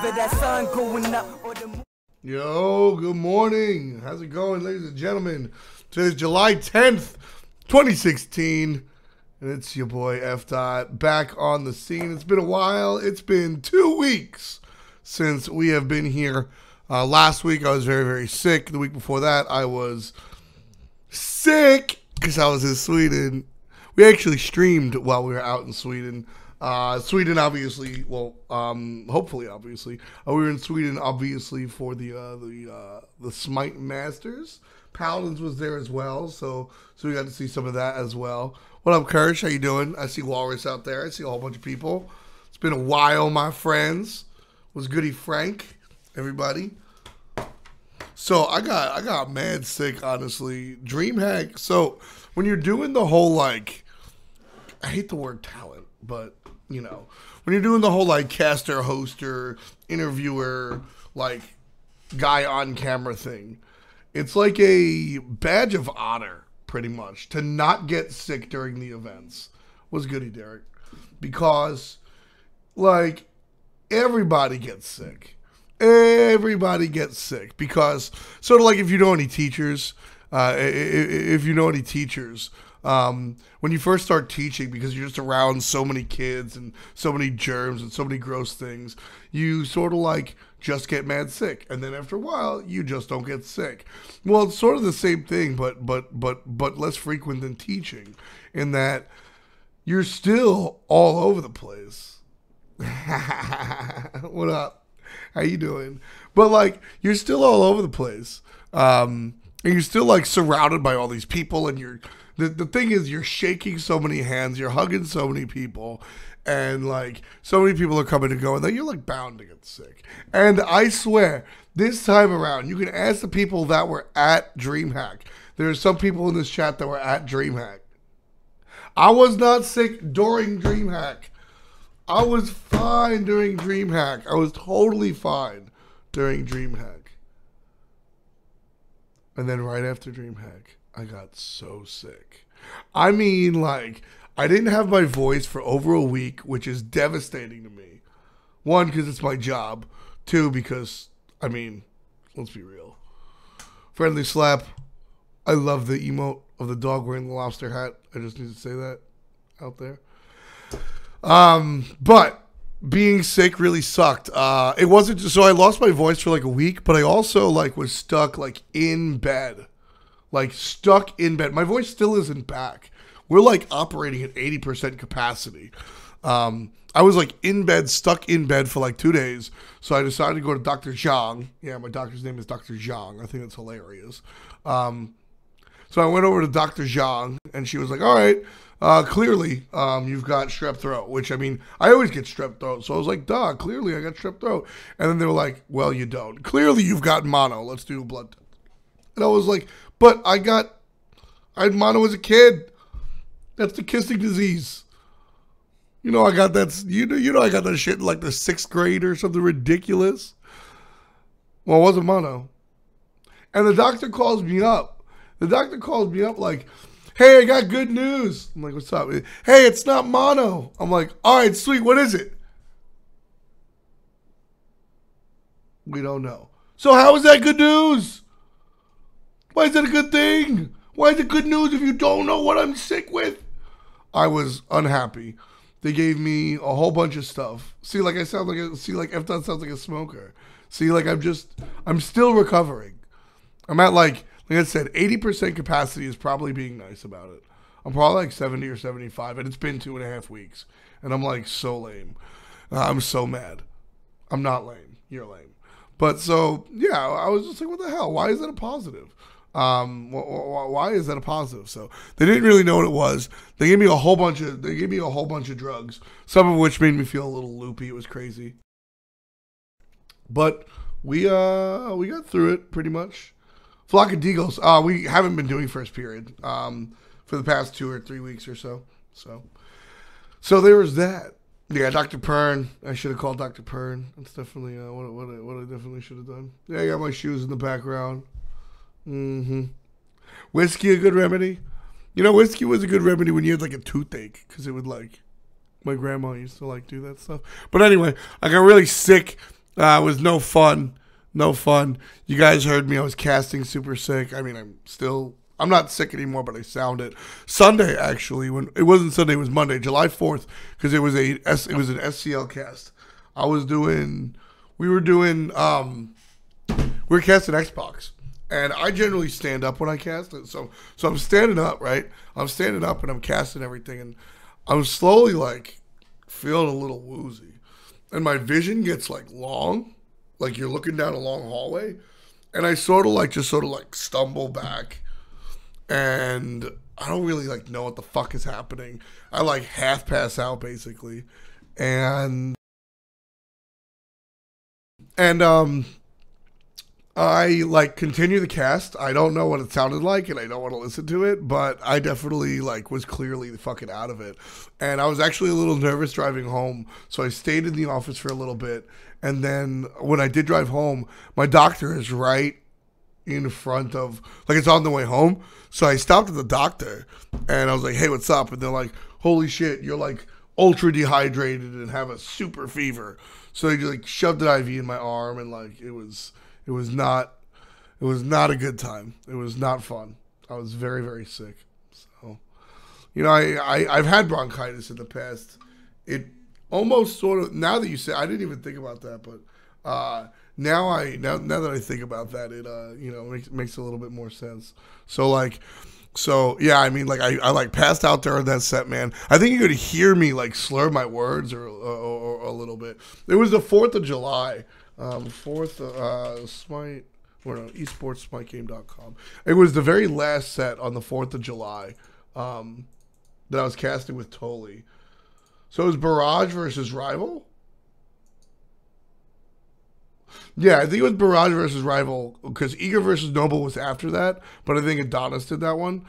Either that sun going up or the moon. Yo, good morning. How's it going, ladies and gentlemen? Today's July 10th, 2016. And it's your boy F. Dot back on the scene. It's been a while. It's been 2 weeks since we have been here. Last week I was very, very sick. The week before that I was sick because I was in Sweden. We actually streamed while we were out in Sweden. Sweden, obviously. Well, hopefully, obviously, we were in Sweden, obviously, for the Smite Masters. Paladins was there as well, so we got to see some of that as well. What up, Kirsch? How you doing? I see Walrus out there. I see a whole bunch of people. It's been a while, my friends. Was Goody Frank? Everybody. So I got mad sick, honestly. DreamHack. So when you're doing the whole I hate the word talent, but you know, when you're doing the whole caster, hoster, interviewer, guy on camera thing, it's like a badge of honor, pretty much, to not get sick during the events. Was Goody, Derek? Because everybody gets sick. Everybody gets sick because sort of if you know any teachers, when you first start teaching, because you're just around so many kids and so many germs and so many gross things, you sort of just get mad sick, and then after a while you just don't get sick. Well, it's sort of the same thing, but less frequent than teaching, in that you're still all over the place. What up? How you doing? But you're still all over the place, and you're still surrounded by all these people, and the thing is, you're shaking so many hands, you're hugging so many people, and so many people are coming and going that you're bound to get sick. And I swear, this time around, you can ask the people that were at DreamHack. There are some people in this chat that were at DreamHack. I was not sick during DreamHack. I was fine during DreamHack. I was totally fine during DreamHack. And then right after DreamHack, I got so sick. I mean, I didn't have my voice for over a week, which is devastating to me. One, because it's my job. Two, because, let's be real. Friendly Slap, I love the emote of the dog wearing the lobster hat. I just need to say that out there. But being sick really sucked. It wasn't just, so I lost my voice for a week, but I also was stuck in bed. Stuck in bed. My voice still isn't back. We're operating at 80% capacity. I was in bed, stuck in bed for 2 days. So I decided to go to Dr. Zhang. Yeah, my doctor's name is Dr. Zhang. I think that's hilarious. So I went over to Dr. Zhang, and she was like, all right, clearly, you've got strep throat, which, I always get strep throat. So I was like, duh, clearly I got strep throat. And then they were like, well, you don't. Clearly you've got mono. Let's do a blood test. And I was like, but I had mono as a kid. That's the kissing disease. You know, I got that, I got that shit in the 6th grade or something ridiculous. Well, it wasn't mono. And the doctor calls me up. The doctor calls me up hey, I got good news. I'm like, what's up? Hey, it's not mono. I'm like, all right, sweet. What is it? We don't know. So how is that good news? Why is that a good thing? Why is it good news if you don't know what I'm sick with? I was unhappy. They gave me a whole bunch of stuff. See, I sound F. Dot sounds like a smoker. See, I'm still recovering. I'm at like I said, 80% capacity is probably being nice about it. I'm probably 70 or 75, and it's been 2.5 weeks. And I'm so lame. I'm so mad. I'm not lame. You're lame. But so, yeah, I was just what the hell? Why is that a positive? Why is that a positive? So they didn't really know what it was. They gave me a whole bunch of drugs, some of which made me feel a little loopy. It was crazy. But we got through it pretty much. Flock of Deagles. We haven't been doing first period for the past 2 or 3 weeks or so. So there was that. Yeah, Dr. Pern. I should have called Dr. Pern. That's definitely what I definitely should have done. Yeah, I got my shoes in the background. Whiskey, a good remedy. Whiskey was a good remedy when you had a toothache, because it would my grandma used to do that stuff. But anyway, I got really sick It was no fun. No fun. You guys heard me. I was casting super sick. I mean, I'm not sick anymore, but I sound it. Sunday, actually, when it wasn't Sunday, it was Monday, July 4th, because it was an SCL cast. We were casting Xbox. And I generally stand up when I cast it. So I'm standing up, right? I'm standing up and I'm casting everything. And I'm slowly, like, feeling a little woozy. And my vision gets, like, long. Like, you're looking down a long hallway. And I sort of stumble back. And I don't really, like, know what the fuck is happening. I, like, half pass out, basically. And I like continue the cast. I don't know what it sounded like, and I don't want to listen to it, but I definitely like was clearly fucking out of it. And I was actually a little nervous driving home, so I stayed in the office for a little bit. And then when I did drive home, my doctor is right in front of, like, it's on the way home. So I stopped at the doctor, and I was like, "Hey, what's up?" And they're like, "Holy shit, you're like ultra dehydrated and have a super fever." So they just like shoved an IV in my arm, and like it was not a good time. It was not fun. I was very, very sick. So, you know, I've had bronchitis in the past. It almost sort of, now that you say, I didn't even think about that, but now that I think about that, it you know, makes a little bit more sense. So yeah, I mean, like I like passed out there on that set, man. I think you could hear me like slur my words or a little bit. It was the 4th of July. Smite, or no, esportssmitegame.com. It was the very last set on the 4th of July that I was casting with Toli. So it was Barrage versus Rival? Yeah, I think it was Barrage versus Rival, because Eager versus Noble was after that, but I think Adonis did that one.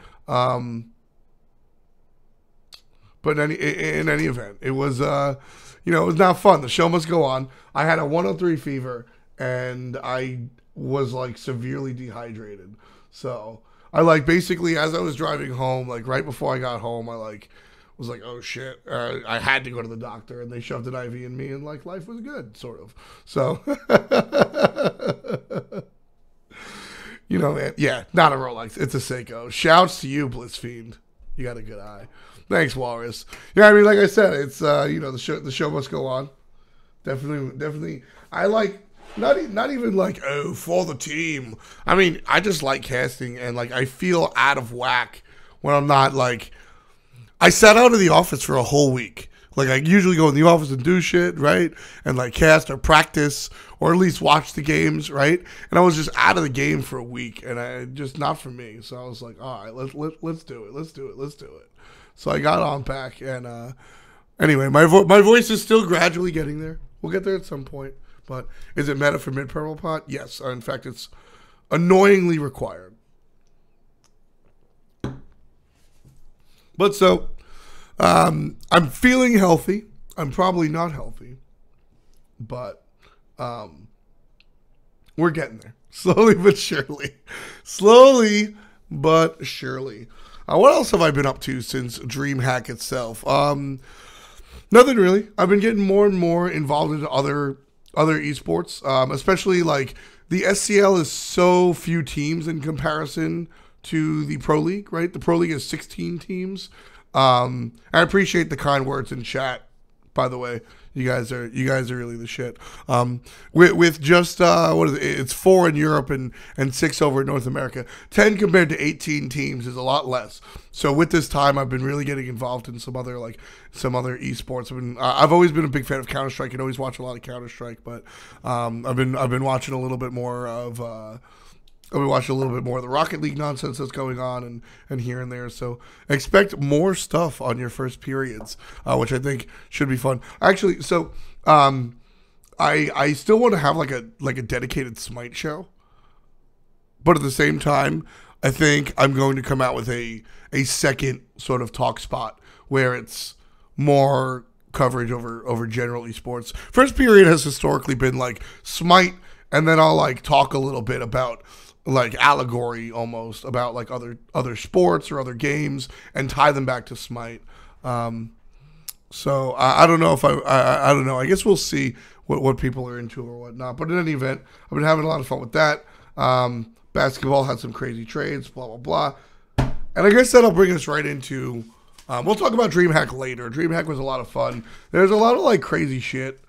But in any event, it was, you know, it was not fun. The show must go on. I had a 103 fever, and I was, like, severely dehydrated. So I, like, basically, as I was driving home, like, right before I got home, I, like, was like, oh, shit. I had to go to the doctor, and they shoved an IV in me, and, like, life was good, sort of. So, you know, man, yeah, not a Rolex. It's a Seiko. Shouts to you, Blissfiend. You got a good eye. Thanks, Walrus. Yeah, I mean, like I said, it's you know, the show must go on. Definitely. I like not even like, oh, for the team. I mean, I just like casting, and like I feel out of whack when I'm not like. I sat out of the office for a whole week. Like, I usually go in the office and do shit, right? And, like, cast or practice or at least watch the games, right? And I was just out of the game for a week, and I just not for me. So I was like, all right, let's do it. Let's do it. So I got on back, and anyway, my voice is still gradually getting there. We'll get there at some point. But is it meta for mid-purple pot? Yes. In fact, it's annoyingly required. But so, I'm feeling healthy. I'm probably not healthy, but we're getting there. Slowly but surely. What else have I been up to since DreamHack itself? Nothing really. I've been getting more and more involved into other esports, especially like the SCL is so few teams in comparison to the Pro League, right? The Pro League is 16 teams. I appreciate the kind words in chat, by the way. You guys are really the shit. With just what is it? It's 4 in Europe and 6 over in North America. 10 compared to 18 teams is a lot less. So with this time, I've been really getting involved in some other esports. I've always been a big fan of Counter-Strike and always watch a lot of Counter-Strike, but I've been watching a little bit more of. I've been watching a little bit more of the Rocket League nonsense that's going on and here and there. So expect more stuff on your first periods, which I think should be fun. Actually, so I still want to have like a dedicated Smite show, but at the same time, I think I'm going to come out with a second sort of talk spot where it's more coverage over general esports. First period has historically been like Smite, and then I'll like talk a little bit about like allegory almost about like other sports or other games and tie them back to Smite. So I don't know if I don't know. I guess we'll see what people are into or whatnot. But in any event, I've been having a lot of fun with that. Basketball had some crazy trades, blah, blah, blah. And I guess that'll bring us right into, we'll talk about DreamHack later. DreamHack was a lot of fun. There's a lot of like crazy shit.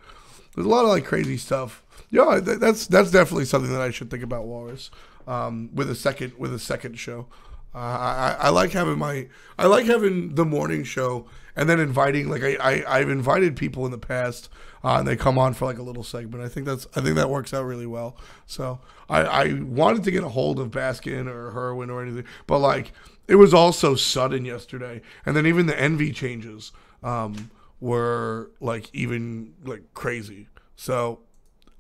There's a lot of like crazy stuff. Yeah, that's definitely something that I should think about, Walrus, with a second show. I like having the morning show and then inviting, like I've invited people in the past and they come on for like a little segment. I think that works out really well. So I wanted to get a hold of Baskin or Herwin or anything, but like it was all so sudden yesterday, and then even the Envy changes were like even like crazy. So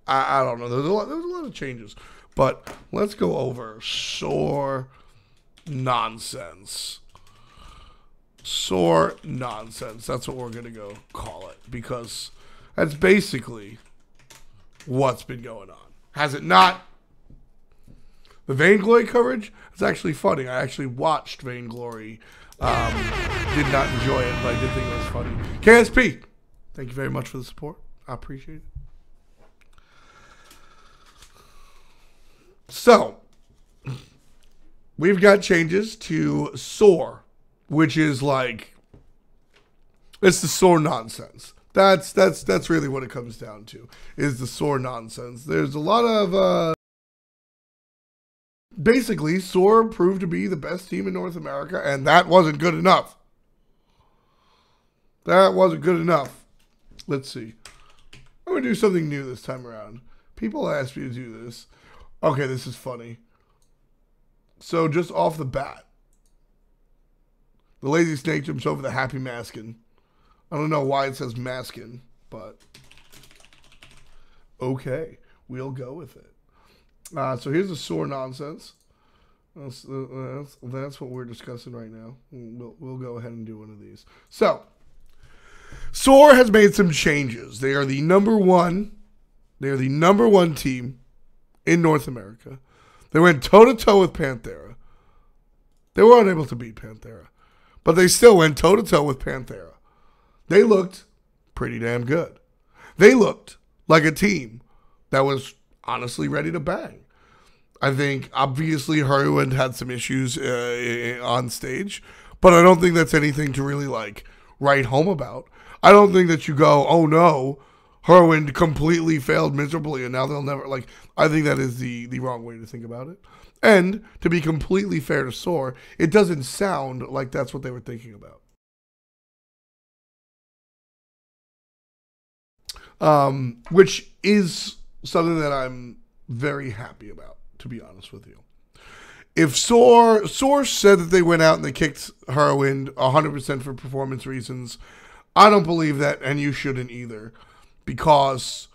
I don't know. There was a lot of changes, but let's go over Soar nonsense. Soar nonsense. That's what we're going to go call it, because that's basically what's been going on. Has it not? The Vainglory coverage is actually funny. I actually watched Vainglory. Did not enjoy it, but I did think it was funny. KSP, thank you very much for the support. I appreciate it. So, we've got changes to Soar, which is like, it's the Soar nonsense. That's really what it comes down to, is the Soar nonsense. There's a lot of, basically, Soar proved to be the best team in North America, and that wasn't good enough. That wasn't good enough. Let's see. I'm going to do something new this time around. People asked me to do this. Okay, this is funny. So just off the bat, the Lazy Snake jumps over the Happy Maskin. I don't know why it says Maskin, but okay, we'll go with it. So here's the Soar nonsense. That's what we're discussing right now. We'll go ahead and do one of these. So Soar has made some changes. They are the number one team in North America. They went toe-to-toe with Panthera. They were unable to beat Panthera, but they still went toe-to-toe with Panthera. They looked pretty damn good. They looked like a team that was honestly ready to bang. I think, obviously, Herwin had some issues on stage, but I don't think that's anything to really, like, write home about. I don't think that you go, oh, no, Herwin completely failed miserably, and now they'll never, like, I think that is the wrong way to think about it. And to be completely fair to Soar, it doesn't sound like that's what they were thinking about. Which is something that I'm very happy about, to be honest with you. If Soar said that they went out and they kicked Herwin 100% for performance reasons, I don't believe that, and you shouldn't either, because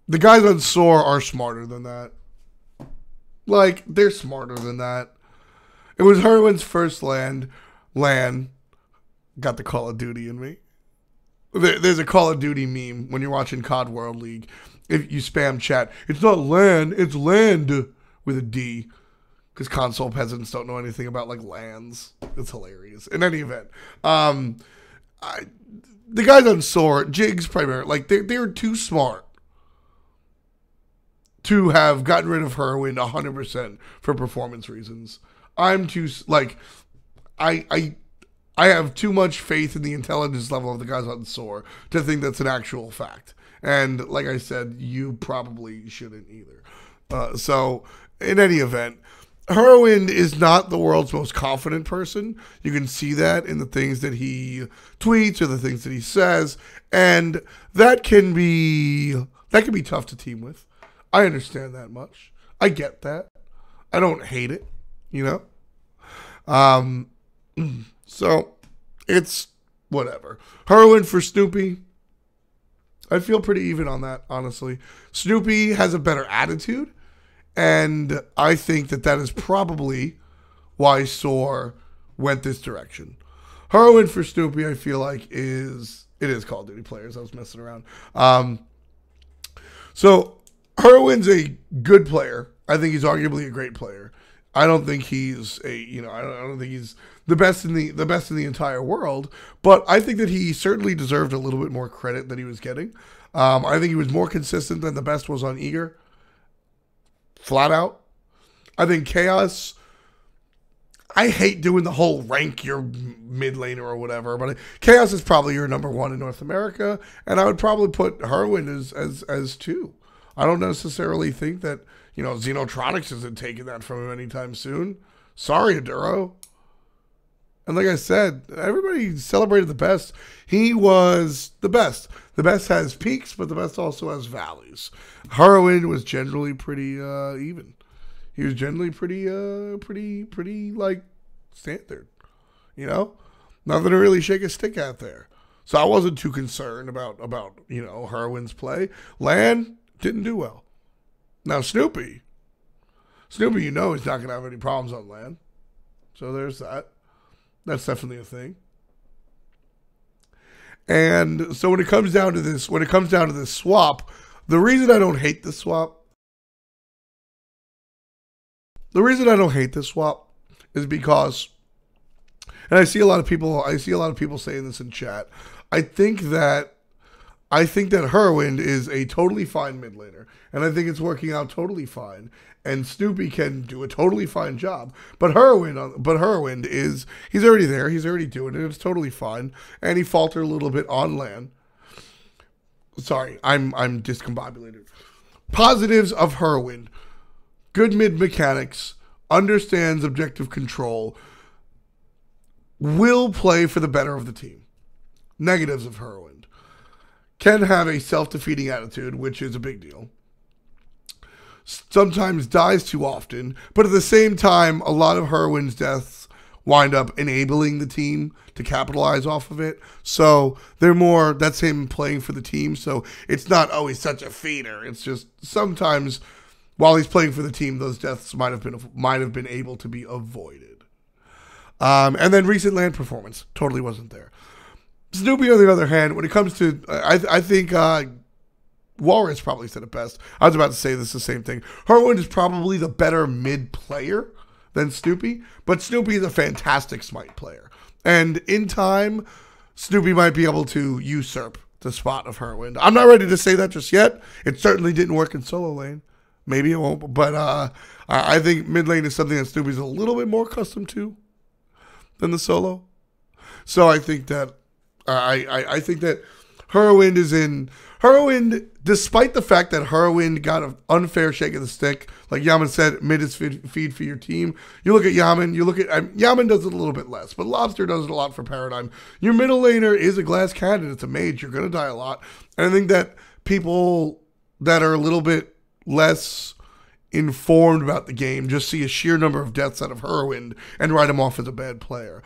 the guys on Soar are smarter than that. Like, they're smarter than that. It was Herwin's first LAN. Got the Call of Duty in me. There's a Call of Duty meme when you're watching COD World League. If you spam chat, it's not LAN, it's land with a D. Because console peasants don't know anything about, like, LANs. It's hilarious. In any event, the guys on Soar, Jigs primarily, like, they were too smart to have gotten rid of Herwin 100% for performance reasons. I'm too, like, I have too much faith in the intelligence level of the guys on Soar to think that's an actual fact. And like I said, you probably shouldn't either. So, in any event, Herwin is not the world's most confident person. You can see that in the things that he tweets or the things that he says. And that can be tough to team with. I understand that much. I get that. I don't hate it, you know? So, it's whatever. Herwin for Snoopy. I feel pretty even on that, honestly. Snoopy has a better attitude, and I think that is probably why Soar went this direction. Herwin for Snoopy, I feel like, it is Call of Duty players. I was messing around. So, Herwin's a good player. I think he's arguably a great player. I don't think he's I don't think he's the best in the entire world, but I think that he certainly deserved a little bit more credit than he was getting. I think he was more consistent than the best was on Eager. Flat out. I think Chaos, I hate doing the whole rank your mid laner or whatever, but Chaos is probably your number one in North America, and I would probably put Herwin as two. I don't necessarily think that, Xenotronics isn't taking that from him anytime soon. Sorry, Aduro. And like I said, everybody celebrated the best. He was the best. The best has peaks, but the best also has valleys. Herwin was generally pretty even. He was generally pretty like standard. Nothing to really shake a stick at there. So I wasn't too concerned about Herwin's play. Lan didn't do well. Now Snoopy, he's not going to have any problems on Lan. So there's that. That's definitely a thing. And so when it comes down to this swap, the reason I don't hate this swap is because, and I see a lot of people saying this in chat. I think that Herwin is a totally fine mid laner, and I think it's working out totally fine. And Snoopy can do a totally fine job, but Herwin is, he's already there, he's already doing it. It's totally fine, and he faltered a little bit on Lan. Sorry, I'm discombobulated. Positives of Herwin: good mid mechanics, understands objective control, will play for the better of the team. Negatives of Herwin: can have a self-defeating attitude, which is a big deal. Sometimes dies too often, but at the same time, a lot of Herwin's deaths wind up enabling the team to capitalize off of it. So that's him playing for the team. So it's not always such a feeder. It's just sometimes while he's playing for the team, those deaths might have been able to be avoided. And then recent land performance totally wasn't there. Snoopy, on the other hand, when it comes to, I think Walrus probably said it best. I was about to say the same thing. Herwin is probably the better mid player than Snoopy, but Snoopy is a fantastic smite player. And in time, Snoopy might be able to usurp the spot of Herwin. I'm not ready to say that just yet. It certainly didn't work in solo lane. Maybe it won't, but I think mid lane is something that Snoopy's a little bit more accustomed to than the solo. So I think that I think that Herwin, despite the fact that Herwin got an unfair shake of the stick, like Yaman said, mid is feed for your team. You look at Yaman, Yaman does it a little bit less, but Lobster does it a lot for Paradigm. Your middle laner is a glass cannon. It's a mage. You're going to die a lot. And I think that people that are a little bit less informed about the game just see a sheer number of deaths out of Herwin and write him off as a bad player.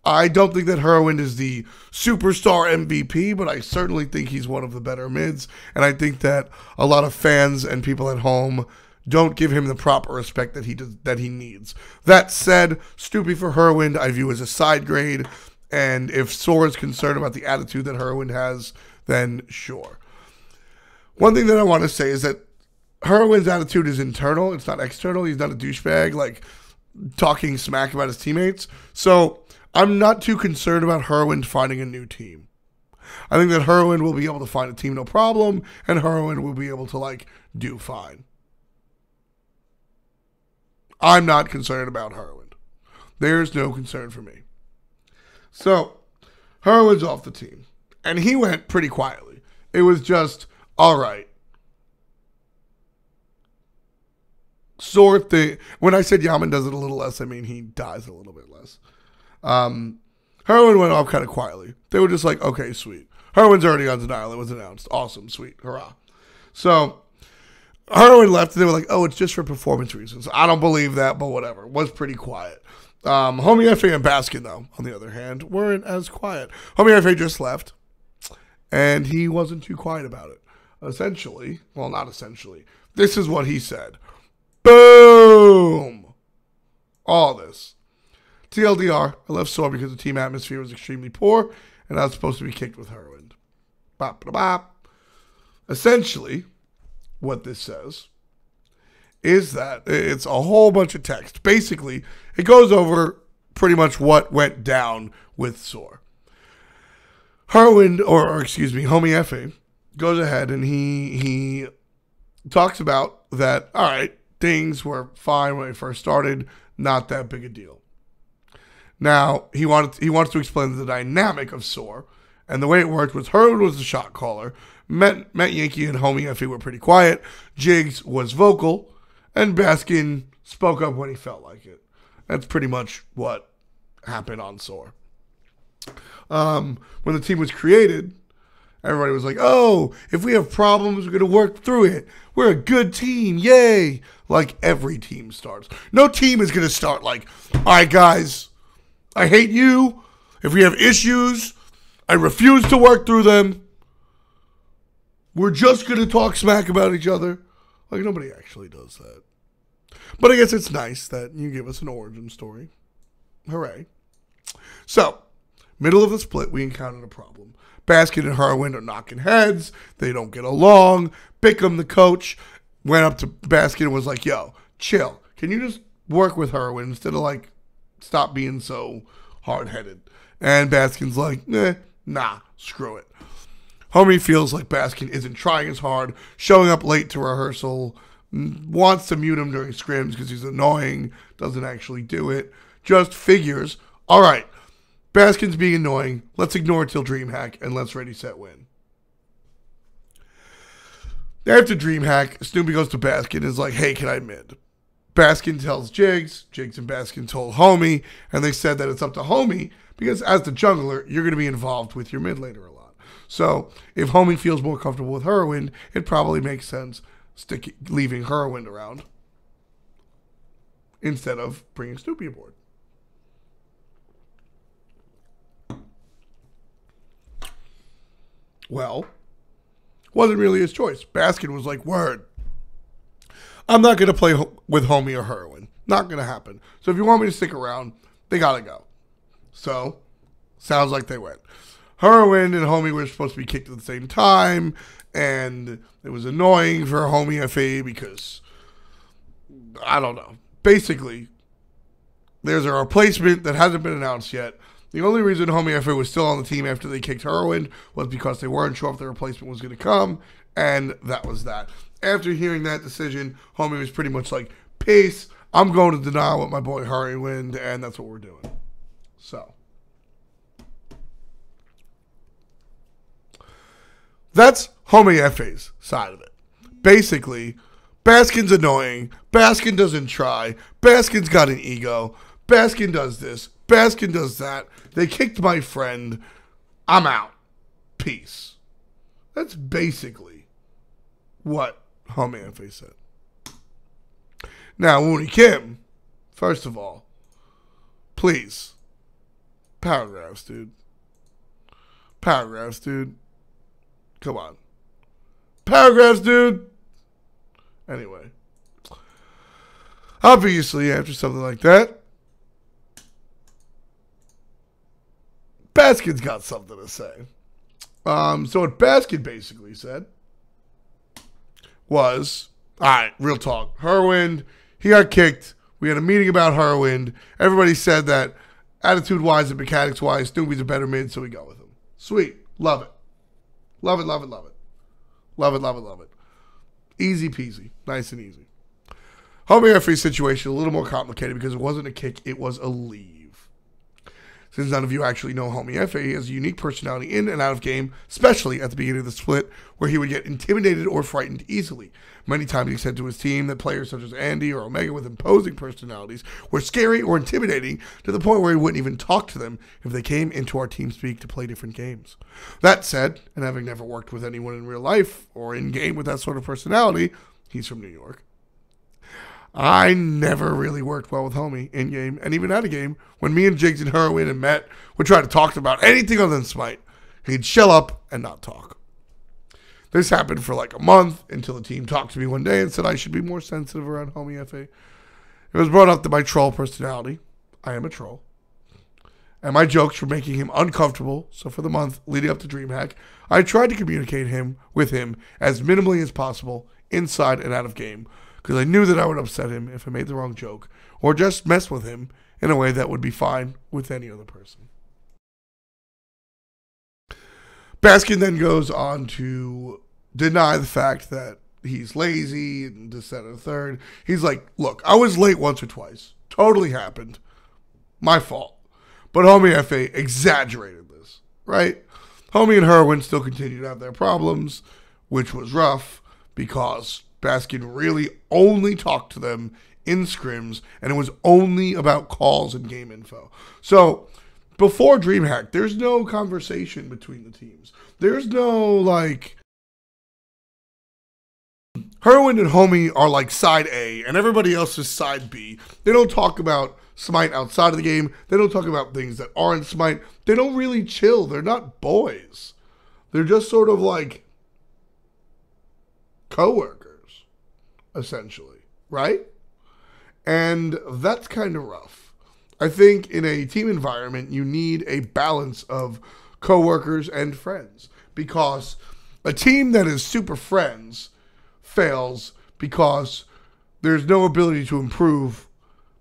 I don't think that Herwin is the superstar MVP, but I certainly think he's one of the better mids, and I think that a lot of fans and people at home don't give him the proper respect that he needs. That said, Snoopy for Herwin I view as a side grade, and if Sora is concerned about the attitude that Herwin has, then sure. One thing that I want to say is that Herwin's attitude is internal, it's not external. He's not a douchebag, like, talking smack about his teammates. So I'm not too concerned about Herwin finding a new team. I think that Herwin will be able to find a team no problem, and Herwin will be able to, do fine. I'm not concerned about Herwin. There's no concern for me. So, Herwin's off the team. And he went pretty quietly. It was just, all right. Sort thing. When I said Yaman does it a little less, I mean he dies a little bit less. Herwin went off kind of quietly. They were just like, okay, sweet. Herwin's already on denial. It was announced. Awesome, sweet, hurrah. So Herwin left, and they were like, oh, it's just for performance reasons. I don't believe that, but whatever. It was pretty quiet. Homie FA and Baskin, though, on the other hand, weren't as quiet. Homie FA just left, and he wasn't too quiet about it. Essentially, well, not essentially. This is what he said. Boom! All this. TLDR, I left Sora because the team atmosphere was extremely poor, and I was supposed to be kicked with Herwin. Bop, bop, bop. Essentially, what this says is that it's a whole bunch of text. Basically, it goes over pretty much what went down with Sora. Homie FA goes ahead and he talks about that, all right, things were fine when they first started, not that big a deal. Now, he wants to explain the dynamic of SOAR, and the way it worked was Herwin was the shot caller, Matt Yankee and Homie Effie were pretty quiet, Jigs was vocal, and Baskin spoke up when he felt like it. That's pretty much what happened on SOAR. When the team was created, everybody was like, oh, if we have problems, we're going to work through it. We're a good team. Yay. Like every team starts. No team is going to start like, all right, guys, I hate you. If we have issues, I refuse to work through them. We're just going to talk smack about each other. Like, nobody actually does that. But I guess it's nice that you give us an origin story. Hooray. So, middle of the split, we encountered a problem. Baskin and Herwin are knocking heads. They don't get along. Bickham, the coach, went up to Baskin and was like, yo, chill. Can you just work with Herwin instead of, like, stop being so hard-headed? And Baskin's like, nah, screw it. Homie feels like Baskin isn't trying as hard, showing up late to rehearsal, wants to mute him during scrims because he's annoying, doesn't actually do it, just figures, all right, Baskin's being annoying, let's ignore it till DreamHack, and let's ready, set, win. After DreamHack, Snoopy goes to Baskin and is like, hey, can I mid? Baskin tells Jigs and Baskin told Homie, and they said that it's up to Homie, because as the jungler, you're going to be involved with your mid laner a lot. So if Homie feels more comfortable with Herwin, it probably makes sense leaving Herwin around instead of bringing Snoopy aboard. Well, wasn't really his choice. Baskin was like, word, I'm not going to play with Homie or Herwin. Not going to happen. So if you want me to stick around, they got to go. So, sounds like they went. Herwin and Homie were supposed to be kicked at the same time, and it was annoying for Homie FA because, I don't know. Basically, there's a replacement that hasn't been announced yet. The only reason Homie FA was still on the team after they kicked Herwin was because they weren't sure if the replacement was going to come, and that was that. After hearing that decision, Homie was pretty much like, peace, I'm going to denial with my boy Herwin, and that's what we're doing. So. That's Homie FA's side of it. Basically, Baskin's annoying. Baskin doesn't try. Baskin's got an ego. Baskin does this. Baskin does that. They kicked my friend. I'm out. Peace. That's basically what Homie FA said. Now, Wooney Kim, first of all, please, paragraphs, dude. Paragraphs, dude. Come on. Paragraphs, dude. Anyway. Obviously, after something like that, Baskin's got something to say. So what Baskin basically said was, all right, real talk. Herwin, he got kicked. We had a meeting about Herwin. Everybody said that attitude-wise and mechanics-wise, Snoopy's a better mid, so we go with him. Sweet. Love it. Love it, love it, love it. Love it, love it, love it. Easy peasy. Nice and easy. Homie FA's situation a little more complicated because it wasn't a kick, it was a leave. Since none of you actually know Homie FA, he has a unique personality in and out of game, especially at the beginning of the split, where he would get intimidated or frightened easily. Many times he said to his team that players such as Andy or Omega with imposing personalities were scary or intimidating to the point where he wouldn't even talk to them if they came into our team speak to play different games. That said, and having never worked with anyone in real life or in game with that sort of personality, he's from New York. I never really worked well with Homie in game, and even out of game, when me and Jigs and Herwin and Matt would try to talk about anything other than Smite, he'd shell up and not talk. This happened for like a month until the team talked to me one day and said I should be more sensitive around Homie FA. It was brought up that my troll personality, I am a troll, and my jokes were making him uncomfortable, so for the month leading up to DreamHack, I tried to communicate with him as minimally as possible, inside and out of game, because I knew that I would upset him if I made the wrong joke, or just mess with him in a way that would be fine with any other person. Baskin then goes on to deny the fact that he's lazy and this, that, and the third. He's like, look, I was late once or twice. Totally happened. My fault. But Homie FA exaggerated this, right? Homie and Herwin still continue to have their problems, which was rough because Baskin really only talked to them in scrims, and it was only about calls and game info. So before DreamHack, there's no conversation between the teams. There's no, like, Herwin and Homie are like side A, and everybody else is side B. They don't talk about Smite outside of the game. They don't talk about things that aren't Smite. They don't really chill. They're not boys. They're just sort of like coworkers, essentially, right? And that's kind of rough. I think in a team environment, you need a balance of coworkers and friends, because a team that is super friends fails because there's no ability to improve,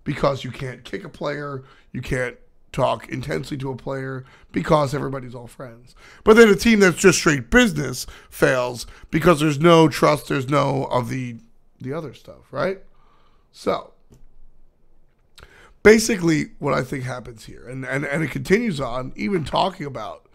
because you can't kick a player, you can't talk intensely to a player because everybody's all friends. But then a team that's just straight business fails because there's no trust, there's no of the other stuff, right? So basically what I think happens here, and it continues on, even talking about,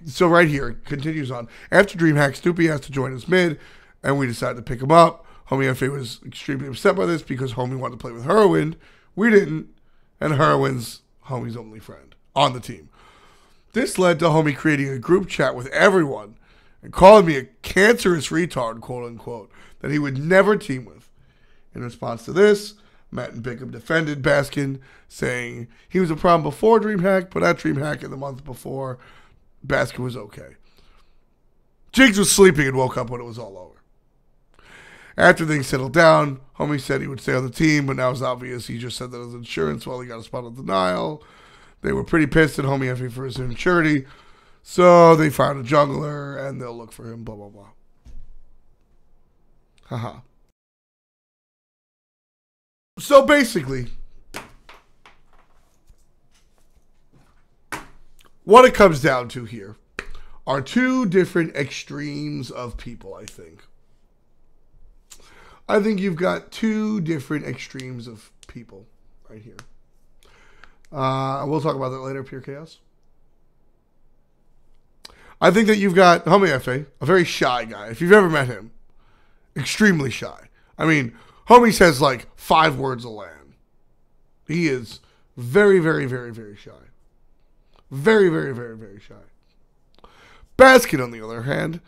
so right here, it continues on. After DreamHack, Snoopy has to join us mid, and we decided to pick him up. Homie FA was extremely upset by this because Homie wanted to play with Herwin. We didn't, and Herwin's Homie's only friend on the team. This led to Homie creating a group chat with everyone and calling me a cancerous retard, quote unquote, that he would never team with. In response to this, Matt and Bickham defended Baskin, saying he was a problem before DreamHack, but at DreamHack in the month before, Baskin was okay. Jigs was sleeping and woke up when it was all over. After things settled down, Homie said he would stay on the team, but now it's obvious he just said that as insurance while he got a spot on denial. They were pretty pissed at Homie FA for his immaturity, so they found a jungler and they'll look for him, blah, blah, blah. Haha. So basically, what it comes down to here are two different extremes of people, I think. I think you've got two different extremes of people right here. We'll talk about that later, Pure Chaos. I think that you've got Homie FA, a very shy guy. If you've ever met him, extremely shy. I mean, Homie says like 5 words a LAN. He is very, very, very, very shy. Very, very, very, very shy. Baskin, on the other hand,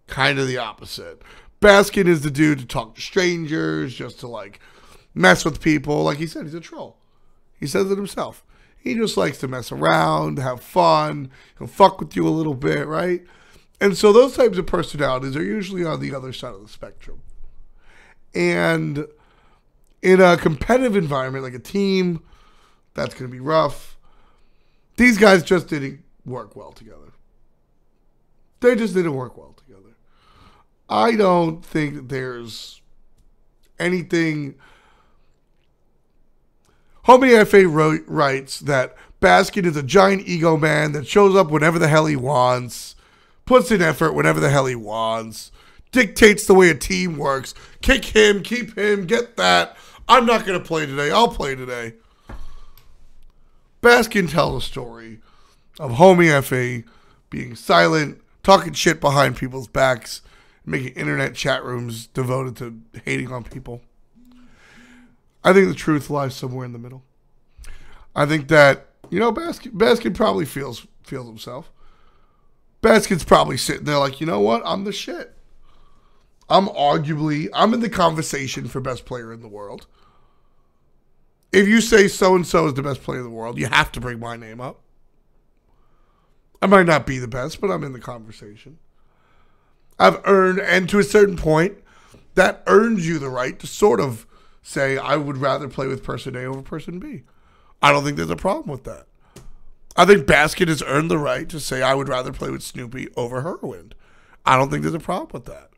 kind of the opposite. Baskin is the dude to talk to strangers, just to like mess with people. Like he said, he's a troll. He says it himself. He just likes to mess around, have fun, he'll fuck with you a little bit, right? And so those types of personalities are usually on the other side of the spectrum. And in a competitive environment, like a team, that's going to be rough. These guys just didn't work well together. They just didn't work well together. I don't think that there's anything. Homie FA writes that Baskin is a giant ego man that shows up whenever the hell he wants, puts in effort whenever the hell he wants, dictates the way a team works. Kick him, keep him, get that. I'm not going to play today. I'll play today. Baskin tells a story of Homie FA being silent, talking shit behind people's backs, making internet chat rooms devoted to hating on people. I think the truth lies somewhere in the middle. I think that, you know, Baskin probably feels himself. Baskin's probably sitting there like, you know what? I'm the shit. I'm in the conversation for best player in the world. If you say so-and-so is the best player in the world, you have to bring my name up. I might not be the best, but I'm in the conversation. I've earned, and to a certain point, that earns you the right to sort of say, I would rather play with person A over person B. I don't think there's a problem with that. I think Baskin has earned the right to say, I would rather play with Snoopy over Herwin. I don't think there's a problem with that.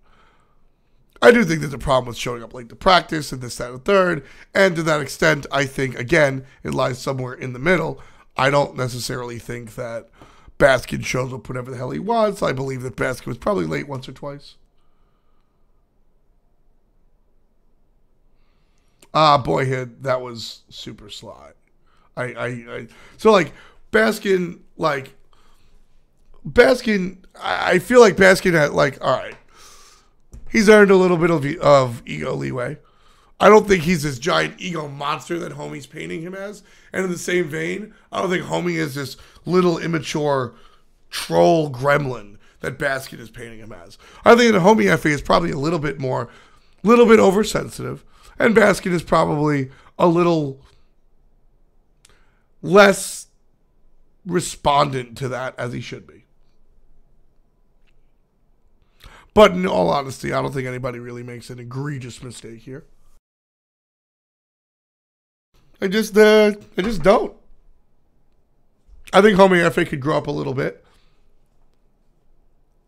I do think there's a problem with showing up late to practice and this, that, and third. And to that extent, I think, again, it lies somewhere in the middle. I don't necessarily think that Baskin shows up whenever the hell he wants. I believe that Baskin was probably late once or twice. Boy, that was super sly. So like Baskin, I feel like Baskin had all right, he's earned a little bit of ego leeway. I don't think he's this giant ego monster that Homie's painting him as. And in the same vein, I don't think Homie is this little immature troll gremlin that Baskin is painting him as. I think that Homie FA is probably a little bit oversensitive. And Baskin is probably a little less respondent to that as he should be. But in all honesty, I don't think anybody really makes an egregious mistake here. I just don't. I think Homie FA could grow up a little bit.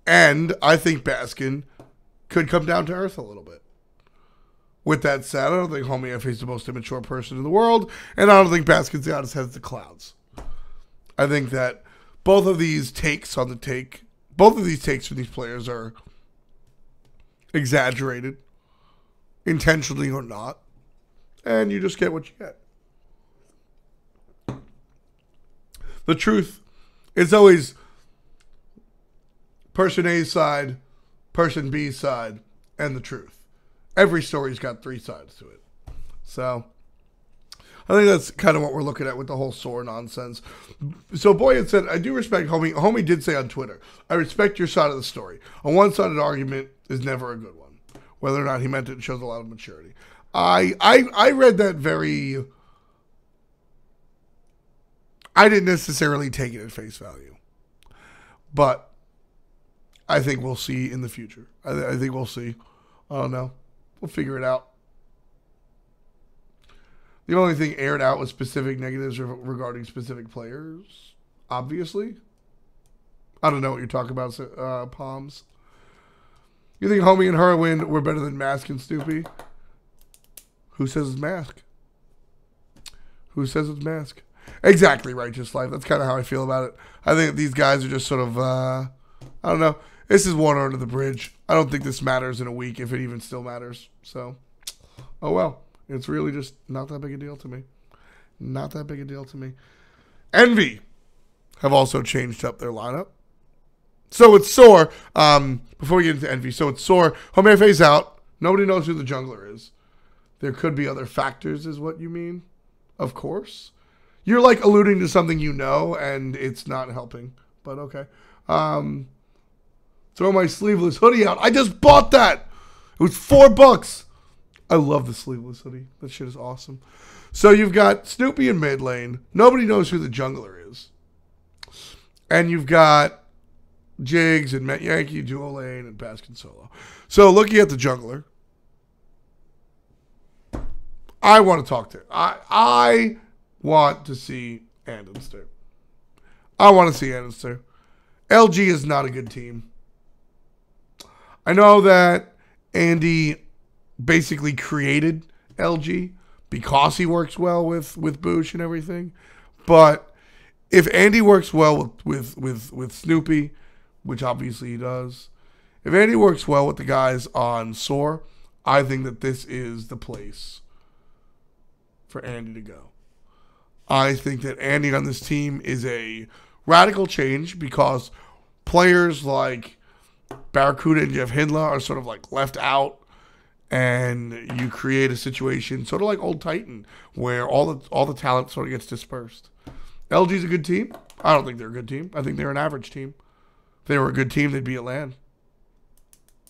And I think Baskin could come down to earth a little bit. With that said, I don't think Homie FA is the most immature person in the world. And I don't think Baskin's got his head to the clouds. I think that both of these takes from these players are exaggerated, intentionally or not. And you just get what you get. The truth is always person A's side, person B's side, and the truth. Every story's got three sides to it. So I think that's kind of what we're looking at with the whole Soar nonsense. So Boyd said, I do respect Homie. Homie did say on Twitter, I respect your side of the story. A one-sided argument is never a good one. Whether or not he meant it shows a lot of maturity. I read that very... I didn't necessarily take it at face value. But I think we'll see in the future. I think we'll see. I don't know. We'll figure it out. The only thing aired out was specific negatives regarding specific players, obviously. I don't know what you're talking about, Palms. You think Homie and Heroin were better than Mask and Snoopy? Who says it's Mask? Who says it's Mask? Exactly, Righteous Life. That's kind of how I feel about it. I think these guys are just sort of, I don't know. This is water under the bridge. I don't think this matters in a week, if it even still matters. So, oh well. It's really just not that big a deal to me. Not that big a deal to me. Envy have also changed up their lineup. So it's Soar. Before we get into Envy, so it's Soar. Homie FA's out. Nobody knows who the jungler is. There could be other factors, is what you mean. Of course. You're like alluding to something you know, and it's not helping. But okay. Throw my sleeveless hoodie out. I just bought that. It was $4. I love the sleeveless hoodie. That shit is awesome. So you've got Snoopy in mid lane. Nobody knows who the jungler is. And you've got Jigs and Met Yankee, dual lane, and Baskin solo. So looking at the jungler, I want to talk to. I want to see Andenster. I want to see Andenster. LG is not a good team. I know that Andy basically created LG because he works well with Boosh and everything. But if Andy works well with Snoopy, which obviously he does, if Andy works well with the guys on Soar, I think that this is the place for Andy to go. I think that Andy on this team is a radical change because players like Barracuda and Jeff Hindla are sort of like left out. And you create a situation sort of like Old Titan where all the talent sort of gets dispersed. LG's a good team. I don't think they're a good team. I think they're an average team. If they were a good team, they'd be at LAN.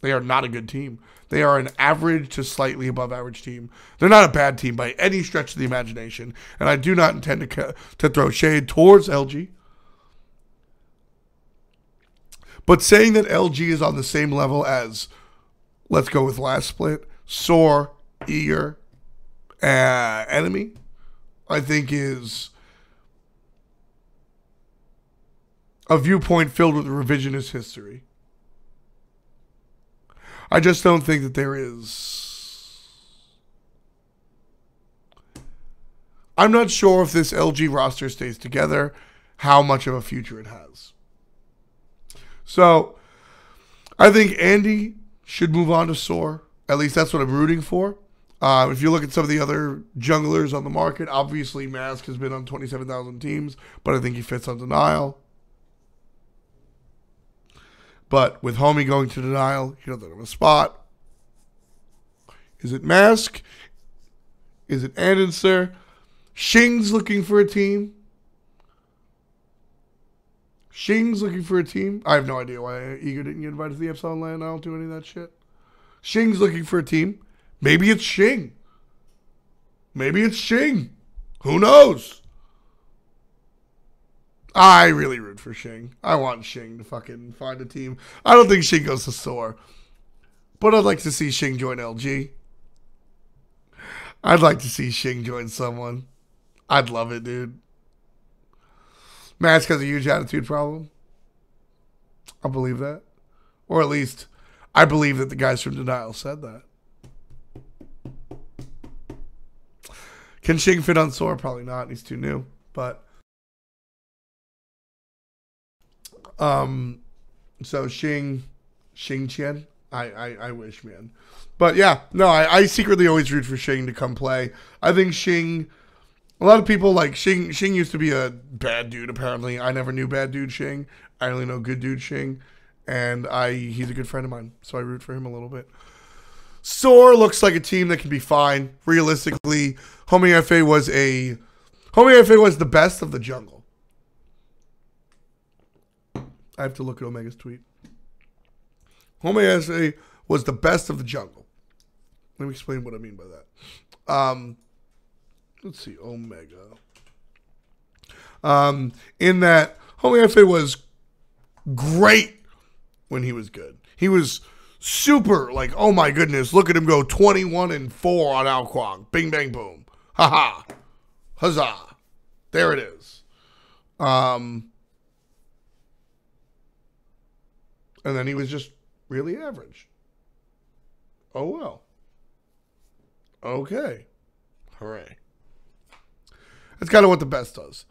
They are not a good team. They are an average to slightly above average team. They're not a bad team by any stretch of the imagination. And I do not intend to throw shade towards LG. But saying that LG is on the same level as, let's go with last split, Soar, Eager, Enemy, I think is a viewpoint filled with revisionist history. I just don't think that there is. I'm not sure if this LG roster stays together, how much of a future it has. So I think Andy should move on to Soar. At least that's what I'm rooting for. If you look at some of the other junglers on the market, obviously Mask has been on 27,000 teams, but I think he fits on Denial. But with Homie going to Denial, he doesn't have a spot. Is it Mask? Is it Andancer? Shing's looking for a team. Shing's looking for a team. I have no idea why Eager didn't get invited to the Epsilon Land. I don't do any of that shit. Shing's looking for a team. Maybe it's Shing. Maybe it's Shing. Who knows? I really root for Shing. I want Shing to fucking find a team. I don't think Shing goes to Soar. But I'd like to see Shing join LG. I'd like to see Shing join someone. I'd love it, dude. Mask has a huge attitude problem. I believe that. Or at least, I believe that the guys from Denial said that. Can Shing fit on Soar? Probably not. He's too new. But so Shing Chen. I wish, man. But yeah, no, I secretly always root for Shing to come play. I think Shing, a lot of people like Shing. Shing used to be a bad dude, apparently. I never knew bad dude Shing. I only know good dude Shing. And he's a good friend of mine, so I root for him a little bit. Soar looks like a team that can be fine. Realistically, Homie FA was the best of the jungle. I have to look at Omega's tweet. Homie FA was the best of the jungle. Let me explain what I mean by that. Let's see, Omega. In that, Homie FA was great when he was good. He was super, like, oh my goodness, look at him go 21-4 on Ao Kuang. Bing, bang, boom. Ha-ha. Huzzah. There it is. And then he was just really average. Oh, well. Okay. Hooray. That's kind of what the best does.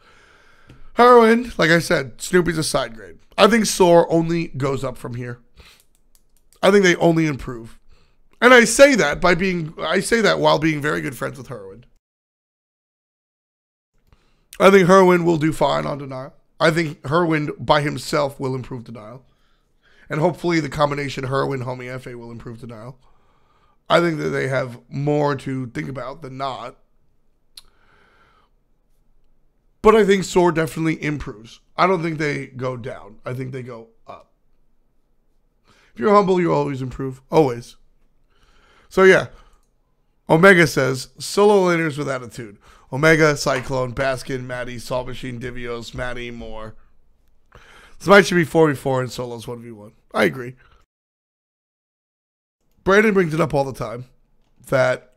Heroin, like I said, Snoopy's a side grade. I think Soar only goes up from here. I think they only improve. And I say that while being very good friends with Heroin. I think Heroin will do fine on Denial. I think Heroin by himself will improve Denial. And hopefully the combination Heroin, Homie FA will improve Denial. I think that they have more to think about than not. But I think Soar definitely improves. I don't think they go down. I think they go up. If you're humble, you always improve. Always. So yeah. Omega says, solo laners with attitude. Omega, Cyclone, Baskin, Maddie, Salt Machine, Divios, Maddie, more. This might should be 4v4 and solos 1v1. I agree. Brandon brings it up all the time. That,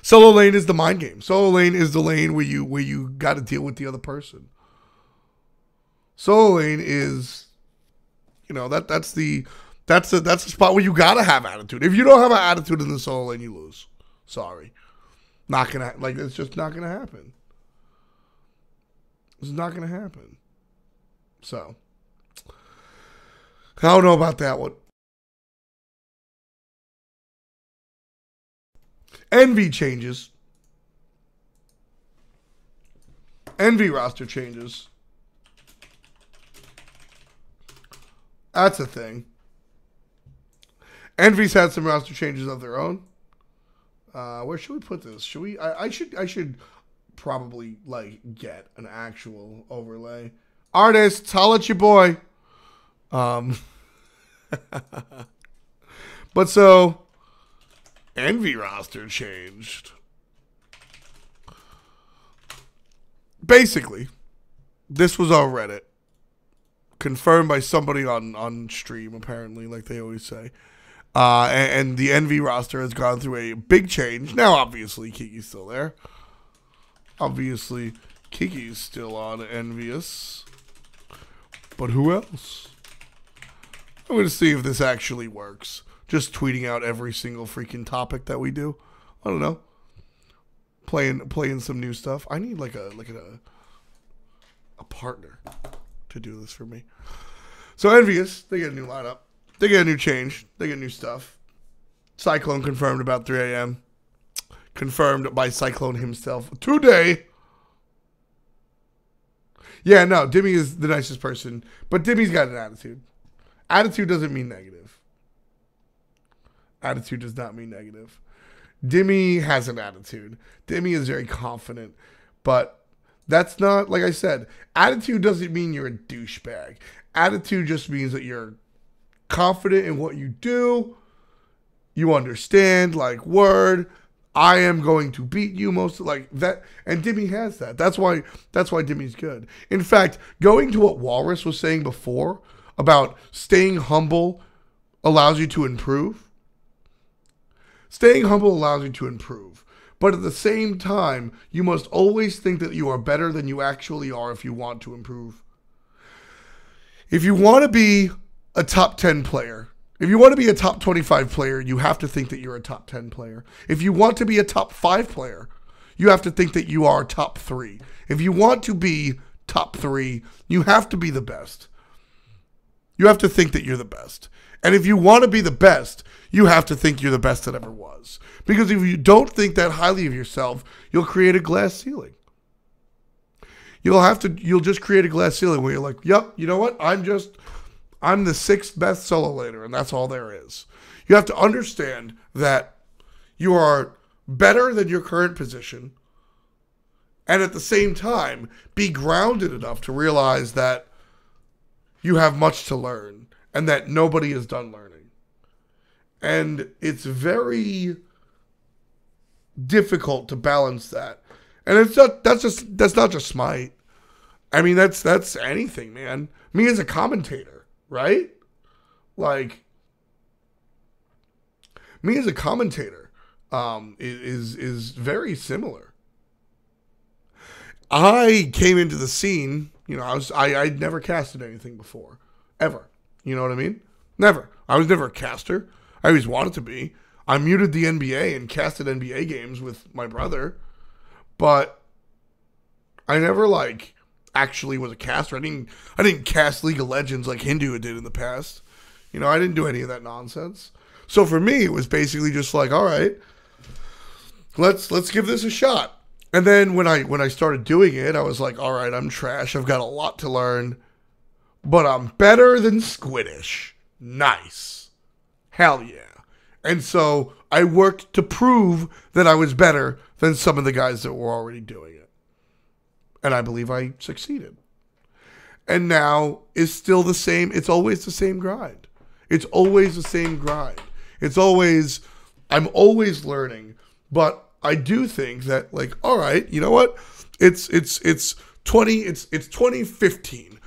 solo lane is the mind game. Solo lane is the lane where you got to deal with the other person. Solo lane is, that's the spot where you gotta have attitude. If you don't have an attitude in the solo lane, you lose. Sorry, it's just not gonna happen. It's not gonna happen. So I don't know about that one. Envy changes. Envy roster changes. That's a thing. Envy's had some roster changes of their own. Where should we put this? Should we? I should probably get an actual overlay. Artists, holla at your boy. But so Envy roster changed. Basically, this was on Reddit. Confirmed by somebody on stream, apparently, like they always say. And the Envy roster has gone through a big change. Now, obviously, Kiki's still there. Obviously, Kiki's still on Envious. But who else? I'm going to see if this actually works. Just tweeting out every single freaking topic that we do. I don't know. Playing some new stuff. I need a partner to do this for me. So Envious, they get a new lineup. They get a new change. They get new stuff. Cyclone confirmed about 3 a.m. Confirmed by Cyclone himself today. Yeah, no, Dimmy is the nicest person. But Dimmy's got an attitude. Attitude doesn't mean negative. Attitude does not mean negative. Dimmy has an attitude. Dimmy is very confident. But that's not, like I said, attitude doesn't mean you're a douchebag. Attitude just means that you're confident in what you do. You understand, like, word, I am going to beat you most, like that. And Dimmy has that. That's why Dimmy's good. In fact, going to what Walrus was saying before about staying humble allows you to improve. Staying humble allows you to improve. But at the same time, you must always think that you are better than you actually are if you want to improve. If you want to be a top 10 player, if you want to be a top 25 player, you have to think that you're a top 10 player. If you want to be a top 5 player, you have to think that you are top 3. If you want to be top 3, you have to be the best. You have to think that you're the best. And if you want to be the best, you have to think you're the best that ever was. Because if you don't think that highly of yourself, you'll create a glass ceiling. You'll just create a glass ceiling where you're like, yep, you know what? I'm the 6th best solo laner, and that's all there is. You have to understand that you are better than your current position, and at the same time, be grounded enough to realize that you have much to learn, and that nobody is done learning. And it's very difficult to balance that. And that's not just Smite. I mean, that's anything, man. Me as a commentator, right? Like, me as a commentator is very similar. I came into the scene, you know, I'd never casted anything before, ever. You know what I mean? Never. I was never a caster. I always wanted to be. I muted the NBA and casted NBA games with my brother, but I never actually was a caster. I didn't cast League of Legends like Hindu did in the past. You know, I didn't do any of that nonsense. So for me, it was basically just like, all right, let's give this a shot. And then when I started doing it, I was like, all right, I'm trash. I've got a lot to learn, but I'm better than Squiddish. Nice. Hell yeah. And so I worked to prove that I was better than some of the guys that were already doing it. And I believe I succeeded. And now it's still the same. It's always the same grind. It's always the same grind. I'm always learning, but I do think that, like, all right, you know what? It's 2015.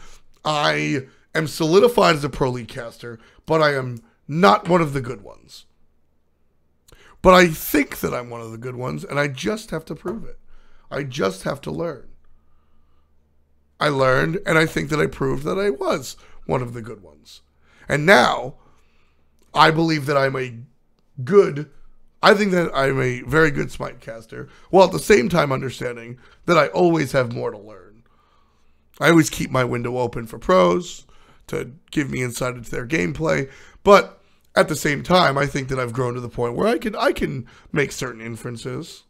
I am solidified as a pro league caster, but I am not one of the good ones. But I think that I'm one of the good ones, and I just have to prove it. I just have to learn. I learned, and I think that I proved that I was one of the good ones. And now, I believe that I think that I'm a very good Smite caster, while at the same time understanding that I always have more to learn. I always keep my window open for pros to give me insight into their gameplay, but at the same time, I think that I've grown to the point where I can make certain inferences.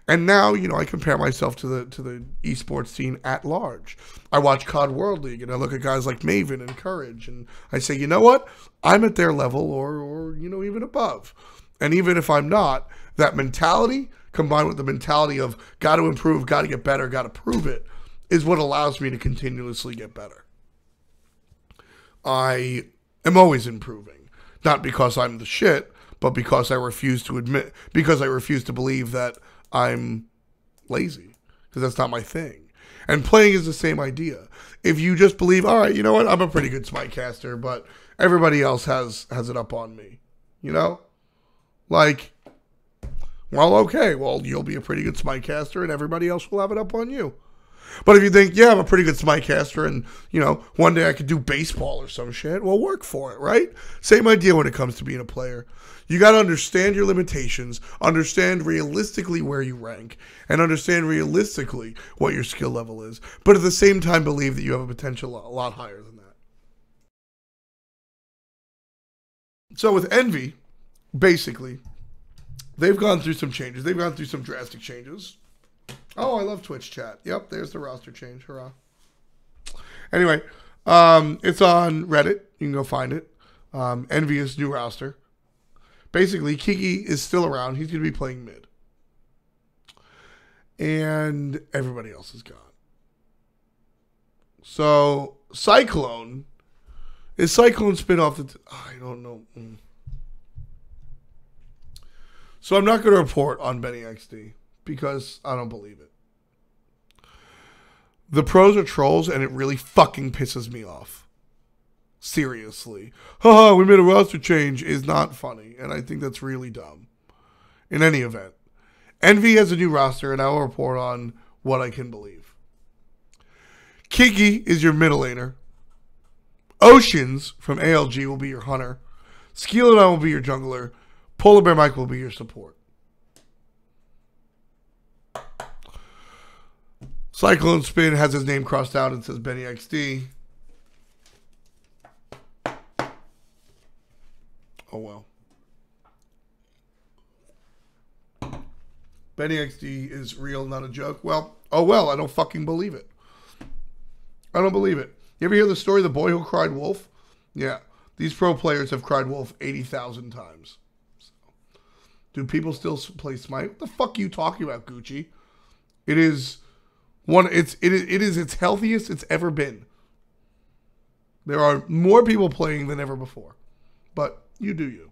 And now, you know, I compare myself to the esports scene at large. I watch COD World League, and I look at guys like Maven and Courage, and I say, you know what? I'm at their level or you know, even above. And even if I'm not, that mentality, combined with the mentality of got to improve, got to get better, got to prove it, is what allows me to continuously get better. I am always improving. Not because I'm the shit, but because I refuse to believe that I'm lazy. Because that's not my thing. And playing is the same idea. If you just believe, all right, you know what, I'm a pretty good Smite caster, but everybody else has it up on me. You know? Like, well, okay, well, you'll be a pretty good Smite caster and everybody else will have it up on you. But if you think, yeah, I'm a pretty good Smite caster and, you know, one day I could do baseball or some shit, well, work for it, right? Same idea when it comes to being a player. You got to understand your limitations, understand realistically where you rank, and understand realistically what your skill level is. But at the same time, believe that you have a potential a lot higher than that. So with Envy, basically, they've gone through some changes. They've gone through some drastic changes. Oh, I love Twitch chat. Yep, there's the roster change. Hurrah. Anyway, it's on Reddit. You can go find it. Envious new roster. Basically, Kiki is still around. He's going to be playing mid. And everybody else is gone. So, Cyclone. Is Cyclone spin off the... I don't know. So, I'm not going to report on Benny XD because I don't believe it. The pros are trolls, and it really fucking pisses me off. Seriously. Haha, we made a roster change is not funny, and I think that's really dumb. In any event. Envy has a new roster, and I will report on what I can believe. Kiki is your middle laner. Oceans from ALG will be your hunter. Skeeladon will be your jungler. Polar Bear Mike will be your support. Cyclone Spin has his name crossed out and says Benny XD. Oh well. Benny XD is real, not a joke. Well, oh well, I don't fucking believe it. I don't believe it. You ever hear the story of the boy who cried wolf? Yeah. These pro players have cried wolf 80,000 times. So, do people still play Smite? What the fuck are you talking about, Gucci? It is its healthiest it's ever been. There are more people playing than ever before. But you do you.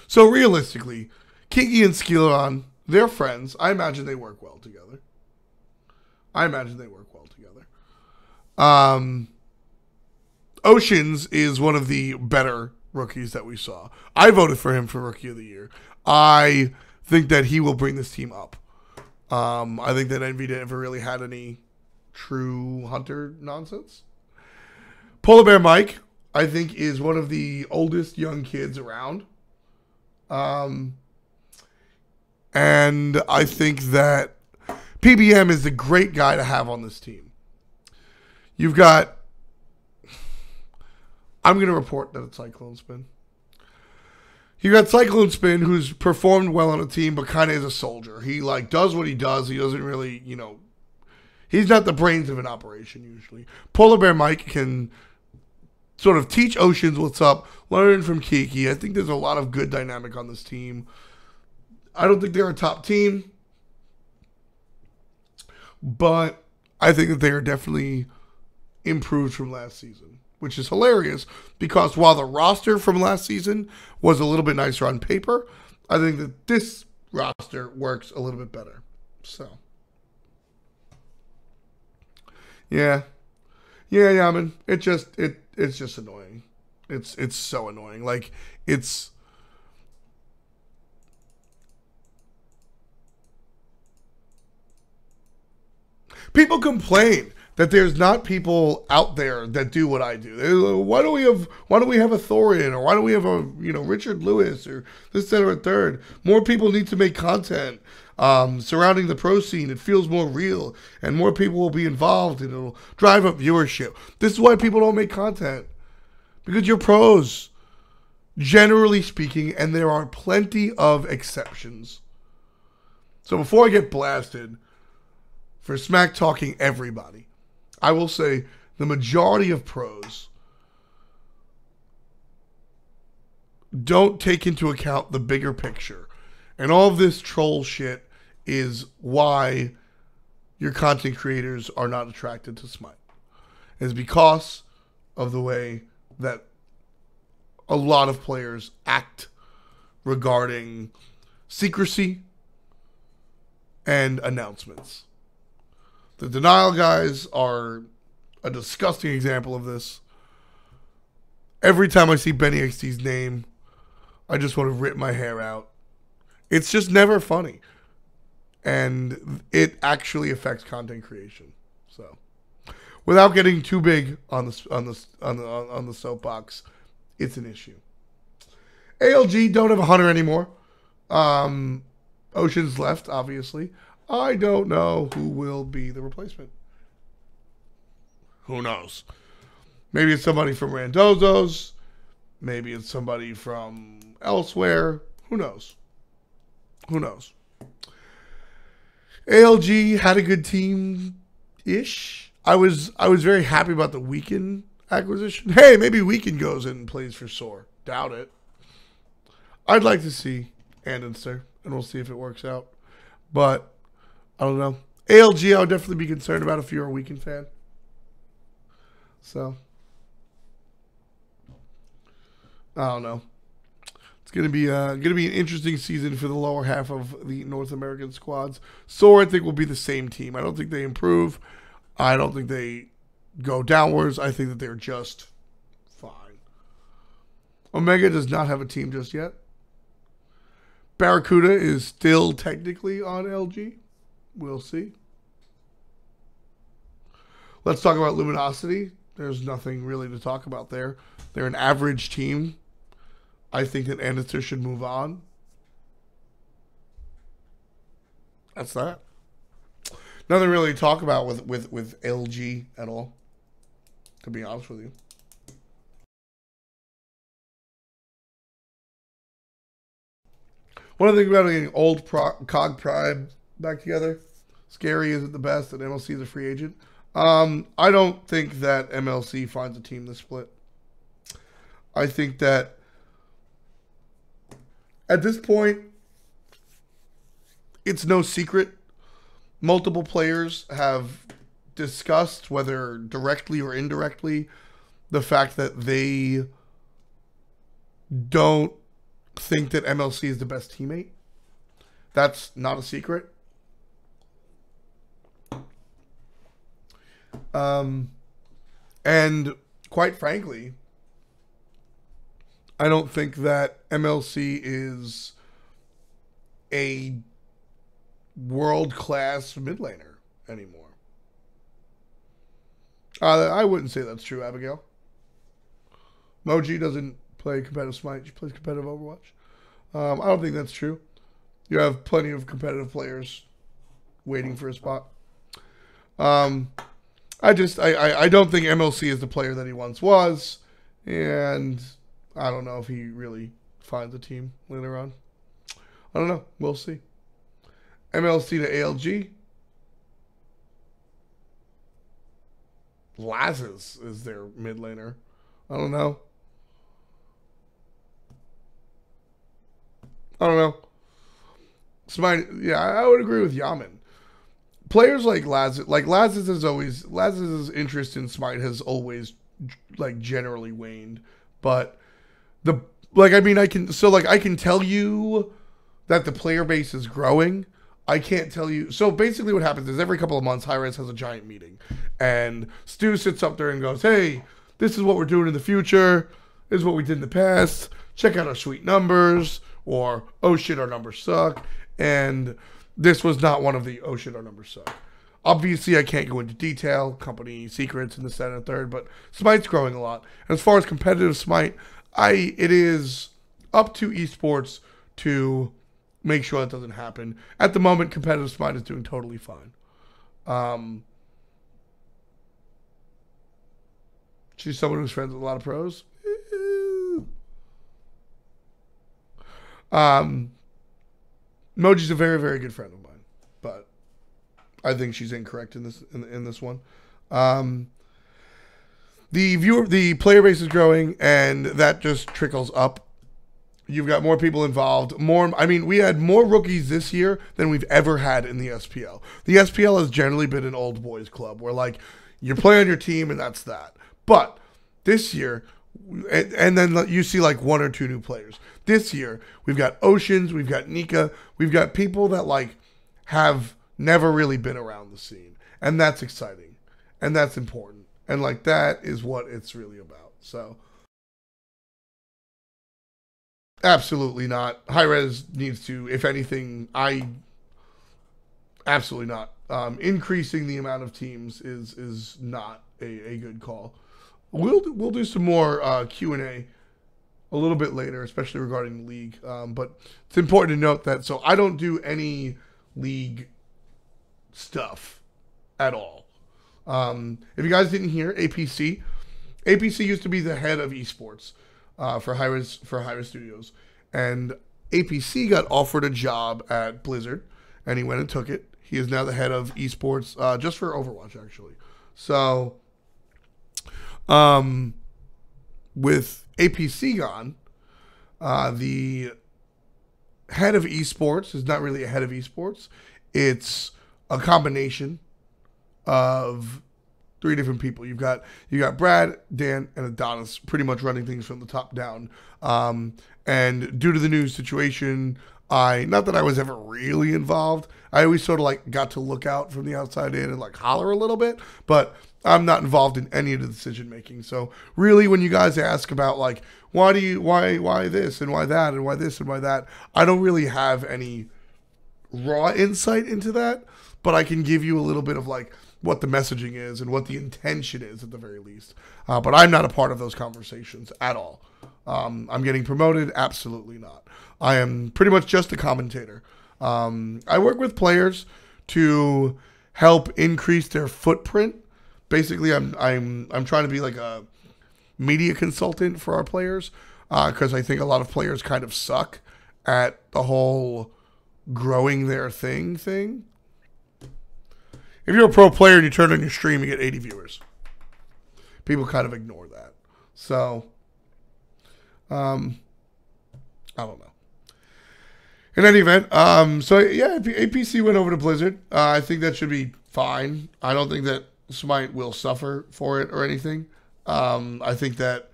So realistically, Kiki and Skeeladon, they're friends. I imagine they work well together. Oceans is one of the better rookies that we saw. I voted for him for Rookie of the Year. I think that he will bring this team up. I think that Envy never really had any true hunter nonsense. Polar Bear Mike, I think, is one of the oldest young kids around. And I think that PBM is a great guy to have on this team. You've got... I'm going to report that it's Cyclone Spin. You got Cyclone Spin, who's performed well on a team, but kind of is a soldier. He, does what he does. He doesn't really, he's not the brains of an operation, usually. Polar Bear Mike can sort of teach Oceans what's up, learn from Kiki. I think there's a lot of good dynamic on this team. I don't think they're a top team, but I think that they are definitely improved from last season, which is hilarious because while the roster from last season was a little bit nicer on paper, I think that this roster works a little bit better. So, yeah, man. It's just annoying. It's so annoying. People complain that there's not people out there that do what I do. Why don't we have a Thorin, or why don't we have a Richard Lewis, or this, that, or a third? More people need to make content surrounding the pro scene. It feels more real, and more people will be involved, and it'll drive up viewership. This is why people don't make content, because you're pros, generally speaking, and there are plenty of exceptions. So before I get blasted for smack talking everybody, I will say the majority of pros don't take into account the bigger picture. And all of this troll shit is why your content creators are not attracted to Smite. It's because of the way that a lot of players act regarding secrecy and announcements. The Denial guys are a disgusting example of this. Every time I see Benny XD's name, I just want to rip my hair out. It's just never funny. And it actually affects content creation. So, without getting too big on the soapbox, it's an issue. ALG don't have a hunter anymore. Ocean's left, obviously. I don't know who will be the replacement. Who knows? Maybe it's somebody from Randozzo's. Maybe it's somebody from elsewhere. Who knows? Who knows? ALG had a good team-ish. I was very happy about the Weekend acquisition. Hey, maybe Weekend goes in and plays for Soar. Doubt it. I'd like to see Andenster, and we'll see if it works out. But I don't know. ALG, I would definitely be concerned about if you're a Weekend fan. So I don't know. It's gonna be an interesting season for the lower half of the North American squads. Soar, I think, will be the same team. I don't think they improve. I don't think they go downwards. I think that they're just fine. Omega does not have a team just yet. Barracuda is still technically on LG. We'll see. Let's talk about Luminosity. There's nothing really to talk about there. They're an average team. I think that Andenster should move on. That's that. Nothing really to talk about with LG at all, to be honest with you. One of the things about getting old COG Prime back together, Scary isn't the best, and MLC is a free agent. I don't think that MLC finds a team this split. I think that at this point, it's no secret. Multiple players have discussed, whether directly or indirectly, the fact that they don't think that MLC is the best teammate. That's not a secret. And quite frankly, I don't think that MLC is a world-class mid laner anymore. I wouldn't say that's true, Abigail. Moji doesn't play competitive Smite. She plays competitive Overwatch. I don't think that's true. You have plenty of competitive players waiting for a spot. I don't think MLC is the player that he once was, and I don't know if he really finds a team later on. I don't know. We'll see. MLC to ALG. Lazes is their mid laner. I don't know. Smite, yeah, I would agree with Yaman. Players like Laz's interest in Smite has always generally waned, but I can tell you that the player base is growing. I can't tell you. So basically what happens is every couple of months, Hi-Rez has a giant meeting, and Stu sits up there and goes, hey, this is what we're doing in the future. This is what we did in the past. Check out our sweet numbers, or oh shit, our numbers suck. And this was not one of the oh shit, our numbers suck. Obviously, I can't go into detail, company secrets in the second and third, but Smite's growing a lot. And as far as competitive Smite, it is up to esports to make sure that doesn't happen. At the moment, competitive Smite is doing totally fine. She's someone who's friends with a lot of pros. Moji's a very, very good friend of mine, but I think she's incorrect in this one. The player base is growing, and that just trickles up. You've got more people involved. We had more rookies this year than we've ever had in the SPL. The SPL has generally been an old boys club where you play on your team and that's that. But this year, and then you see one or two new players. This year, we've got Oceans, we've got Nika, we've got people that have never really been around the scene. And that's exciting. And that's important. And that is what it's really about. So absolutely not. Hi-Rez needs to, if anything, absolutely not. Increasing the amount of teams is not a good call. We'll do some more Q&A a little bit later, especially regarding the league. But it's important to note that, so I don't do any league stuff at all. If you guys didn't hear, APC used to be the head of esports. for Hi-Rez Studios, and APC got offered a job at Blizzard, and he went and took it. He is now the head of esports, just for Overwatch, actually. So, with APC gone, the head of esports is not really a head of esports. It's a combination of 3 different people. You got Brad, Dan, and Adonis pretty much running things from the top down. And due to the new situation, not that I was ever really involved. I always sort of like got to look out from the outside in and like holler a little bit, but I'm not involved in any of the decision making. So really, when you guys ask about like why this and why that and why this and why that, I don't really have any raw insight into that, but I can give you a little bit of like what the messaging is and what the intention is at the very least. But I'm not a part of those conversations at all. I'm getting promoted? Absolutely not. I am pretty much just a commentator. I work with players to help increase their footprint. Basically, I'm trying to be like a media consultant for our players, because I think a lot of players kind of suck at the whole growing their thing. If you're a pro player and you turn on your stream, you get 80 viewers. People kind of ignore that. So, I don't know. In any event, so yeah, APC went over to Blizzard. I think that should be fine. I don't think that Smite will suffer for it or anything. I think that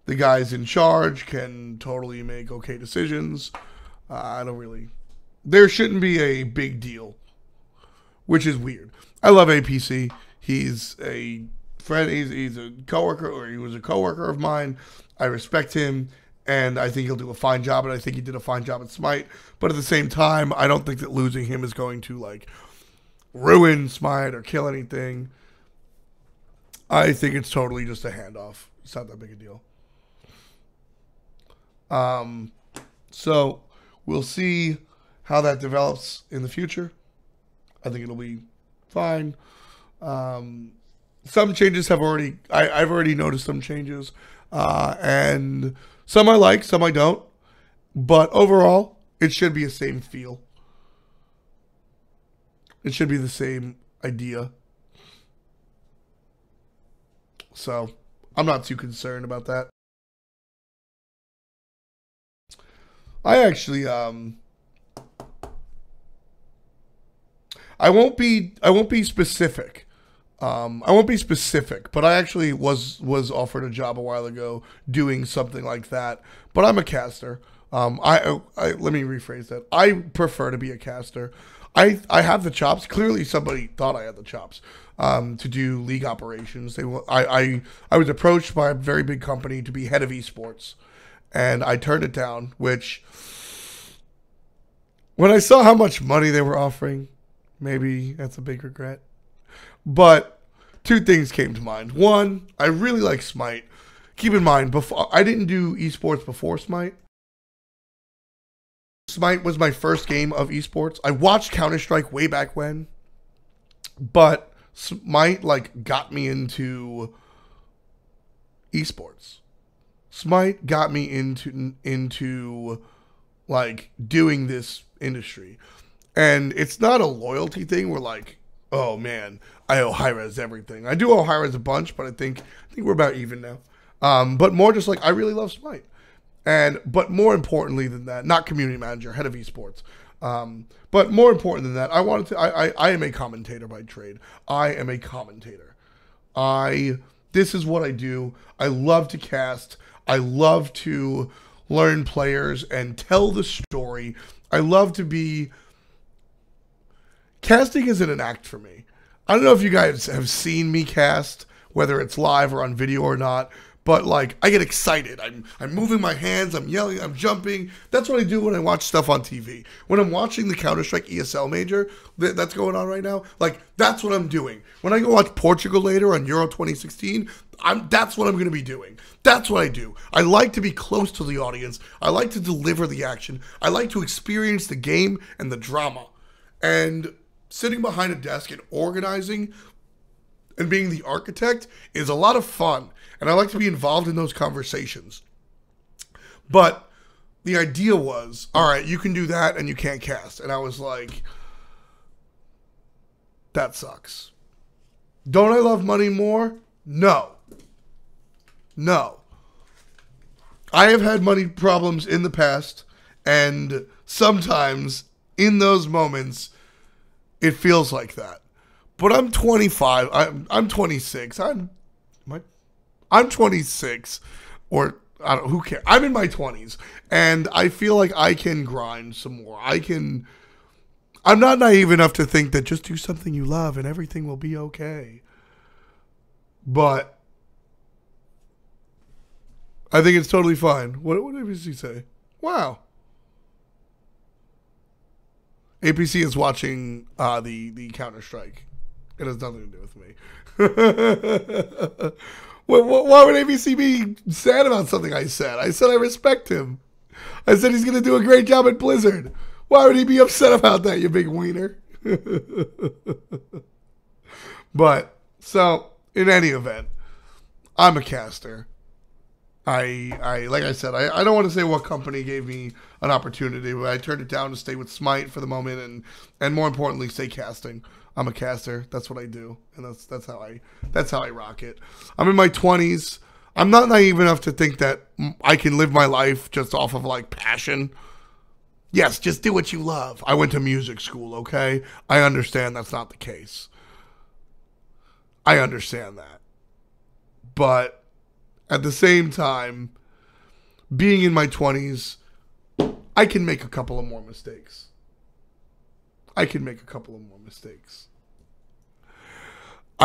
the guys in charge can totally make okay decisions. There shouldn't be a big deal, which is weird. I love APC. He's a friend. He's a coworker, or he was a coworker of mine. I respect him, and I think he'll do a fine job, and I think he did a fine job at Smite. But at the same time, I don't think that losing him is going to like ruin Smite or kill anything. I think it's totally just a handoff. It's not that big a deal. So we'll see how that develops in the future. I think it'll be fine. Some changes I've already noticed some changes, and some I like, some I don't. But overall, it should be the same feel. It should be the same idea. So I'm not too concerned about that. I actually I won't be specific. I won't be specific, but I actually was offered a job a while ago doing something like that. But I'm a caster. Let me rephrase that. I prefer to be a caster. I have the chops. Clearly, somebody thought I had the chops to do league operations. I was approached by a very big company to be head of esports, and I turned it down. Which, when I saw how much money they were offering, maybe that's a big regret. But 2 things came to mind. One, I really like Smite. Keep in mind, I didn't do esports before Smite. Smite was my first game of esports. I watched Counter-Strike way back when, but Smite like got me into esports. Smite got me into like doing this industry. And it's not a loyalty thing where like, oh man, I owe Hi-Rez everything. I do owe Hi-Rez a bunch, but I think we're about even now. But more just like I really love Smite. But more importantly than that, not community manager, head of esports. But more important than that, I am a commentator by trade. I am a commentator. This is what I do. I love to cast. I love to learn players and tell the story. I love to be... Casting isn't an act for me. I don't know if you guys have seen me cast, whether it's live or on video or not, but like I get excited. I'm moving my hands, I'm yelling, I'm jumping. That's what I do when I watch stuff on TV. When I'm watching the Counter-Strike ESL Major that's going on right now, like that's what I'm doing. When I go watch Portugal later on Euro 2016, that's what I'm going to be doing. That's what I do. I like to be close to the audience. I like to deliver the action. I like to experience the game and the drama. And sitting behind a desk and organizing and being the architect is a lot of fun. And I like to be involved in those conversations. But the idea was, all right, you can do that and you can't cast. And I was like, that sucks. Don't I love money more? No. No. I have had money problems in the past, and sometimes in those moments, it feels like that. But I'm 25. I'm 26. I'm 26, or I don't. Who cares? I'm in my 20s, and I feel like I can grind some more. I'm not naive enough to think that just do something you love and everything will be okay. But I think it's totally fine. What did ABC say? Wow. APC is watching the Counter-Strike. It has nothing to do with me. Why would ABC be sad about something I said? I said I respect him. I said he's going to do a great job at Blizzard. Why would he be upset about that, you big wiener? But, so, in any event, I'm a caster. I like I said, I don't want to say what company gave me an opportunity, but I turned it down to stay with Smite for the moment and more importantly, stay casting. I'm a caster. That's what I do. And that's how I rock it. I'm in my 20s. I'm not naive enough to think that I can live my life just off of like passion. Yes, just do what you love. I went to music school, okay? I understand that's not the case. I understand that. But at the same time, being in my 20s, I can make a couple of more mistakes. I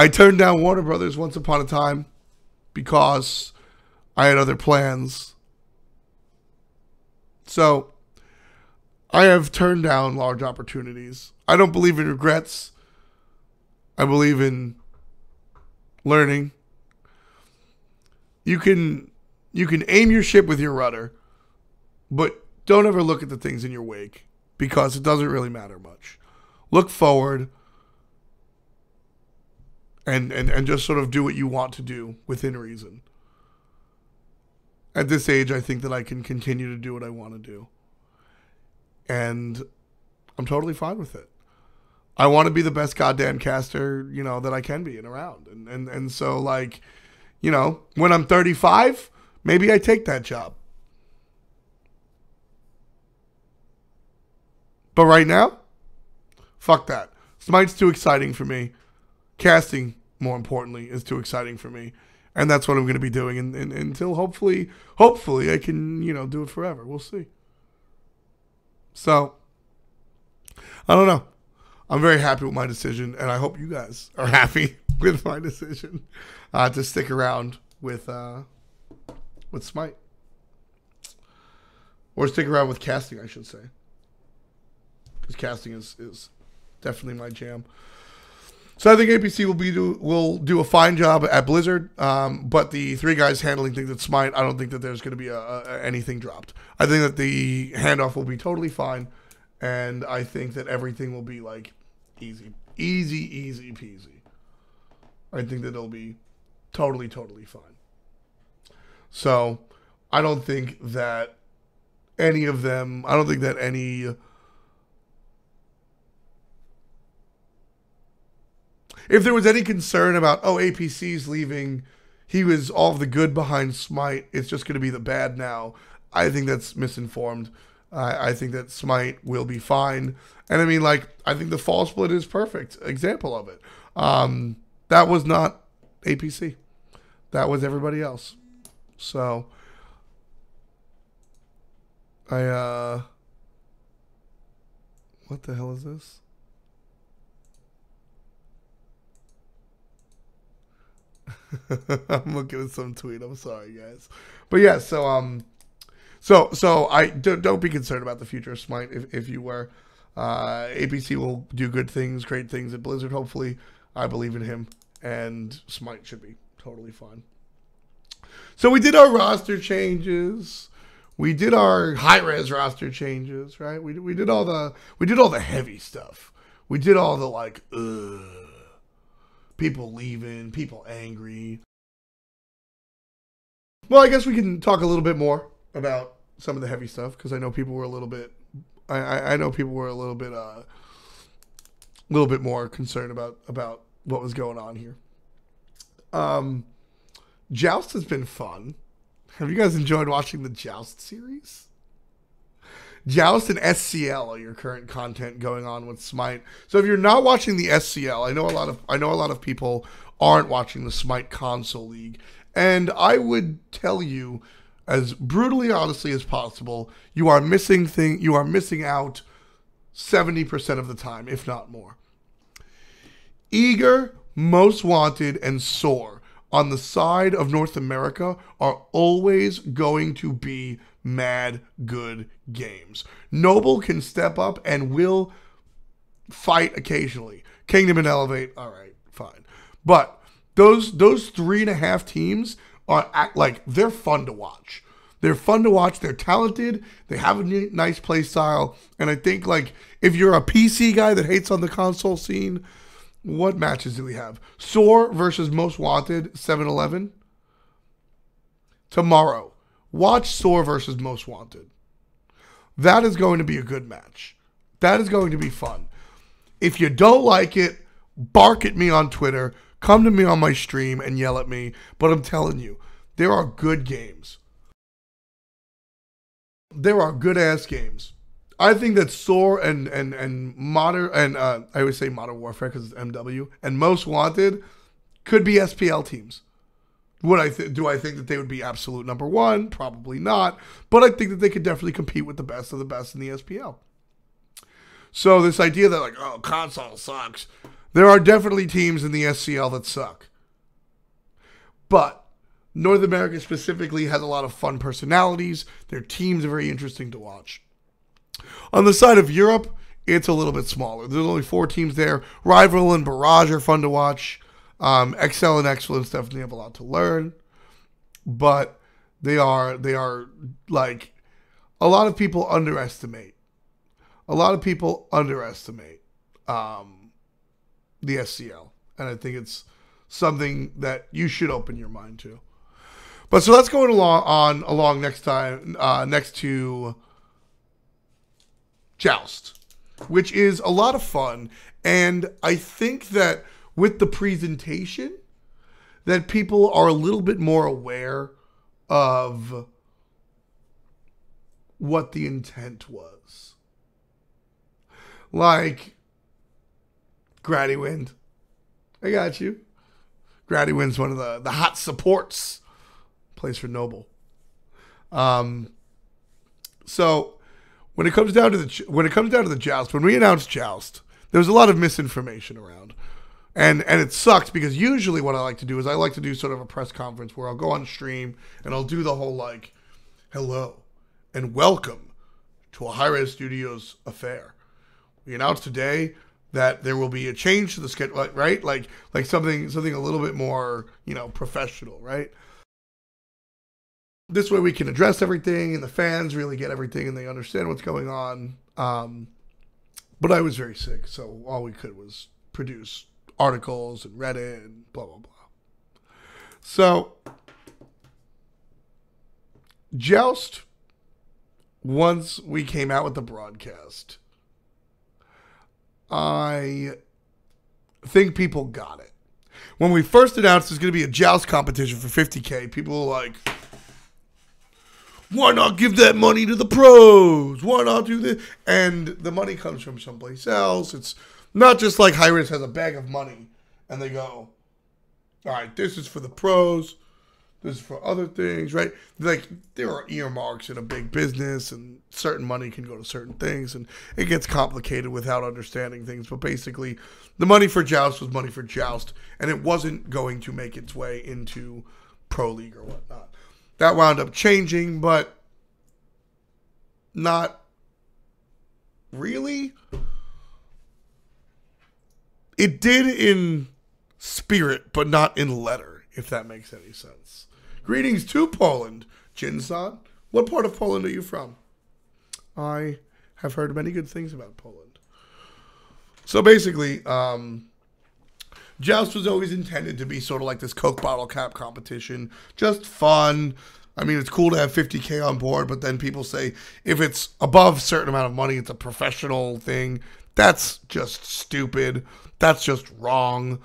turned down Warner Brothers once upon a time because I had other plans. So, I have turned down large opportunities. I don't believe in regrets. I believe in learning. You can aim your ship with your rudder, but don't ever look at the things in your wake because it doesn't really matter much. Look forward and just sort of do what you want to do within reason. At this age, I think that I can continue to do what I want to do. And I'm totally fine with it. I want to be the best goddamn caster, that I can be and around. And so, like, when I'm 35, maybe I take that job. But right now, fuck that. Smite's too exciting for me. Casting, more importantly, is too exciting for me. And that's what I'm going to be doing until hopefully I can, do it forever. We'll see. So, I don't know. I'm very happy with my decision, and I hope you guys are happy with my decision to stick around with Smite. Or stick around with casting, I should say. Because casting is definitely my jam. So I think APC will do a fine job at Blizzard, but the three guys handling things at Smite, I don't think that there's going to be anything dropped. I think that the handoff will be totally fine, and I think that everything will be like easy peasy. I think that it'll be totally fine. So I don't think that any of them, if there was any concern about, APC's leaving, he was all of the good behind Smite, it's just going to be the bad now, I think that's misinformed. I think that Smite will be fine. And I mean, like, I think the fall split is perfect example of it. That was not APC. That was everybody else. So, what the hell is this? I'm looking at some tweet. I'm sorry, guys. But yeah, so I don't be concerned about the future of Smite. If you were, APC will do good things, great things at Blizzard. Hopefully, I believe in him, and Smite should be totally fine. So we did our roster changes. We did our high-res roster changes, right? We did all the heavy stuff. We did all the like, people leaving, people angry. Well, I guess we can talk a little bit more about some of the heavy stuff because I know people were a little bit. I know people were a little bit more concerned about what was going on here. Joust has been fun. Have you guys enjoyed watching the Joust series? Joust and SCL are your current content going on with Smite. So if you're not watching the SCL, I know a lot of people aren't watching the Smite console league, and I would tell you, as brutally honestly as possible, you are missing out 70% of the time, if not more. Eager, Most Wanted, and Soar on the side of North America are always going to be mad good games. Noble can step up and will fight occasionally. Kingdom and Elevate, all right, fine. But those 3.5 teams they're fun to watch. They're fun to watch. They're talented. They have a nice play style. And I think if you're a PC guy that hates on the console scene, what matches do we have? Soar versus Most Wanted, 7-Eleven. Tomorrow, watch Soar versus Most Wanted. That is going to be a good match. That is going to be fun. If you don't like it, bark at me on Twitter. Come to me on my stream and yell at me. But I'm telling you, there are good games. There are good-ass games. I think that Soar and Modern, and I always say Modern Warfare because it's MW, and Most Wanted could be SPL teams. Do I think that they would be absolute number one? Probably not. But I think that they could definitely compete with the best of the best in the SPL. So this idea that console sucks. There are definitely teams in the SCL that suck. But North America specifically has a lot of fun personalities. Their teams are very interesting to watch. On the side of Europe, it's a little bit smaller. There's only 4 teams there. Rival and Barrage are fun to watch. Excel and Excellence definitely have a lot to learn. But they are like, a lot of people underestimate. A lot of people underestimate the SCL. And I think it's something that you should open your mind to. But so let's go along next to Joust, which is a lot of fun. And I think that with the presentation, that people are a little bit more aware of what the intent was. Like, Gradywind. I got you. Gradywind's one of the hot supports. Plays for Noble. So when it comes down to the Joust, when we announced Joust, there was a lot of misinformation around. And it sucked because usually what I like to do is I like to do sort of a press conference where I'll go on stream and I'll do the whole hello and welcome to a Hi-Rez Studios affair. We announced today that there will be a change to the schedule, right? Like something a little bit more, professional, right? This way we can address everything and the fans really get everything and they understand what's going on. But I was very sick, so all we could was produce articles and Reddit and blah, blah, blah. So, Joust, once we came out with the broadcast, I think people got it. When we first announced there's going to be a Joust competition for $50K, people were like, why not give that money to the pros? Why not do this? And the money comes from someplace else. It's not just like Hi-Rez has a bag of money and they go, all right, this is for the pros. This is for other things, right? Like, there are earmarks in a big business and certain money can go to certain things and it gets complicated without understanding things. But basically, the money for Joust was money for Joust and it wasn't going to make its way into Pro League or whatnot. That wound up changing, but not really. It did in spirit, but not in letter, if that makes any sense. Greetings to Poland, Jinsan. What part of Poland are you from? I have heard many good things about Poland. So basically, Joust was always intended to be sort of like this Coke bottle cap competition. Just fun. I mean, it's cool to have 50K on board, but then people say if it's above a certain amount of money, it's a professional thing. That's just stupid. That's just wrong.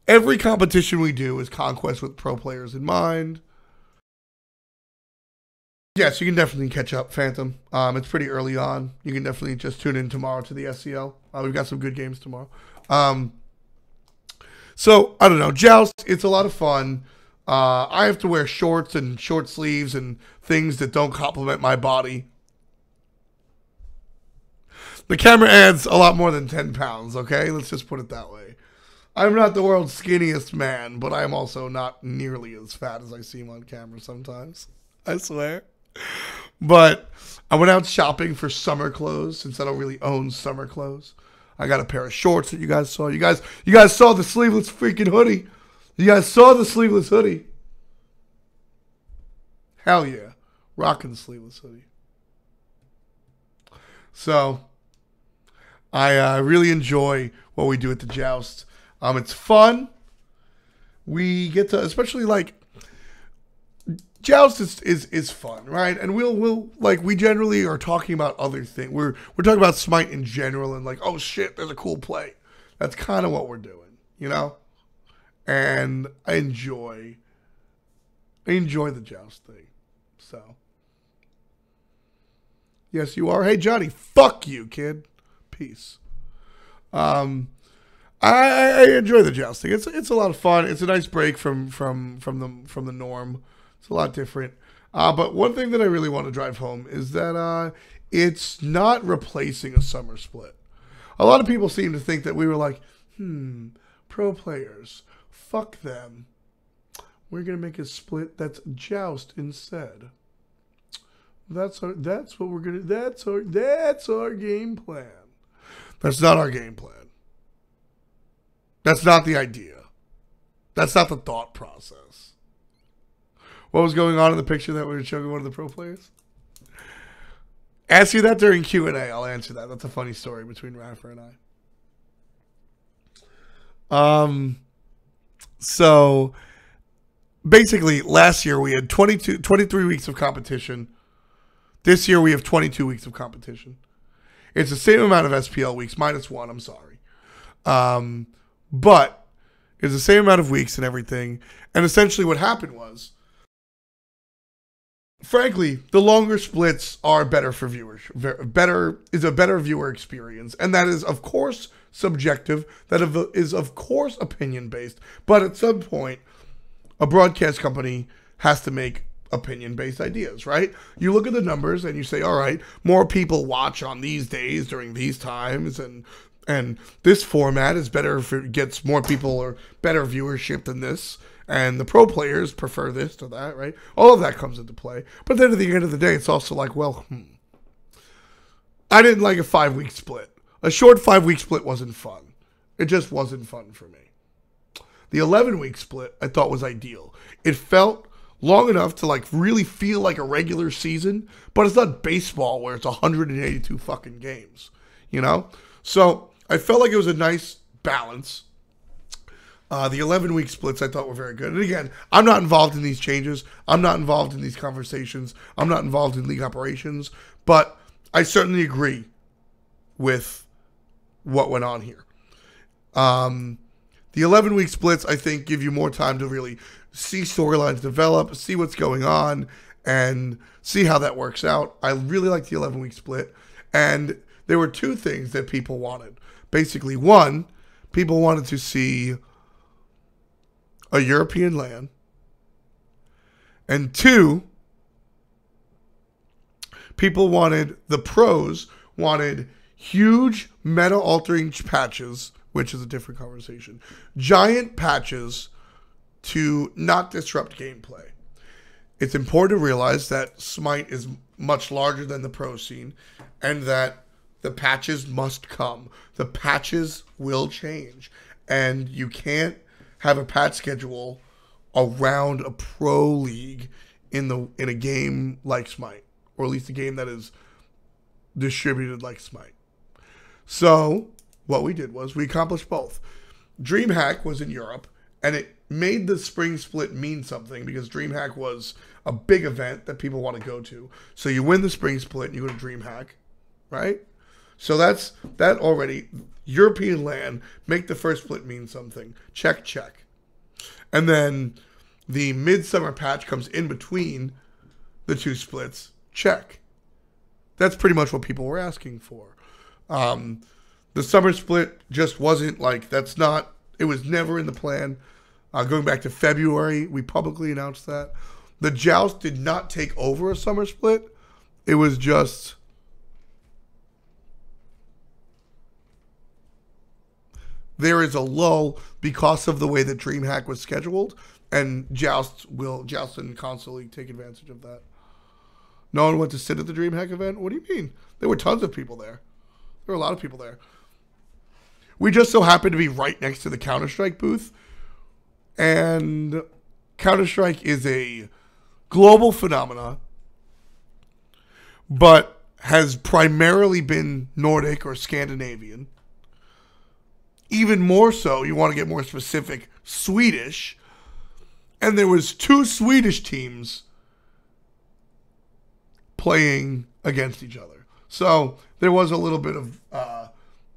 Every competition we do is conquest with pro players in mind. Yes, you can definitely catch up, Phantom. It's pretty early on. You can definitely just tune in tomorrow to the SCL. We've got some good games tomorrow. So, I don't know. Joust, it's a lot of fun. I have to wear shorts and short sleeves and things that don't complement my body. The camera adds a lot more than 10 pounds, okay? Let's just put it that way. I'm not the world's skinniest man, but I'm also not nearly as fat as I seem on camera sometimes. I swear. But I went out shopping for summer clothes since I don't really own summer clothes. I got a pair of shorts that you guys saw. You guys saw the sleeveless freaking hoodie. You guys saw the sleeveless hoodie. Hell yeah. Rocking the sleeveless hoodie. So, I really enjoy what we do at the Joust. It's fun. We get to, especially like, Joust is fun, right? And we'll like, we generally are talking about other things. We're talking about Smite in general and like, oh shit, there's a cool play. That's kind of what we're doing, you know? And I enjoy the Joust thing. So, yes, you are. Hey, Johnny, fuck you, kid. Peace. I enjoy the Jousting. It's a lot of fun. It's a nice break from the norm. It's a lot different. But one thing that I really want to drive home is that it's not replacing a summer split. A lot of people seem to think that we were like, pro players, fuck them. We're gonna make a split that's Joust instead. That's what we're gonna. That's our game plan. That's not our game plan. That's not the idea. That's not the thought process. What was going on in the picture that we were showing one of the pro players? Ask you that during Q&A. I'll answer that. That's a funny story between Rafa and I. So basically last year we had 23 weeks of competition. This year we have 22 weeks of competition. It's the same amount of SPL weeks, -1, I'm sorry. But it's the same amount of weeks and everything. And essentially what happened was, frankly, the longer splits are better for viewers. Is a better viewer experience. And that is, of course, subjective. That is, of course, opinion-based. But at some point, a broadcast company has to make opinion-based ideas, right? You look at the numbers and you say, all right, more people watch on these days during these times, and this format is better if it gets more people or better viewership than this, and the pro players prefer this to that, right? All of that comes into play. But then at the end of the day, it's also like, well, I didn't like a 5-week split. A short 5-week split wasn't fun. It just wasn't fun for me. The 11-week split I thought was ideal. It felt long enough to like really feel like a regular season, but it's not baseball where it's 182 fucking games, you know? So I felt like it was a nice balance. The 11-week splits I thought were very good. And again, I'm not involved in these changes. I'm not involved in these conversations. I'm not involved in league operations, but I certainly agree with what went on here. The 11-week splits, I think, give you more time to really see storylines develop, see what's going on, and see how that works out. I really like the 11-week split. And there were two things that people wanted. Basically, one, people wanted to see a European LAN. And two, the pros wanted huge meta-altering patches, which is a different conversation. Giant patches to not disrupt gameplay. It's important to realize that Smite is much larger than the pro scene, and that the patches must come. The patches will change, and you can't have a patch schedule around a pro league in a game like Smite, or at least a game that is distributed like Smite. So what we did was we accomplished both. DreamHack was in Europe, and it made the spring split mean something because DreamHack was a big event that people want to go to. So you win the spring split and you go to DreamHack, right? So that's that already. European LAN, make the first split mean something. Check, check. And then the midsummer patch comes in between the two splits. Check. That's pretty much what people were asking for. The summer split just wasn't like, that's not, it was never in the plan. Going back to February, we publicly announced that. The Joust did not take over a summer split. It was just, there is a lull because of the way that DreamHack was scheduled, and Joust and Console League take advantage of that. No one went to sit at the DreamHack event? What do you mean? There were tons of people there. There were a lot of people there. We just so happened to be right next to the Counter-Strike booth, and Counter-Strike is a global phenomenon, but has primarily been Nordic or Scandinavian. Even more so, you want to get more specific, Swedish. And there was 2 Swedish teams playing against each other. So there was a little bit of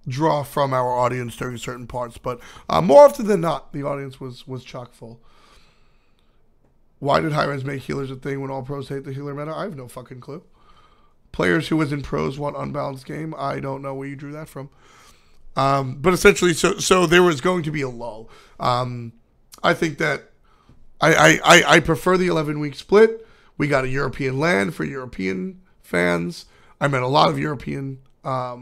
draw from our audience during certain parts. But more often than not, the audience was chock full. Why did high-res make healers a thing when all pros hate the healer meta? I have no fucking clue. Players who was in pros want unbalanced game. I don't know where you drew that from. But essentially, so there was going to be a lull. I think that I prefer the 11-week split. We got a European LAN for European fans. I met a lot of European. I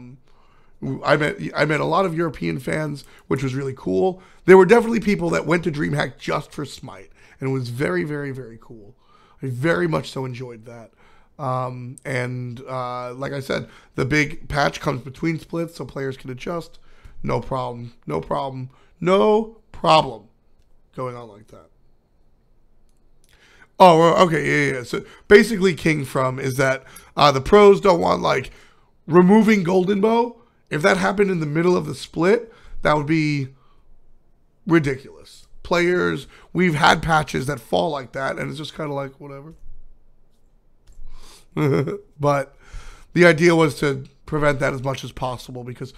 met a lot of European fans, which was really cool. There were definitely people that went to DreamHack just for Smite, and it was very, very, very cool. I very much so enjoyed that. Like I said, the big patch comes between splits so players can adjust. No problem. No problem. No problem going on like that. Oh, okay. Yeah. So basically King from is that the pros don't want like removing Golden Bow. If that happened in the middle of the split, that would be ridiculous. Players, we've had patches that fall like that, and it's just kind of like, whatever. But the idea was to prevent that as much as possible because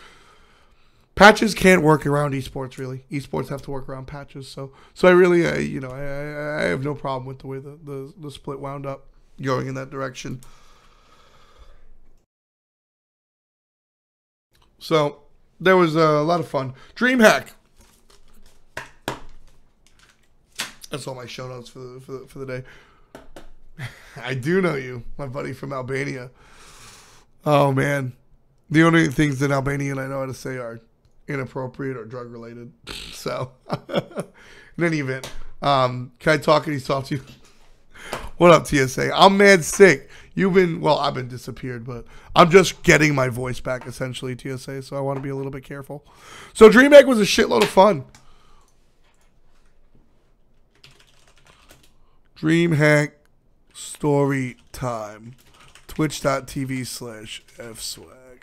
patches can't work around esports, really. Esports have to work around patches. So I really, I have no problem with the way the split wound up going in that direction. So there was a lot of fun. DreamHack. That's all my show notes for the day. I do know you, my buddy from Albania. Oh, man. The only things that Albanian I know how to say are inappropriate or drug-related. So, in any event, can I talk and he's talk to you? What up, TSA? I'm mad sick. I've been disappeared, but I'm just getting my voice back, essentially, TSA, so I want to be a little bit careful. So, DreamHack was a shitload of fun. DreamHack story time. Twitch.tv/fswag.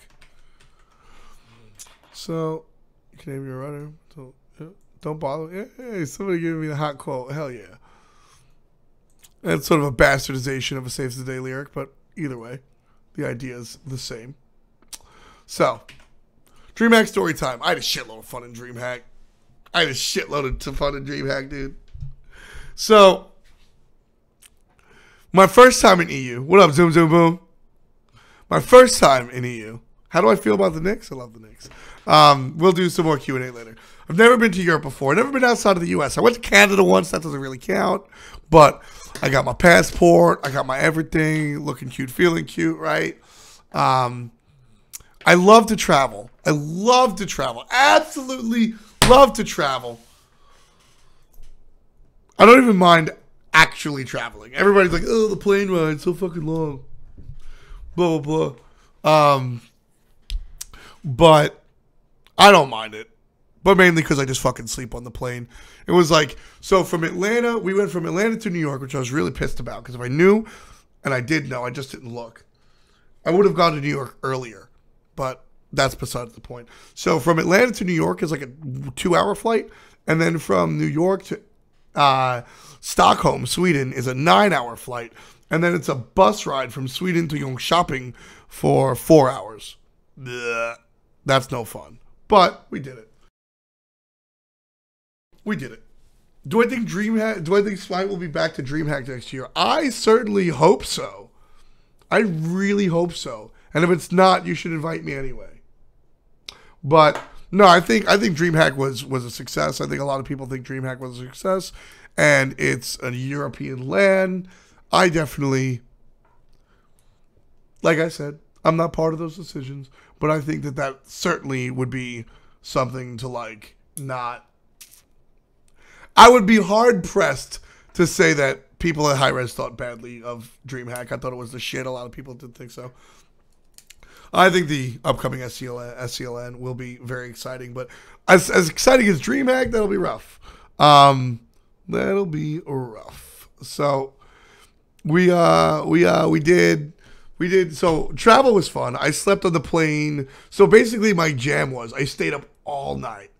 So, you can name your runner. Don't bother. Hey, somebody giving me the hot quote. Hell yeah. That's sort of a bastardization of a Saves the Day lyric, but either way, the idea is the same. So, DreamHack story time. I had a shitload of fun in DreamHack. Dude. So, my first time in EU. What up, Zoom Zoom Boom? My first time in EU. How do I feel about the Knicks? I love the Knicks. We'll do some more Q&A later. I've never been to Europe before. I've never been outside of the U.S. I went to Canada once. That doesn't really count. But I got my passport. I got my everything. Looking cute, feeling cute, right? I love to travel. Absolutely love to travel. I don't even mind actually traveling. Everybody's like, oh, the plane ride's so fucking long. Blah, blah, blah. But I don't mind it. But mainly because I just fucking sleep on the plane. It was like, so from Atlanta, we went from Atlanta to New York, which I was really pissed about. Because if I knew, and I did know, I just didn't look. I would have gone to New York earlier. But that's besides the point. So from Atlanta to New York is like a 2-hour flight. And then from New York to Stockholm, Sweden is a 9-hour flight. And then it's a bus ride from Sweden to Jönköping for 4 hours. Blech. That's no fun. But we did it. We did it. Do I think Smite will be back to DreamHack next year? I certainly hope so. I really hope so. And if it's not, you should invite me anyway. But no, I think DreamHack was a success. I think a lot of people think DreamHack was a success, and it's a European LAN. I definitely, like I said, I'm not part of those decisions, but I think that certainly would be something to like not. I would be hard pressed to say that people at Hi-Rez thought badly of DreamHack. I thought it was the shit. A lot of people didn't think so. I think the upcoming SCLN will be very exciting, but as exciting as DreamHack, that'll be rough. That'll be rough. So we did. So travel was fun. I slept on the plane. So basically, my jam was I stayed up all night.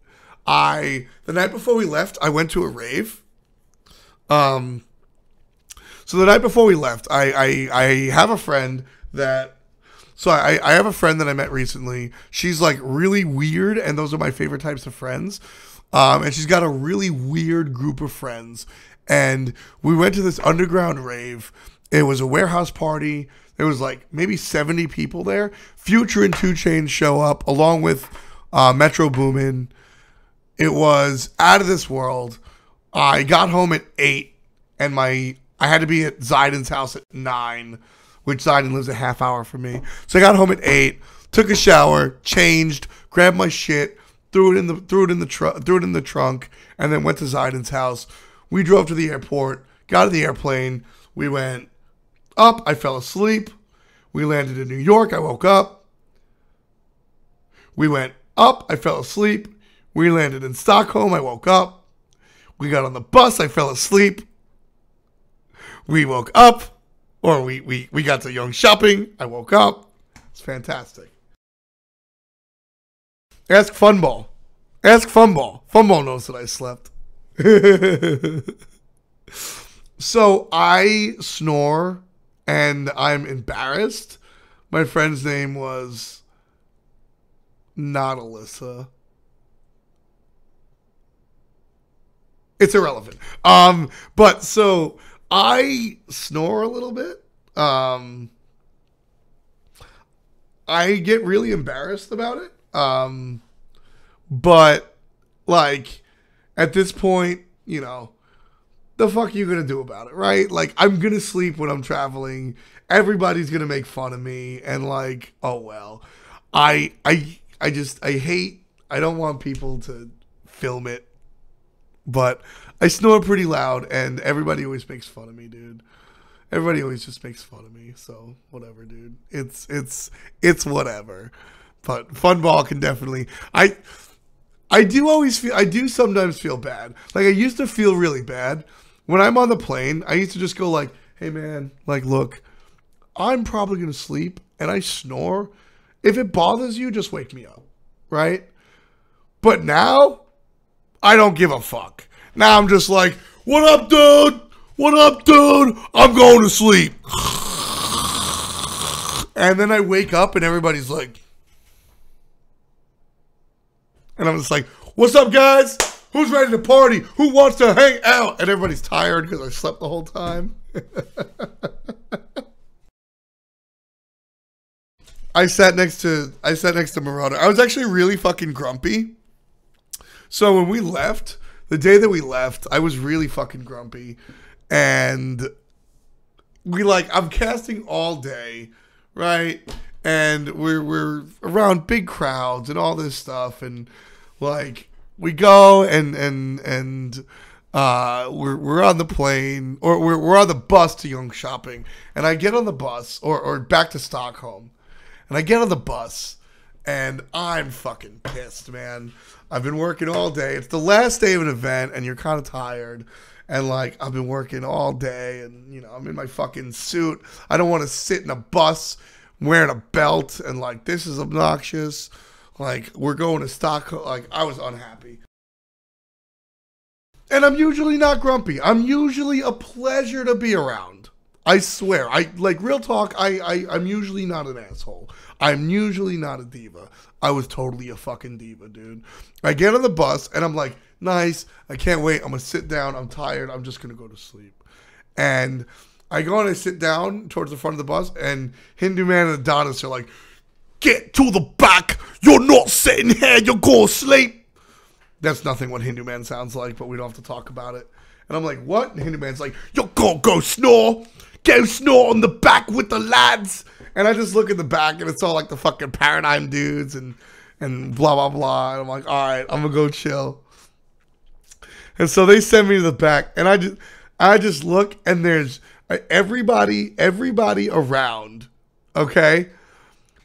The night before we left, I went to a rave. So the night before we left, I have a friend that. So I have a friend that I met recently. She's like really weird, and those are my favorite types of friends. And she's got a really weird group of friends. And we went to this underground rave. It was a warehouse party. There was like maybe 70 people there. Future and 2 Chainz show up along with Metro Boomin. It was out of this world. I got home at 8, and I had to be at Zaiden's house at 9. Which Zaiden lives a half hour from me. So I got home at 8, took a shower, changed, grabbed my shit, threw it in the trunk, and then went to Zaiden's house. We drove to the airport, got on the airplane. We went up. I fell asleep. We landed in New York. I woke up. We went up. I fell asleep. We landed in Stockholm. I woke up. We got on the bus. I fell asleep. We woke up. Or we got to Jönköping. I woke up. It's fantastic. Ask Funball. Ask Funball. Funball knows that I slept. So I snore and I'm embarrassed. My friend's name was not Alyssa. It's irrelevant. But so I snore a little bit. I get really embarrassed about it. But like at this point, you know, the fuck are you gonna do about it, right? Like I'm gonna sleep when I'm traveling. Everybody's gonna make fun of me, and like, oh well. I don't want people to film it, but I snore pretty loud, and everybody always makes fun of me, dude. Everybody always just makes fun of me, so whatever, dude. It's whatever. But Funball can definitely. I do sometimes feel bad. Like I used to feel really bad when I'm on the plane. I used to just go like, "Hey man, like look, I'm probably gonna sleep, and I snore. If it bothers you, just wake me up, right?" But now, I don't give a fuck. Now I'm just like, what up, dude? What up, dude? I'm going to sleep. And then I wake up and everybody's like, and I'm just like, what's up, guys? Who's ready to party? Who wants to hang out? And everybody's tired because I slept the whole time. I sat next to Marauder. I was actually really fucking grumpy. So when we left, the day that we left, I was really fucking grumpy. And I'm casting all day, right? And we're around big crowds and all this stuff, and like we go and we're on the plane, or we're on the bus to Jönköping, and I get on the bus or back to Stockholm, and I get on the bus, and I'm fucking pissed, man. I've been working all day. It's the last day of an event, and you're kind of tired. And, like, I've been working all day, and, you know, I'm in my fucking suit. I don't want to sit in a bus wearing a belt, and, like, this is obnoxious. Like, we're going to Stockholm. Like, I was unhappy. And I'm usually not grumpy. I'm usually a pleasure to be around. I swear. Real talk, I'm usually not an asshole. I'm usually not a diva. I was totally a fucking diva, dude. I get on the bus and I'm like, nice. I can't wait. I'm going to sit down. I'm tired. I'm just going to go to sleep. And I go and I sit down towards the front of the bus, and Hindu Man and Adonis are like, get to the back. You're not sitting here. You're going to sleep. That's nothing what Hindu Man sounds like, but we don't have to talk about it. And I'm like, what? And Hindu Man's like, you're going to go snore. Go snore on the back with the lads. And I just look at the back, and it's all like the fucking Paradigm dudes and blah, blah, blah. And I'm like, all right, I'm going to go chill. And so they send me to the back, and I just look, and there's everybody around, okay?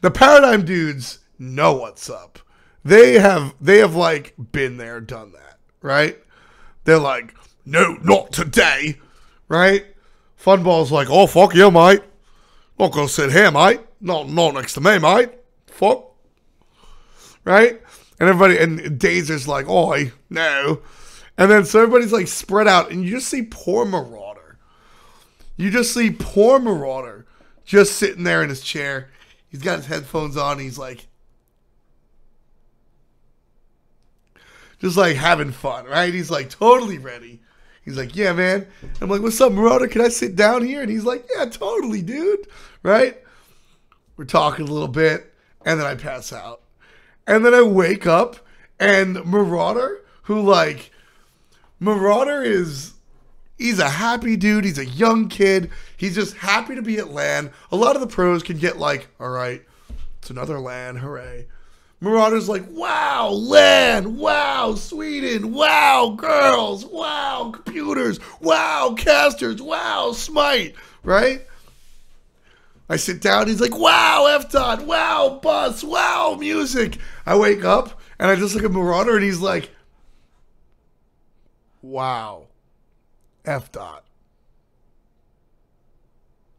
The Paradigm dudes know what's up. They have like been there, done that, right? They're like, no, not today, right? Funball's like, oh, fuck you, mate. Not gonna sit here, mate. Not next to me, mate. Fuck. Right? And everybody, and Dazer's like, oi, no. And then so everybody's like spread out, and you just see poor Marauder. You just see poor Marauder just sitting there in his chair. He's got his headphones on, and he's like, just like having fun, right? He's like totally ready. He's like, yeah, man. I'm like, what's up, Marauder? Can I sit down here? And he's like, yeah, totally, dude. Right? We're talking a little bit, and then I pass out. And then I wake up, and Marauder, he's a happy dude. He's a young kid. He's just happy to be at LAN. A lot of the pros can get like, all right, it's another LAN, hooray. Marauder's like, wow, LAN, wow, Sweden, wow, girls, wow, computers, wow, casters, wow, Smite, right? I sit down, he's like, wow, F-Dot, wow, bus, wow, music. I wake up, and I just look at Marauder, and he's like, wow, F-Dot.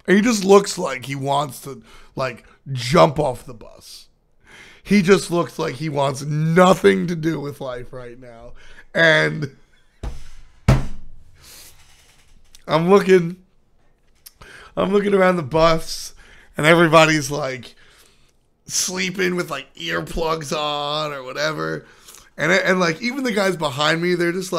And he just looks like he wants to, like, jump off the bus. He just looks like he wants nothing to do with life right now. And I'm looking around the bus, and everybody's like sleeping with like earplugs on or whatever. And like even the guys behind me, they're just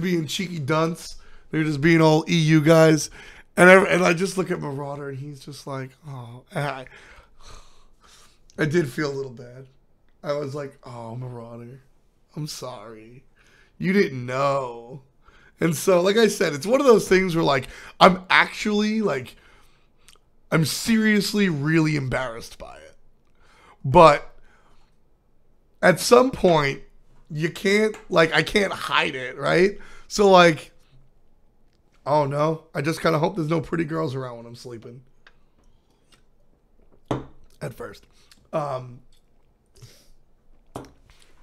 being cheeky dunce. They're just being all EU guys. And I just look at Marauder, and he's just like, oh, I did feel a little bad. I was like, oh, Marauder, I'm sorry. You didn't know. And so, like I said, it's one of those things where, like, I'm seriously really embarrassed by it. But at some point, you can't, like, I can't hide it, right? So, like, oh, no. I just kind of hope there's no pretty girls around when I'm sleeping. At first.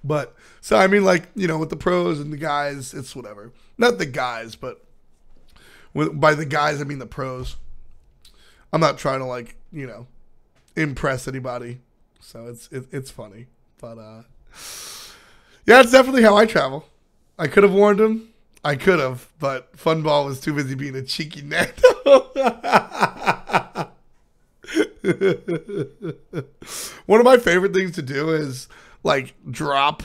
But so I mean, like, you know, with the pros and the guys, it's whatever. Not the guys, but by the guys I mean the pros. I'm not trying to, like, you know, impress anybody, so it's funny. But yeah, it's definitely how I travel. I could have warned him. I could have, but Funball was too busy being a cheeky net. One of my favorite things to do is like drop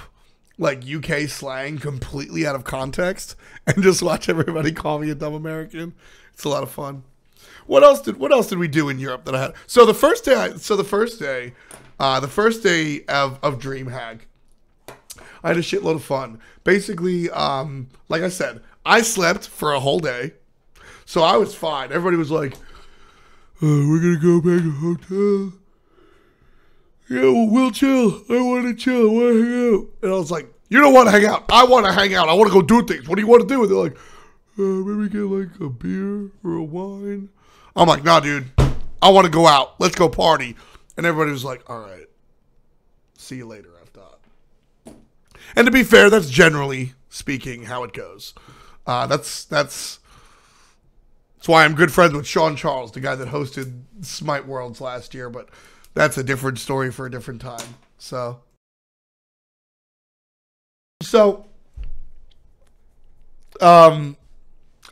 like UK slang completely out of context and just watch everybody call me a dumb American. It's a lot of fun. What else did we do in Europe that I had? So the first day of DreamHack, I had a shitload of fun. Basically, like I said, I slept for a whole day, so I was fine. Everybody was like, we're going to go back to the hotel. Yeah, well, we'll chill. I want to chill. I want to hang out. And I was like, you don't want to hang out. I want to hang out. I want to go do things. What do you want to do? And they're like, maybe get like a beer or a wine. I'm like, nah, dude. I want to go out. Let's go party. And everybody was like, all right. See you later, F-Dot. And to be fair, that's generally speaking how it goes. That's why I'm good friends with Sean Charles, the guy that hosted Smite Worlds last year, but that's a different story for a different time. So I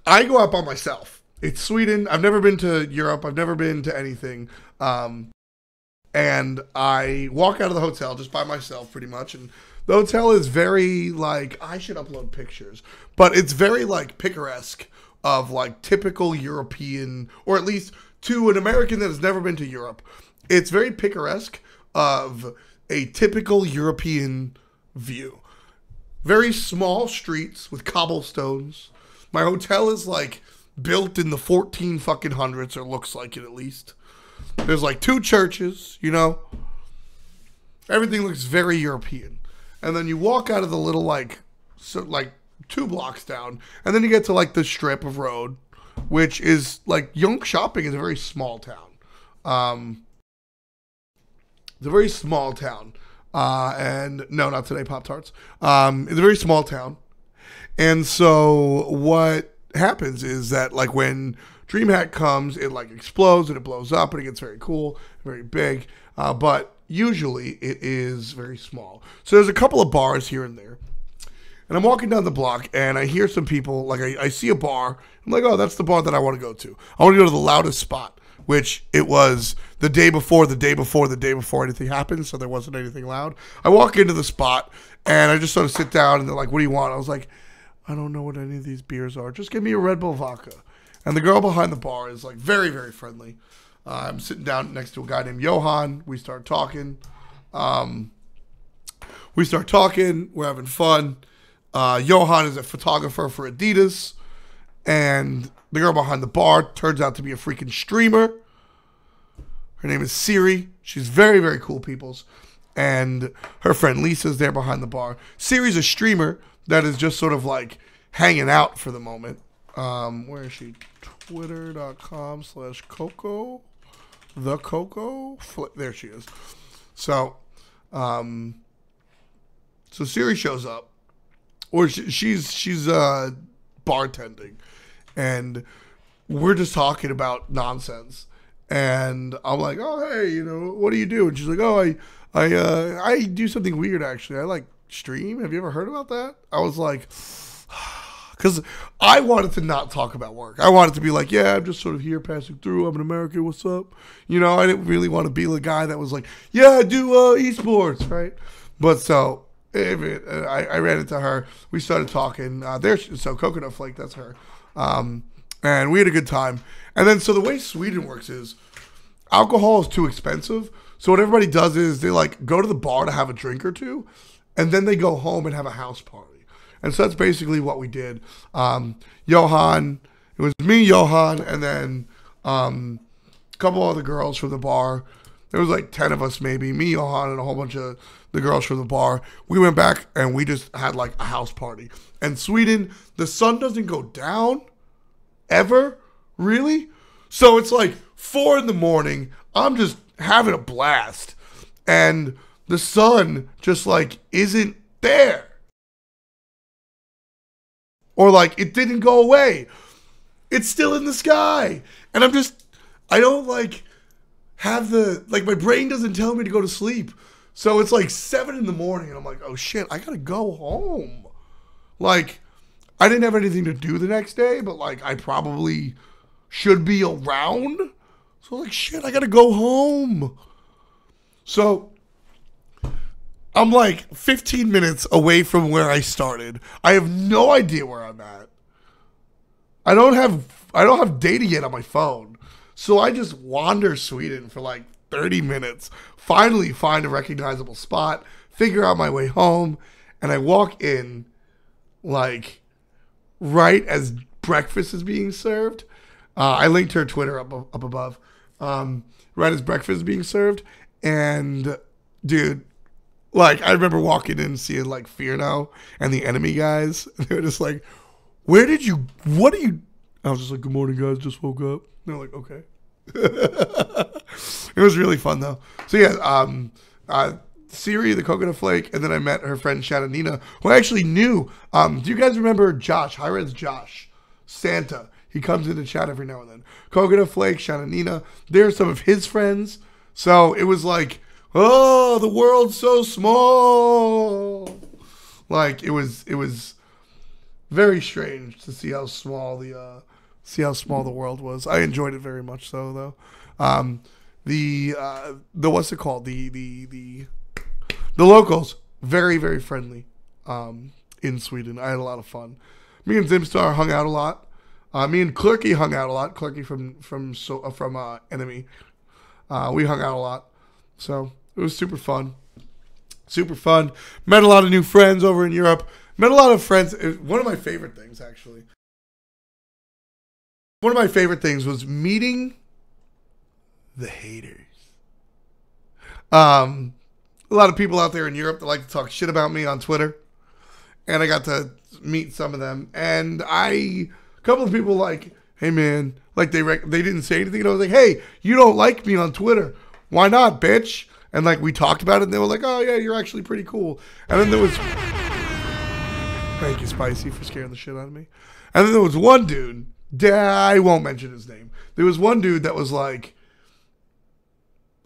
go out by myself. It's Sweden. I've never been to Europe. I've never been to anything. And I walk out of the hotel just by myself pretty much. And the hotel is very like, I should upload pictures, but it's very like picaresque of like typical European, or at least to an American that has never been to Europe. It's very picaresque of a typical European view. Very small streets with cobblestones. My hotel is like built in the 14 fucking hundreds, or looks like it at least. There's like 2 churches, you know. Everything looks very European. And then you walk out of the little like 2 blocks down, and then you get to like the strip of road, which is like Junk Shopping is a very small town. It's a very small town. And no, not today, Pop-Tarts. It's a very small town. And so what happens is that like when DreamHack comes, it like explodes and it blows up and it gets very cool, very big. But usually it is very small. So there's a couple of bars here and there. And I'm walking down the block and I hear some people, like I see a bar. I'm like, oh, that's the bar that I want to go to. I want to go to the loudest spot, which it was the day before anything happened, so there wasn't anything loud. I walk into the spot and I just sort of sit down and they're like, what do you want? I was like, I don't know what any of these beers are. Just give me a Red Bull vodka. And the girl behind the bar is like very, very friendly. I'm sitting down next to a guy named Johan. We start talking. We're having fun. Johan is a photographer for Adidas. And the girl behind the bar turns out to be a freaking streamer. Her name is Siri. She's very, very cool, peoples. And her friend Lisa's there behind the bar. Siri's a streamer that is just sort of like hanging out for the moment. Where is she? Twitter.com/Coco. The Coco. There she is. So Siri shows up. Or she's bartending. And we're just talking about nonsense. And I'm like, oh, hey, you know, what do you do? And she's like, oh, I do something weird, actually. I like stream. Have you ever heard about that? I was like, because I wanted to not talk about work. I wanted to be like, yeah, I'm just sort of here passing through. I'm an American. What's up? You know, I didn't really want to be the guy that was like, yeah, I do esports, right? But so I ran into her. We started talking. So Coconut Flake, that's her. And we had a good time. And then, so the way Sweden works is alcohol is too expensive. So what everybody does is they like go to the bar to have a drink or two, and then they go home and have a house party. And so that's basically what we did. Johan, it was me, Johan, and then a couple other girls from the bar. There was like 10 of us maybe, me, Johan, and a whole bunch of the girls from the bar. We went back and we just had like a house party. And Sweden, the sun doesn't go down ever, really. So it's like 4 a.m. I'm just having a blast. And the sun just like isn't there. Or like it didn't go away. It's still in the sky. And I don't like have my brain doesn't tell me to go to sleep. So it's like 7 a.m. and I'm like, oh shit, I gotta go home. Like, I didn't have anything to do the next day, but like I probably should be around. So like, shit, I gotta go home. So I'm like 15 minutes away from where I started. I have no idea where I'm at. I don't have data yet on my phone. So I just wander Sweden for like 30 minutes, finally find a recognizable spot, figure out my way home, and I walk in like right as breakfast is being served. I linked her Twitter up above. Right as breakfast is being served. And dude, like I remember walking in and seeing like Fear Now and the Enemy guys. They were just like, what are you? I was just like, good morning guys, just woke up. And they're like, okay. It was really fun though. So yeah, Siri, the Coconut Flake, and then I met her friend Shannonina, who I actually knew. Do you guys remember Josh, High-Res Josh, Santa? He comes into chat every now and then. Coconut Flake, Shannonina, they're some of his friends. So it was like, oh, the world's so small. Like it was very strange to see how small the world was. I enjoyed it very much so though. The what's it called? The locals, very, very friendly in Sweden. I had a lot of fun. Me and Zimstar hung out a lot. Me and Clerky hung out a lot. Clerky from Enemy. We hung out a lot. So it was super fun. Super fun. Met a lot of new friends over in Europe. Met a lot of friends. One of my favorite things, actually. One of my favorite things was meeting the haters. A lot of people out there in Europe that like to talk shit about me on Twitter. And I got to meet some of them. And a couple of people like, hey man, like they didn't say anything. And I was like, hey, you don't like me on Twitter. Why not, bitch? And like we talked about it and they were like, oh yeah, you're actually pretty cool. And then there was, thank you Spicy for scaring the shit out of me. And then there was one dude, I won't mention his name. There was one dude that was like,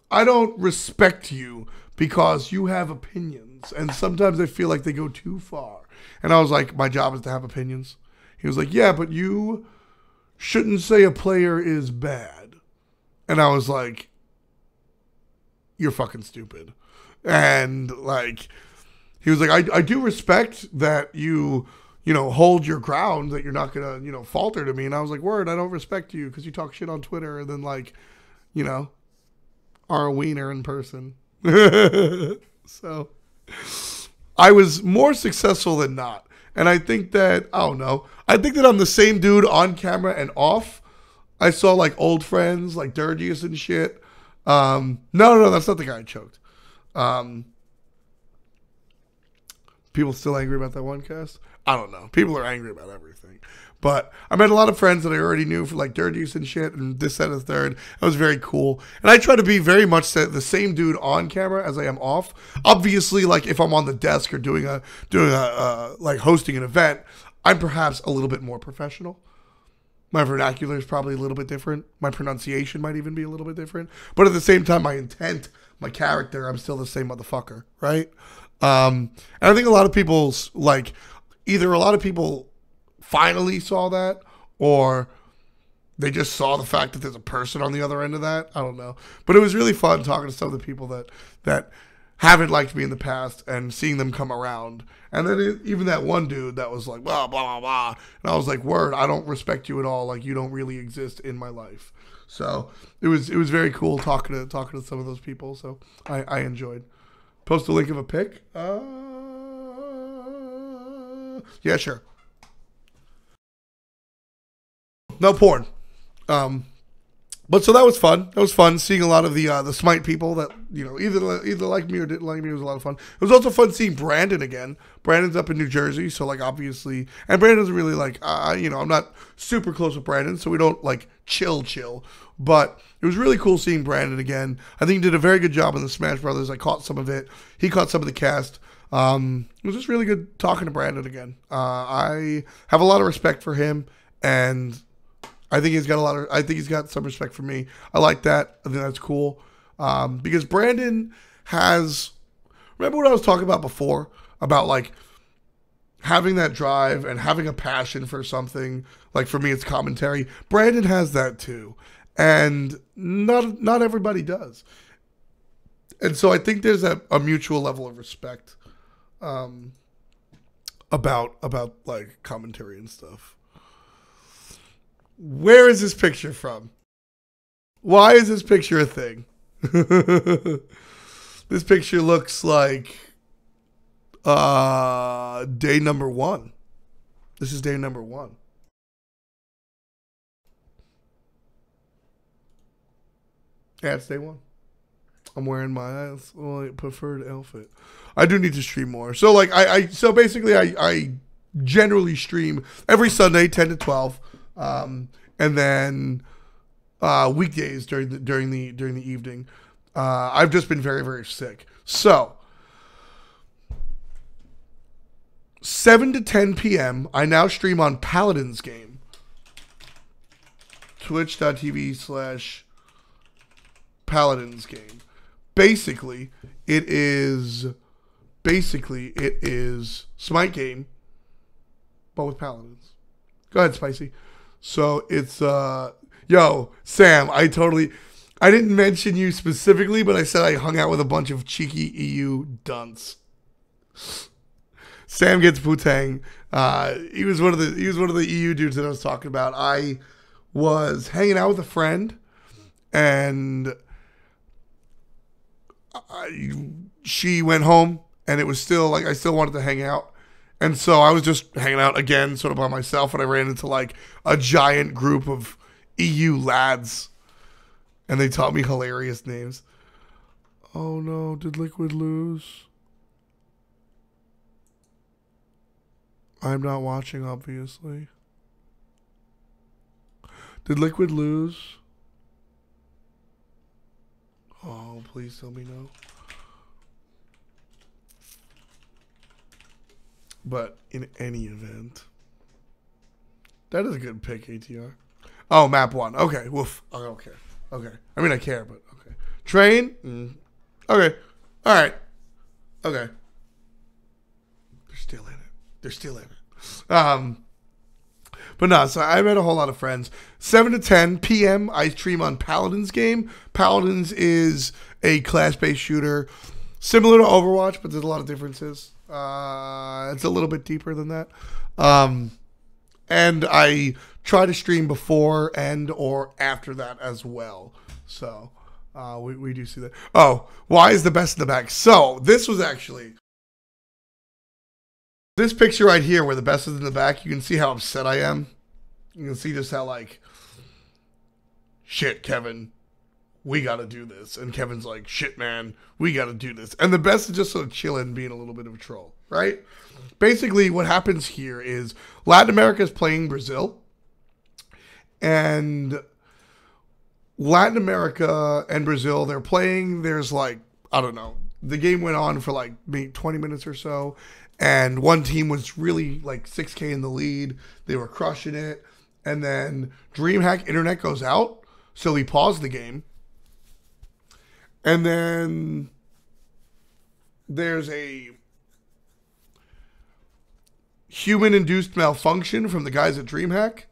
I don't respect you because you have opinions. And sometimes I feel like they go too far. And I was like, my job is to have opinions. He was like, yeah, but you shouldn't say a player is bad. And I was like, you're fucking stupid. And like, he was like, I do respect that you hold your ground, that you're not going to, falter to me. And I was like, word, I don't respect you because you talk shit on Twitter and then like, are a wiener in person. So I was more successful than not. And I think that, I don't know, I think that I'm the same dude on camera and off. I saw like old friends like Dirgius and shit. No, that's not the guy I choked. People still angry about that one cast? I don't know. People are angry about everything. But I met a lot of friends that I already knew for like Dirgius and shit and this, that, and the third. That was very cool. And I try to be very much the same dude on camera as I am off. Obviously, like if I'm on the desk or doing a like hosting an event, I'm perhaps a little bit more professional. My vernacular is probably a little bit different. My pronunciation might even be a little bit different. But at the same time, my intent, my character, I'm still the same motherfucker, right? And I think a lot of people's, like, either a lot of people finally saw that or they just saw the fact that there's a person on the other end of that. I don't know. But it was really fun talking to some of the people that haven't liked me in the past and seeing them come around. And then even that one dude that was like, blah, blah, blah, blah. And I was like, word, I don't respect you at all. Like, you don't really exist in my life. So it was very cool talking to some of those people. So I enjoyed. Post a link of a pic. Yeah, sure. No porn. But so that was fun. That was fun seeing a lot of the Smite people that either liked me or didn't like me. It was a lot of fun. It was also fun seeing Brandon again. Brandon's up in New Jersey, so like obviously, and Brandon's really like I'm not super close with Brandon, so we don't like chill. But it was really cool seeing Brandon again. I think he did a very good job in the Smash Brothers. I caught some of it. He caught some of the cast. It was just really good talking to Brandon again. I have a lot of respect for him, and I think he's got some respect for me. I like that. I think that's cool. Because Brandon has, remember what I was talking about before? About like having that drive and having a passion for something. Like for me, it's commentary. Brandon has that too. And not everybody does. And so I think there's a mutual level of respect about like commentary and stuff. Where is this picture from? Why is this picture a thing? This picture looks like day number 1. This is day number 1. Yeah, it's day 1. I'm wearing my preferred outfit. I do need to stream more. So like so basically I generally stream every Sunday 10 to 12. And then weekdays during the evening. I've just been very, very sick. So 7 to 10 p.m. I now stream on Paladin's Game. Twitch.tv/Paladin's Game. Basically, it is Smite Game but with paladins. Go ahead, Spicy. So it's yo, Sam, I didn't mention you specifically, but I said I hung out with a bunch of cheeky EU dunce. Sam gets Putang. He was one of the EU dudes that I was talking about. I was hanging out with a friend, and she went home, and it was still like I still wanted to hang out. And so I was just hanging out again, sort of by myself, and I ran into like a giant group of EU lads, and they taught me hilarious names. Oh no, did Liquid lose? I'm not watching, obviously. Did Liquid lose? Oh, please tell me no. But in any event, that is a good pick, ATR. Oh, map 1. Okay, woof. I don't care. Okay. I mean, I care, but okay. Train? Okay. All right. Okay. They're still in it. They're still in it. But no, so I met a whole lot of friends. 7 to 10 p.m. I stream on Paladins game. Paladins is a class-based shooter, similar to Overwatch, but there's a lot of differences. It's a little bit deeper than that. And I try to stream before and or after that as well. So we do see that. Oh, why is the best in the back? So this was actually... This picture right here where the best is in the back, you can see how upset I am. You can see just how like, shit, Kevin, we got to do this. And Kevin's like, shit, man, we got to do this. And the best is just sort of chilling, being a little bit of a troll, right? Basically, what happens here is Latin America is playing Brazil. And Latin America and Brazil, they're playing. There's like, I don't know. The game went on for like maybe 20 minutes or so. And one team was really like 6K in the lead. They were crushing it. And then DreamHack internet goes out. So we pause the game. And then there's a human-induced malfunction from the guys at DreamHack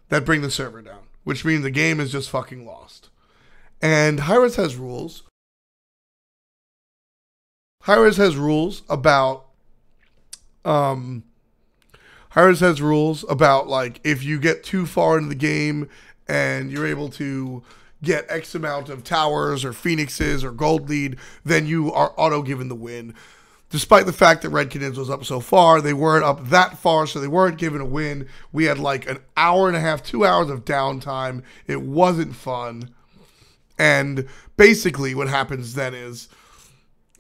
that bring the server down. Which means the game is just fucking lost. And Hi-Rez has rules. Hi-Rez has rules about... Hi-Rez has rules about like if you get too far into the game and you're able to get X amount of towers or phoenixes or gold lead, then you are auto given the win. Despite the fact that Red Canids was up so far, they weren't up that far, so they weren't given a win. We had like an hour and a half, 2 hours of downtime. It wasn't fun. And basically what happens then is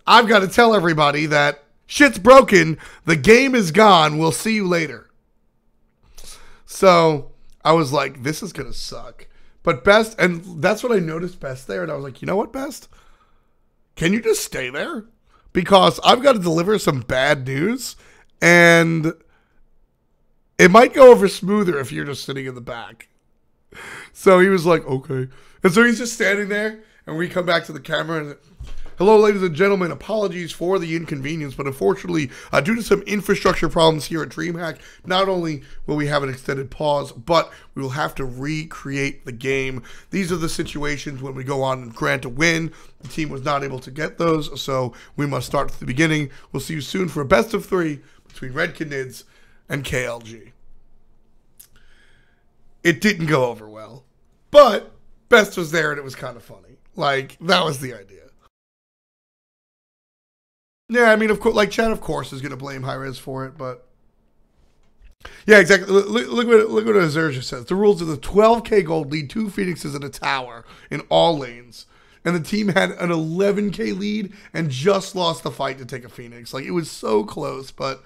I've got to tell everybody that shit's broken. The game is gone. We'll see you later. So I was like, this is going to suck. But Best, and that's what I noticed Best there. And I was like, you know what, Best? Can you just stay there? Because I've got to deliver some bad news. And it might go over smoother if you're just sitting in the back. So he was like, okay. And so he's just standing there. And we come back to the camera and... Hello, ladies and gentlemen. Apologies for the inconvenience, but unfortunately, due to some infrastructure problems here at DreamHack, not only will we have an extended pause, but we will have to recreate the game. These are the situations when we go on and grant a win. The team was not able to get those, so we must start at the beginning. We'll see you soon for a best of 3 between Red Canids and KLG. It didn't go over well, but Best was there and it was kind of funny. Like, that was the idea. Yeah, I mean, of course, like Chad, of course, is going to blame Hi-Rez for it, but yeah, exactly. Look what Azurja says. The rules are the 12K gold lead, 2 Phoenixes and a tower in all lanes, and the team had an 11K lead and just lost the fight to take a Phoenix. Like, it was so close, but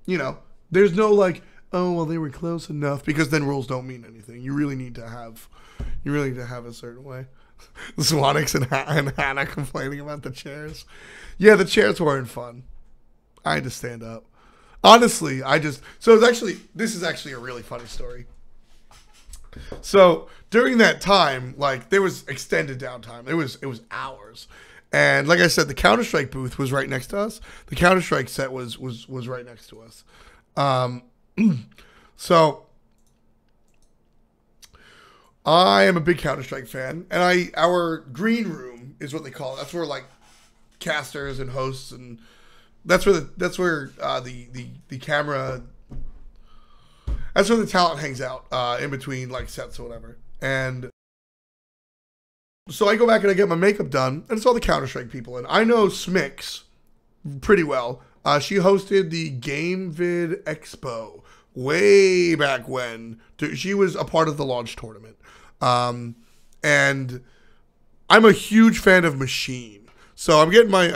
you know, there's no like, oh well, they were close enough, because then rules don't mean anything. You really need to have a certain way. Swanix and Hannah complaining about the chairs. Yeah, the chairs weren't fun. I had to stand up. Honestly, this is actually a really funny story. So during that time, like there was extended downtime. It was hours. And like I said, the Counter-Strike booth was right next to us. The Counter-Strike set was right next to us. So I am a big Counter-Strike fan, and our green room is what they call it. That's where like casters and hosts, and that's where the camera. That's where the talent hangs out in between like sets or whatever. And so I go back and I get my makeup done, and it's all the Counter-Strike people. And I know Smix pretty well. She hosted the Game Vid Expo way back when. She was a part of the launch tournament. And I'm a huge fan of Machine. So I'm getting my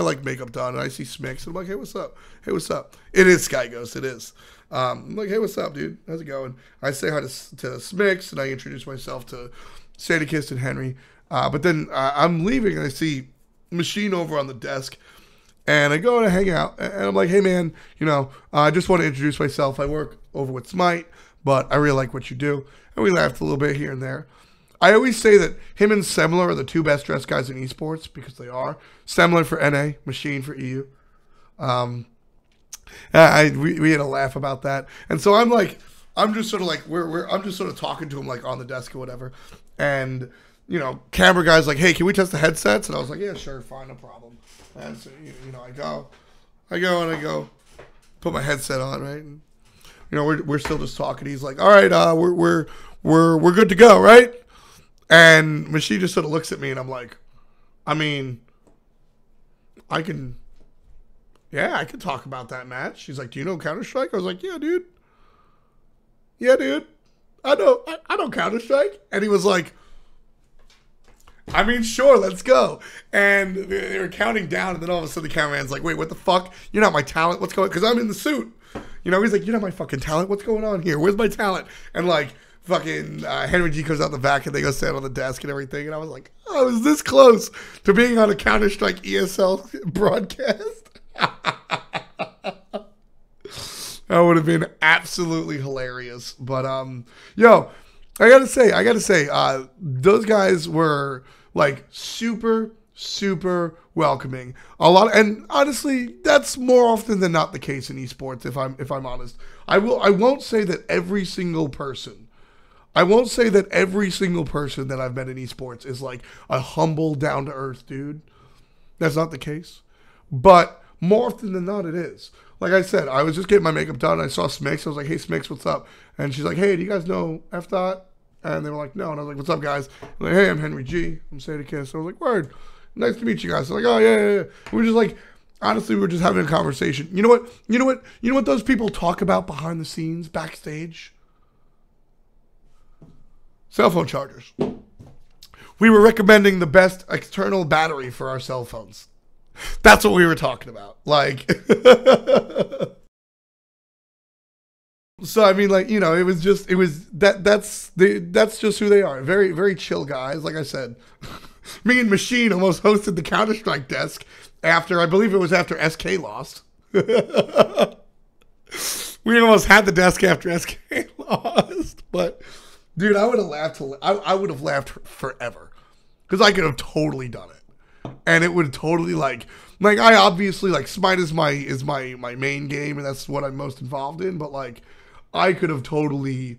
like makeup done, and I see Smix, and I'm like, hey, what's up? Hey, what's up? It is Sky Ghost. It is. I'm like, hey, what's up, dude? How's it going? I say hi to Smix, and I introduce myself to Sandy Kist and Henry. But then I'm leaving, and I see Machine over on the desk. And I go to hang out, and I'm like, hey, man, I just want to introduce myself. I work over with Smite, but I really like what you do. And we laughed a little bit here and there. I always say that him and Semler are the two best dressed guys in esports, because they are. Semler for NA, Machine for EU. We had a laugh about that. And so I'm just sort of like, I'm just sort of talking to him like on the desk or whatever. And, camera guy's like, hey, can we test the headsets? And I was like, yeah, sure, fine, no problem. And so, I go, put my headset on, right? And, we're still just talking. He's like, all right, we're good to go, right? And Machine just sort of looks at me, and I'm like, I mean, I can talk about that match. He's like, do you know Counter-Strike? I was like, yeah, dude. I know Counter-Strike. And he was like, I mean, sure, let's go. And they were counting down, and then all of a sudden the cameraman's like, wait, what the fuck? You're not my talent. What's going on? Because I'm in the suit. He's like, you're not my fucking talent. What's going on here? Where's my talent? And like, fucking Henry G comes out the back, and they go stand on the desk and everything. And I was like, I was this close to being on a Counter-Strike ESL broadcast. That would have been absolutely hilarious. But, I gotta say, those guys were like super, super welcoming. And honestly, that's more often than not the case in esports. If I'm honest, I won't say that every single person that I've met in esports is like a humble, down to earth dude. That's not the case, but more often than not, it is. Like I said, I was just getting my makeup done. I saw Smix. I was like, hey, Smix, what's up? And she's like, hey, do you guys know F Dot? And they were like, no. And I was like, what's up, guys? I'm like, hey, I'm Henry G. I'm Sadie Kiss. I was like, word. Nice to meet you guys. They're like, oh, yeah. We were just like, honestly, we were just having a conversation. You know what those people talk about behind the scenes, backstage? Cell phone chargers. We were recommending the best external battery for our cell phones. That's what we were talking about. Like, so I mean, like, that's just who they are. Very, very chill guys. Like I said, me and Machine almost hosted the Counter-Strike desk after, I believe it was after SK lost. We almost had the desk after SK lost. But dude, I would have laughed. I would have laughed forever, because I could have totally done it. And it would totally like I obviously like Smite is my main game, and that's what I'm most involved in. But like, I could have totally,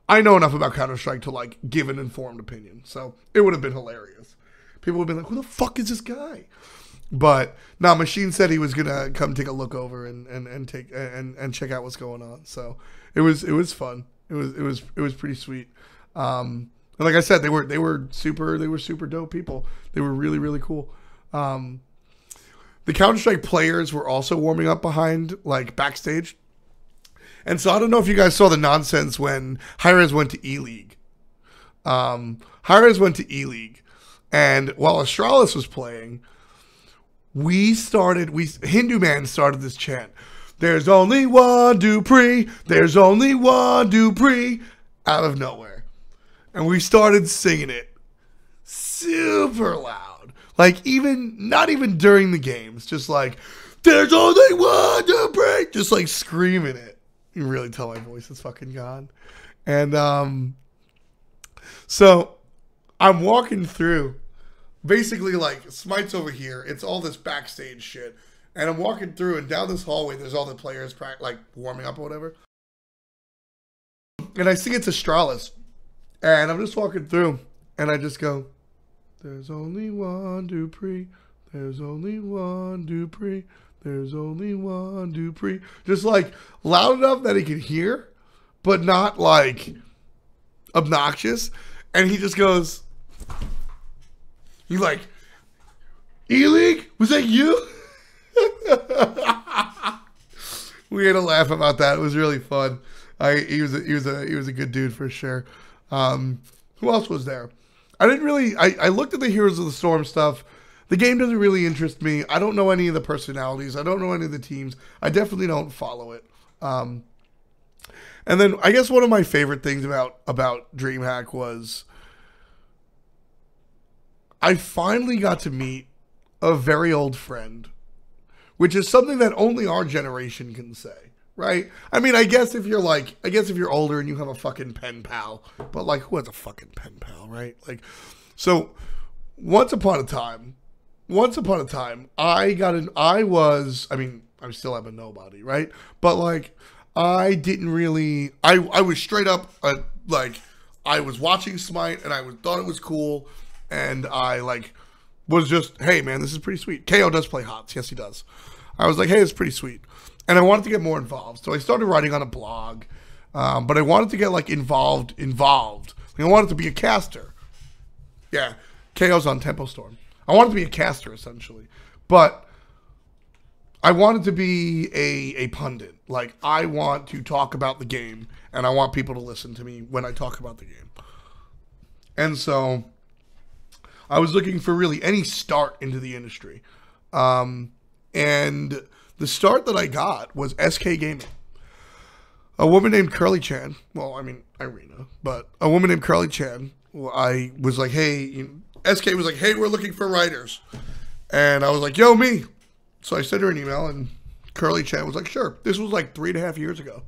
I know enough about Counter-Strike to like give an informed opinion. So it would have been hilarious. People would have been like, who the fuck is this guy? But now Machine said he was gonna come take a look over and check out what's going on. So it was fun. It was pretty sweet. And like I said, they were super dope people. They were really, really cool. The Counter-Strike players were also warming up behind, like, backstage. And so I don't know if you guys saw the nonsense when Hi-Rez went to E-League. Hi-Rez went to E-League. And while Astralis was playing, Hindu Man started this chant. There's only one Dupree. There's only one Dupree. Out of nowhere. And we started singing it super loud. Like, not even during the games. Just like, there's only one Dupree. Just like screaming it. You can really tell my voice is fucking gone. And so I'm walking through. Basically, like, Smite's over here. It's all this backstage shit. And I'm walking through, and down this hallway, there's all the players like warming up or whatever. And I see it's Astralis. And I'm just walking through, and I just go, "There's only one Dupree. There's only one Dupree. There's only one Dupree." Just like loud enough that he could hear, but not like obnoxious. And he just goes, he's like, "E-League, was that you?" We had a laugh about that. It was really fun. He was a good dude for sure. Who else was there? I looked at the Heroes of the Storm stuff. The game doesn't really interest me. I don't know any of the personalities. I don't know any of the teams. I definitely don't follow it. And then I guess one of my favorite things about DreamHack was I finally got to meet a very old friend, which is something that only our generation can say, right? I mean, I guess if you're older and you have a fucking pen pal, but like, who has a fucking pen pal, right? Like, so once upon a time, I still am a nobody, right? But like, I didn't really, I was straight up, like, I was watching Smite and thought it was cool, and I like was just, hey man, this is pretty sweet. KO does play HOTS, yes he does. I was like, hey, it's pretty sweet, and I wanted to get more involved, so I started writing on a blog, but I wanted to get like involved. Like, I wanted to be a caster. Yeah, KO's on Tempo Storm. I wanted to be a caster essentially, but I wanted to be a pundit. Like, I want to talk about the game, and I want people to listen to me when I talk about the game. And so I was looking for really any start into the industry. And the start that I got was SK Gaming. A woman named Curly Chan, well, I mean, Irina, but a woman named Curly Chan, I was like, hey, SK was like, hey, we're looking for writers. And I was like, yo, me. So I sent her an email, and Curly Chan was like, sure. This was like 3.5 years ago.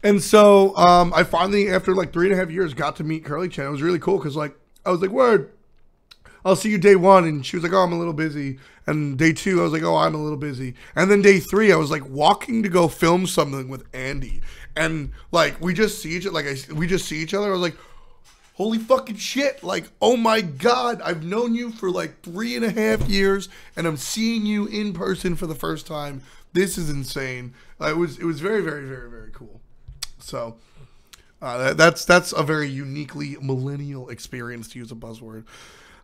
And so I finally, after like 3.5 years, got to meet Curly Chan. It was really cool because like I was like, word, I'll see you day one. And she was like, oh, I'm a little busy. And day two, I was like, oh, I'm a little busy. And then day three, I was like walking to go film something with Andy. And like we just see each other. We just see each other. I was like, holy fucking shit. Like, oh my God, I've known you for like 3.5 years and I'm seeing you in person for the first time. This is insane. It was very, very, very, very cool. So that's a very uniquely millennial experience, to use a buzzword.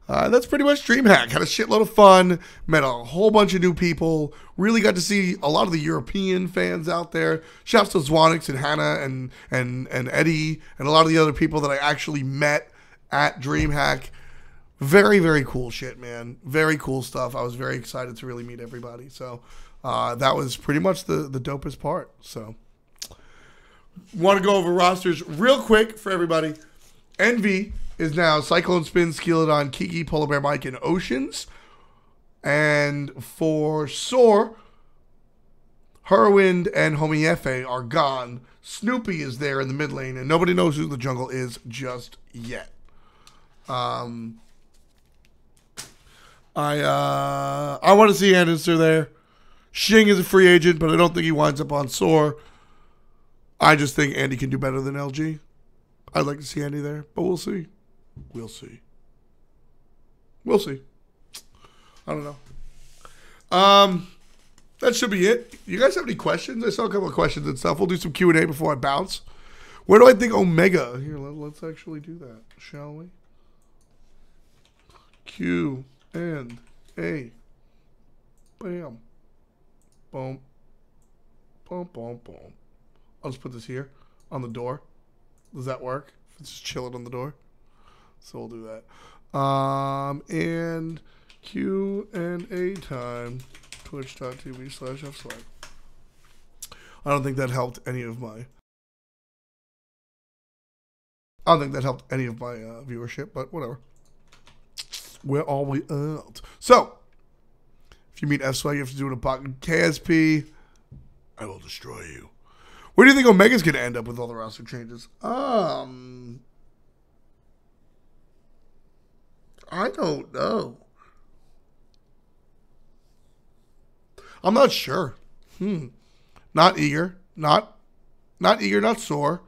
That's pretty much DreamHack. Had a shitload of fun. Met a whole bunch of new people. Really got to see a lot of the European fans out there. Shouts to Zwanix and Hannah and Eddie and a lot of the other people that I actually met at DreamHack. Very, very cool shit, man. Very cool stuff. I was very excited to really meet everybody. So that was pretty much the dopest part. So want to go over rosters real quick for everybody. Envy is now Cyclone Spin, Skeleton, Kiki, Polar Bear Mike, and Oceans. And for Soar, Hurwind and Homiefe are gone. Snoopy is there in the mid lane, and nobody knows who the jungle is just yet. I want to see Anderson there. Xing is a free agent, but I don't think he winds up on Soar. I just think Andy can do better than LG. I'd like to see Andy there, but we'll see. We'll see. We'll see. I don't know. That should be it. You guys have any questions? I saw a couple of questions and stuff. We'll do some Q&A before I bounce. Where do I think Omega? Here, let's actually do that, shall we? Q and A. Bam. Boom. Boom, boom, boom. I'll just put this here on the door. Does that work? It's just chilling on the door. So we'll do that. And Q&A time. Twitch.tv/fslag. I don't think that helped any of my viewership, but whatever. We're all we out. So, if you meet F-Swag, you have to do it in a pocket. KSP, I will destroy you. Where do you think Omega's going to end up with all the roster changes? I don't know. I'm not sure. Not eager. Not eager, not sore.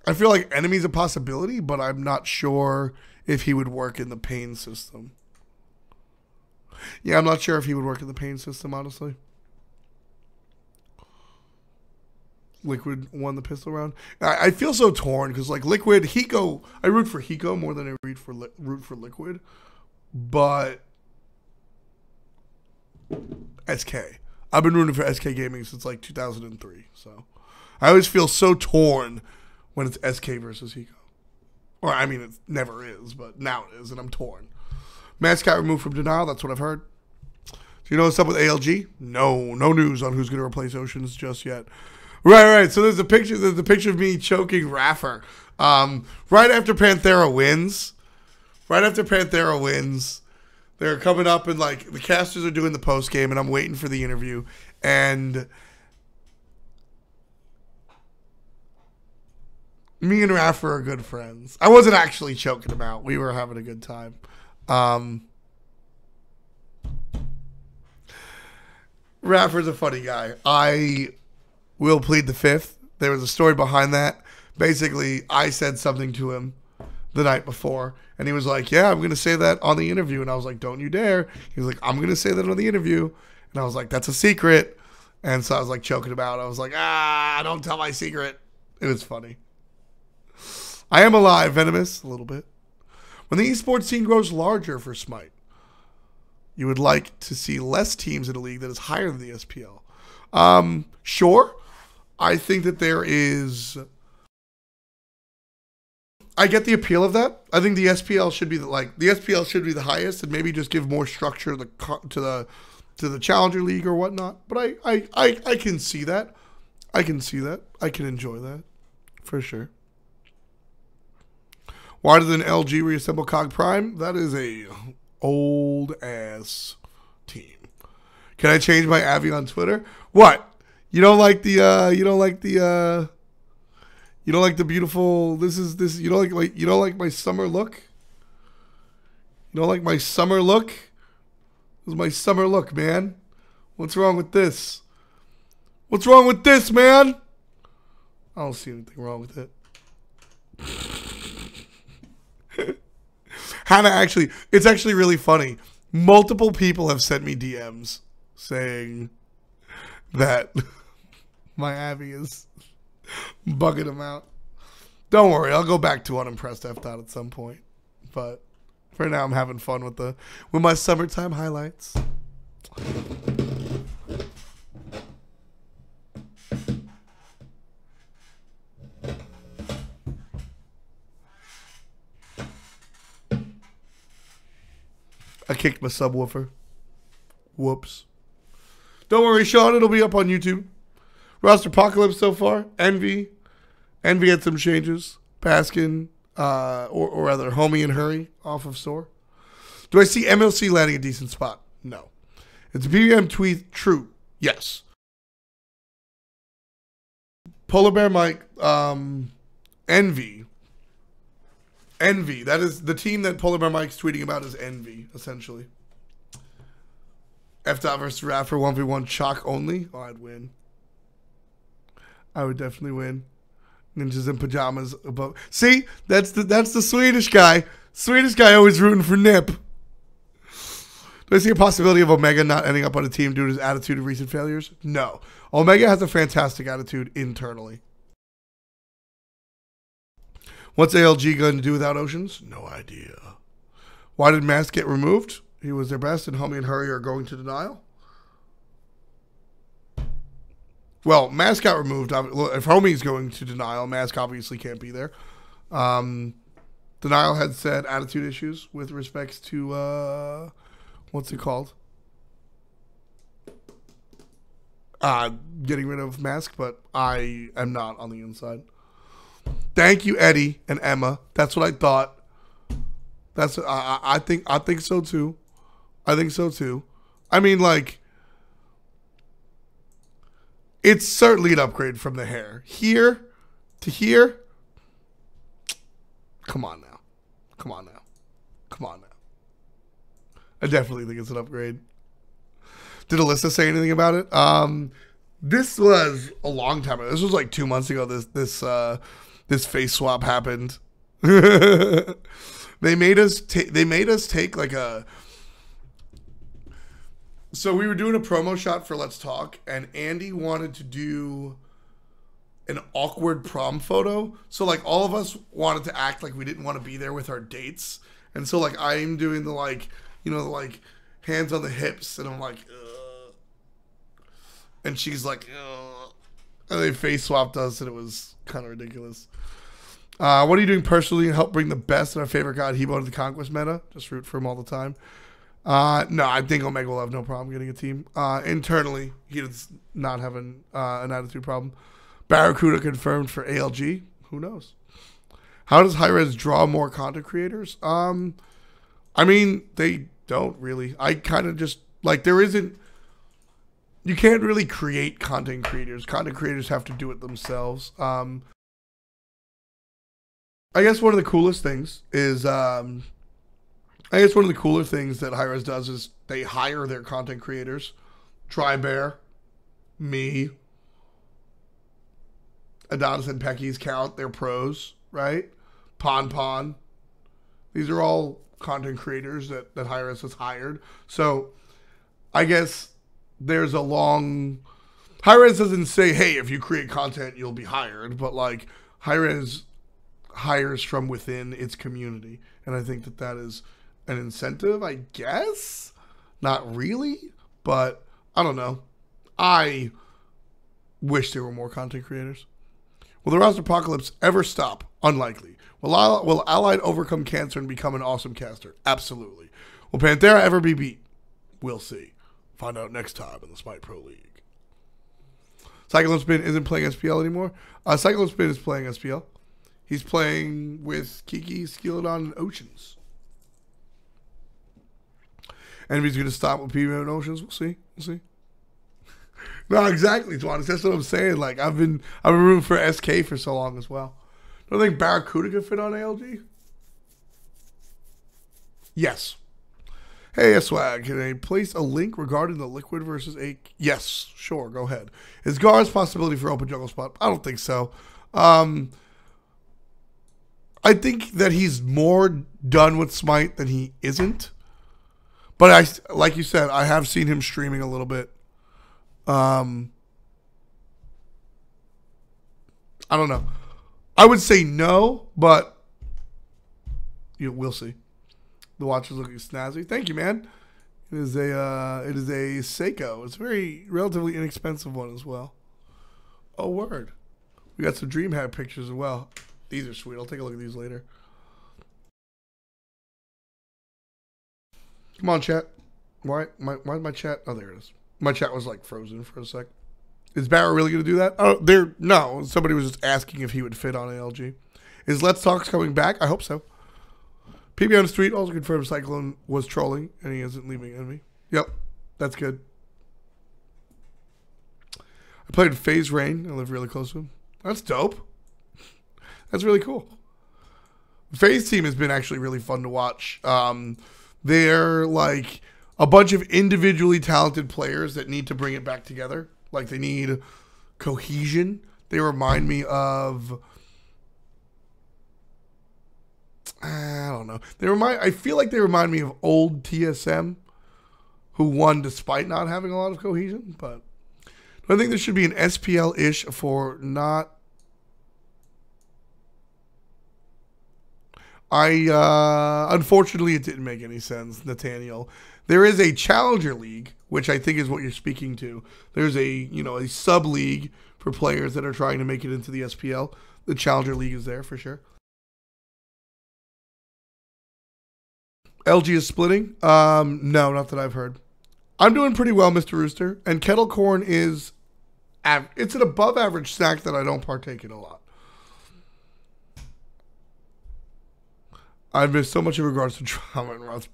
I feel like Enemy's a possibility, but I'm not sure if he would work in the pain system. Yeah, I'm not sure if he would work in the pain system, honestly. Liquid won the pistol round. I feel so torn because, like, Liquid, Hiko, I root for Hiko more than I root for Liquid. But SK. I've been rooting for SK Gaming since, like, 2003. So I always feel so torn when it's SK versus Hiko. Or, I mean, it never is, but now it is, and I'm torn. Mascot removed from Denial, that's what I've heard. Do you know what's up with ALG? No news on who's going to replace Oceans just yet. Right. So there's a picture of me choking Raffer. Right after Panthera wins. They're coming up and, like, the casters are doing the post game, and I'm waiting for the interview. And me and Raffer are good friends. I wasn't actually choking him out. We were having a good time. Raffer's a funny guy. I will plead the fifth. There was a story behind that. Basically, I said something to him the night before, and he was like, yeah, I'm going to say that on the interview. And I was like, don't you dare. He was like, I'm going to say that on the interview. And I was like, that's a secret. And so I was like choking him out. I was like, don't tell my secret. It was funny. I am alive, Venomous, a little bit. When the esports scene grows larger for Smite, you would like to see less teams in a league that is higher than the SPL. Sure. I think that there is... I get the appeal of that. I think the SPL should be the highest, and maybe just give more structure to the Challenger League or whatnot. But I can see that. I can enjoy that for sure. Why does an LG reassemble COG Prime? That is a old ass team. Can I change my Avi on Twitter? What? You don't like the beautiful, you don't like my summer look? You don't like my summer look? This is my summer look, man. What's wrong with this? What's wrong with this, man? I don't see anything wrong with it. Hannah, it's actually really funny. Multiple people have sent me DMs saying that my Abby is bugging them out. Don't worry, I'll go back to unimpressed F dot at some point. But for now, I'm having fun with my summertime highlights. I kicked my subwoofer. Whoops. Don't worry, Sean. It'll be up on YouTube. Roster Apocalypse so far. Envy had some changes. Baskin, or rather, Homie and Hurry off of store. Do I see MLC landing a decent spot? No. It's a BBM tweet. True. Yes. Polar Bear Mike. Envy. That is the team that Polar Bear Mike's tweeting about is Envy, essentially. F. versus Raffer 1v1 chalk only. Oh, I'd win. I would definitely win. Ninjas in pajamas above. See, that's the Swedish guy. Swedish guy always rooting for Nip. Do I see a possibility of Omega not ending up on a team due to his attitude of recent failures? No. Omega has a fantastic attitude internally. What's ALG going to do without Oceans? No idea. Why did Mask get removed? He was their best, and Homie and Hurry are going to Denial. Well, Mask got removed. If Homie's going to Denial, Mask obviously can't be there. Denial had said attitude issues with respects to, what's it called? Getting rid of Mask, but I am not on the inside. Thank you, Eddie and Emma. That's what I thought. I think so too. I think so too. I mean, like, it's certainly an upgrade from the hair. Here to here, Come on now. Come on now. Come on now. I definitely think it's an upgrade. Did Alyssa say anything about it? This was a long time ago. This was like 2 months ago. This face swap happened. They made us take like a. So we were doing a promo shot for Let's Talk, and Andy wanted to do an awkward prom photo. So like all of us wanted to act like we didn't want to be there with our dates, and so like I'm doing the like, you know, like hands on the hips, and I'm like, ugh. And she's like, ugh. And they face swapped us, and it was kind of ridiculous. What are you doing personally to help bring the best in our favorite god, Hebo, to the Conquest meta? Just root for him all the time. No, I think Omega will have no problem getting a team. Internally, he does not have an attitude problem. Barracuda confirmed for ALG. Who knows? How does Hi-Rez draw more content creators? I mean, they don't really. I kind of just, like, there isn't, you can't really create content creators. Content creators have to do it themselves. I guess one of the coolest things is, one of the cooler things that Hi-Rez does is they hire their content creators. Tri-Bear, me, Adonis and Pecky's count. They're pros, right? Pon. These are all content creators that Hi-Rez has hired. So I guess there's a long... Hi-Rez doesn't say, hey, if you create content, you'll be hired. But like Hi-Rez hires from within its community. And I think that is an incentive, I guess. Not really, but I don't know. I wish there were more content creators. Will the Roster Apocalypse ever stop? Unlikely. Will Allied overcome cancer and become an awesome caster? Absolutely. Will Panthera ever be beat? We'll see. Find out next time in the Smite Pro League. Cyclone Spin isn't playing SPL anymore. Cyclone Spin is playing SPL. He's playing with Kiki, Skeleton, and Oceans. And if he's going to stop with PvP and Oceans, we'll see. We'll see. No, exactly, Twan. That's what I'm saying. Like, I've been rooting for SK for so long as well. Don't think Barracuda could fit on ALG? Yes. Hey, Swag, can I place a link regarding the Liquid versus a... Yes, sure, go ahead. Is Gar's possibility for open jungle spot? I don't think so. I think that he's more done with Smite than he isn't. But like you said, I have seen him streaming a little bit. I don't know. I would say no, but we'll see. The watch is looking snazzy. Thank you, man. It is a Seiko. It's a very relatively inexpensive one as well. Oh, word. We got some DreamHack pictures as well. These are sweet. I'll take a look at these later. Come on, chat. Why my chat? Oh, there it is. My chat was like frozen for a sec. Is Barrow really going to do that? Oh, no. Somebody was just asking if he would fit on ALG. Is Let's Talk's coming back? I hope so. PB on the street also confirmed Cyclone was trolling and he isn't leaving Envy. Yep, that's good. I played FaZe Rain. I live really close to him. That's dope. That's really cool. FaZe team has been actually really fun to watch. They're like a bunch of individually talented players that need to bring it back together. Like they need cohesion. They remind me of, I don't know. I feel like they remind me of old TSM, who won despite not having a lot of cohesion. But I think there should be an SPL-ish for not. Unfortunately, it didn't make any sense, Nathaniel. There is a Challenger League, which I think is what you're speaking to. There's a sub-league for players that are trying to make it into the SPL. The Challenger League is there for sure. LG is splitting? No, not that I've heard. I'm doing pretty well, Mr. Rooster. And kettle corn is, it's an above average snack that I don't partake in a lot. I've missed so much in regards to drama and Ross.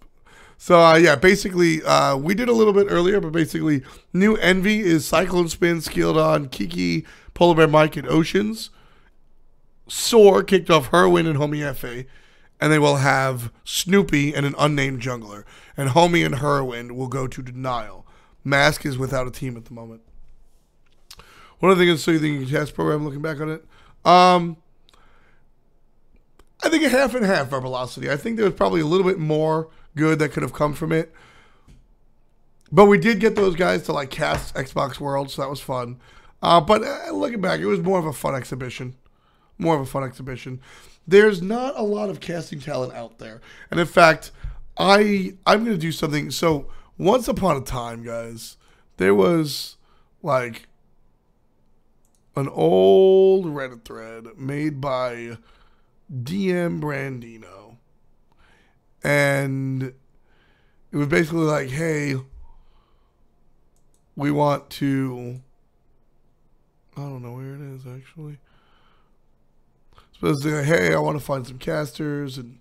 So, yeah, basically, we did a little bit earlier, but basically, new Envy is Cyclone Spin, Skeleton, Kiki, Polar Bear Mike, and Oceans. Soar kicked off her win and Homie FA. And they will have Snoopy and an unnamed jungler. And Homie and Whirlwind will go to Denial. Mask is without a team at the moment. One other thing is, so you think test program, looking back on it? I think a half and half for Velocity. I think there was probably a little bit more good that could have come from it. But we did get those guys to like cast Xbox World, so that was fun. But looking back, it was more of a fun exhibition. There's not a lot of casting talent out there. And in fact, I'm going to do something. So once upon a time, guys, there was like an old Reddit thread made by DM Brandino. And it was basically like, hey, we want to, I don't know where it is actually. Supposed to say, hey, I want to find some casters, and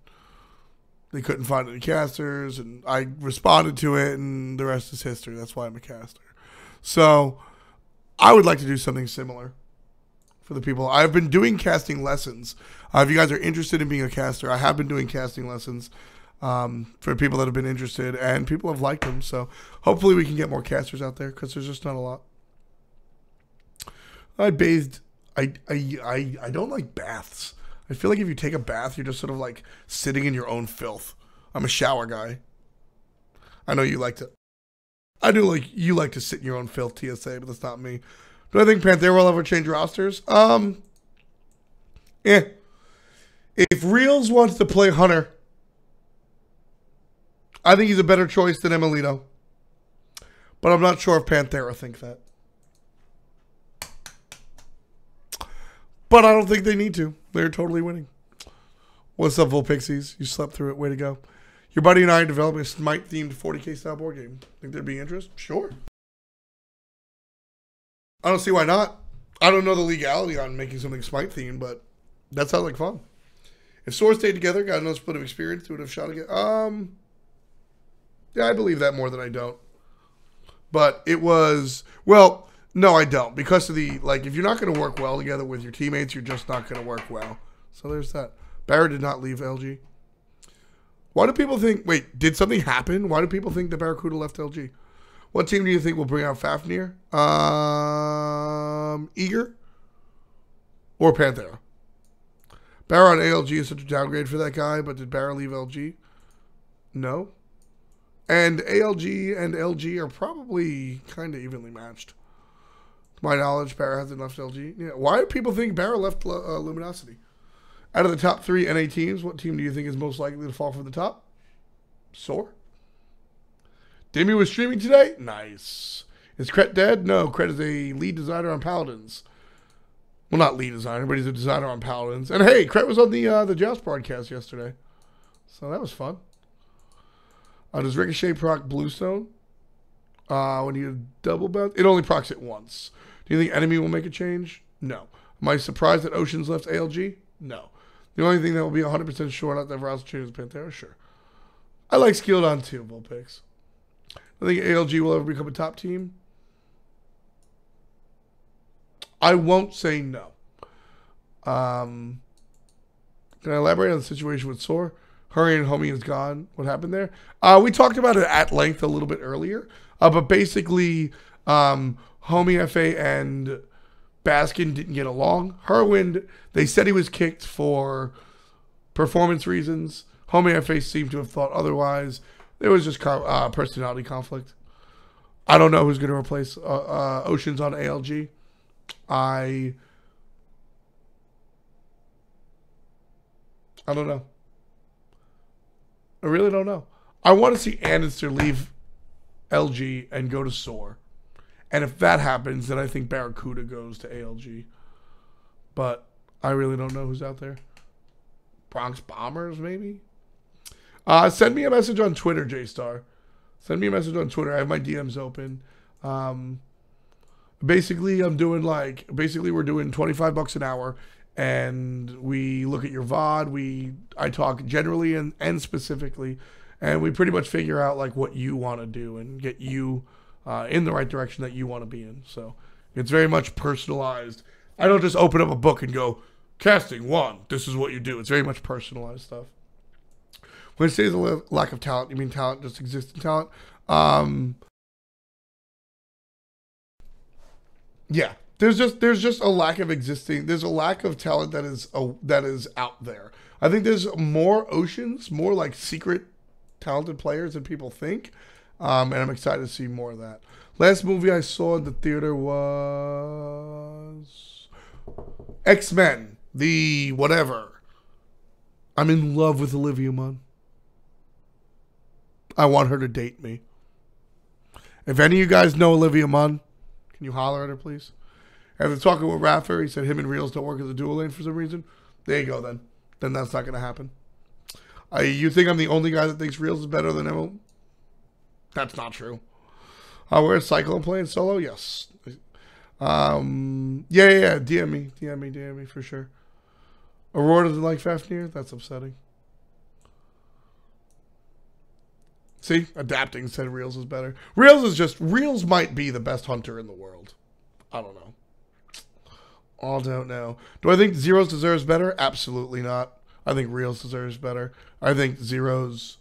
they couldn't find any casters, and I responded to it, and the rest is history. That's why I'm a caster. So I would like to do something similar for the people. I've been doing casting lessons. If you guys are interested in being a caster, I have been doing casting lessons for people that have been interested, and people have liked them. So hopefully we can get more casters out there, because there's just not a lot. I don't like baths. I feel like if you take a bath, you're just sort of like sitting in your own filth. I'm a shower guy. I know you like to. I do like you like to sit in your own filth, TSA, but that's not me. Do I think Panthera will ever change rosters? Yeah. If Reels wants to play Hunter, I think he's a better choice than Emilito. But I'm not sure if Panthera think that. But I don't think they need to. They're totally winning. What's up, Volpixies? You slept through it. Way to go. Your buddy and I are developing a Smite-themed 40k style board game. Think there'd be interest? Sure. I don't see why not. I don't know the legality on making something Smite-themed, but that sounds like fun. If Soar stayed together, got another split of experience, they would have shot again. Yeah, I believe that more than I don't. But it was, well, no, I don't. Because of the, like, if you're not going to work well together with your teammates, you're just not going to work well. So there's that. Barra did not leave LG. Why do people think, wait, did something happen? Why do people think that Barracuda left LG? What team do you think will bring out Fafnir? Eager? Or Panthera? Barra on ALG is such a downgrade for that guy, but did Barra leave LG? No. And ALG and LG are probably kind of evenly matched. To my knowledge, Barra hasn't left LG. Yeah. Why do people think Barra left Luminosity? Out of the top 3 NA teams, what team do you think is most likely to fall from the top? Soar. Demi was streaming today? Nice. Is Kret dead? No, Kret is a lead designer on Paladins. Well, not lead designer, but he's a designer on Paladins. And hey, Kret was on the Joust broadcast yesterday. So that was fun. Does Ricochet proc Bluestone? When you double bounce? It only procs it once. Do you think Enemy will make a change? No. Am I surprised that Oceans left ALG? No. The only thing that will be 100% sure not that Rouse changes Panthera? Sure. I like Skildon too, Bullpix. I think ALG will ever become a top team. I won't say no. Can I elaborate on the situation with Soar? Hurry and Homie is gone. What happened there? We talked about it at length a little bit earlier. But basically, Homie FA and Baskin didn't get along. Whirlwind, they said he was kicked for performance reasons. Homie FA seemed to have thought otherwise. There was just personality conflict. I don't know who's going to replace Oceans on ALG. I don't know. I really don't know. I want to see Annister leave LG and go to Soar. And if that happens, then I think Barracuda goes to ALG. But I really don't know who's out there. Bronx Bombers, maybe? Send me a message on Twitter, J-Star. Send me a message on Twitter. I have my DMs open. Basically, we're doing $25 an hour. And we look at your VOD. I talk generally and specifically. And we pretty much figure out like what you want to do and get you in the right direction that you want to be in. So it's very much personalized. I don't just open up a book and go, casting 1, this is what you do. It's very much personalized stuff. When you say the lack of talent, you mean talent just existing talent? Yeah. There's just a lack of existing. There's a lack of talent that is out there. I think there's more oceans, more like secret talented players than people think, and I'm excited to see more of that. Last movie I saw in the theater was X-Men, the whatever. I'm in love with Olivia Munn. I want her to date me. If any of you guys know Olivia Munn, can you holler at her, please? After talking with Raffer, he said him and Reels don't work as a dual lane for some reason. There you go, then. Then that's not going to happen. You think I'm the only guy that thinks Reels is better than Emil? That's not true. We're a Cyclone playing solo? Yes. Yeah. DM me, for sure. Aurora doesn't like Fafnir? That's upsetting. See? Adapting said Reels is better. Reels might be the best hunter in the world. I don't know. I don't know. Do I think Zeros deserves better? Absolutely not. I think Reels deserves better. I think Zeros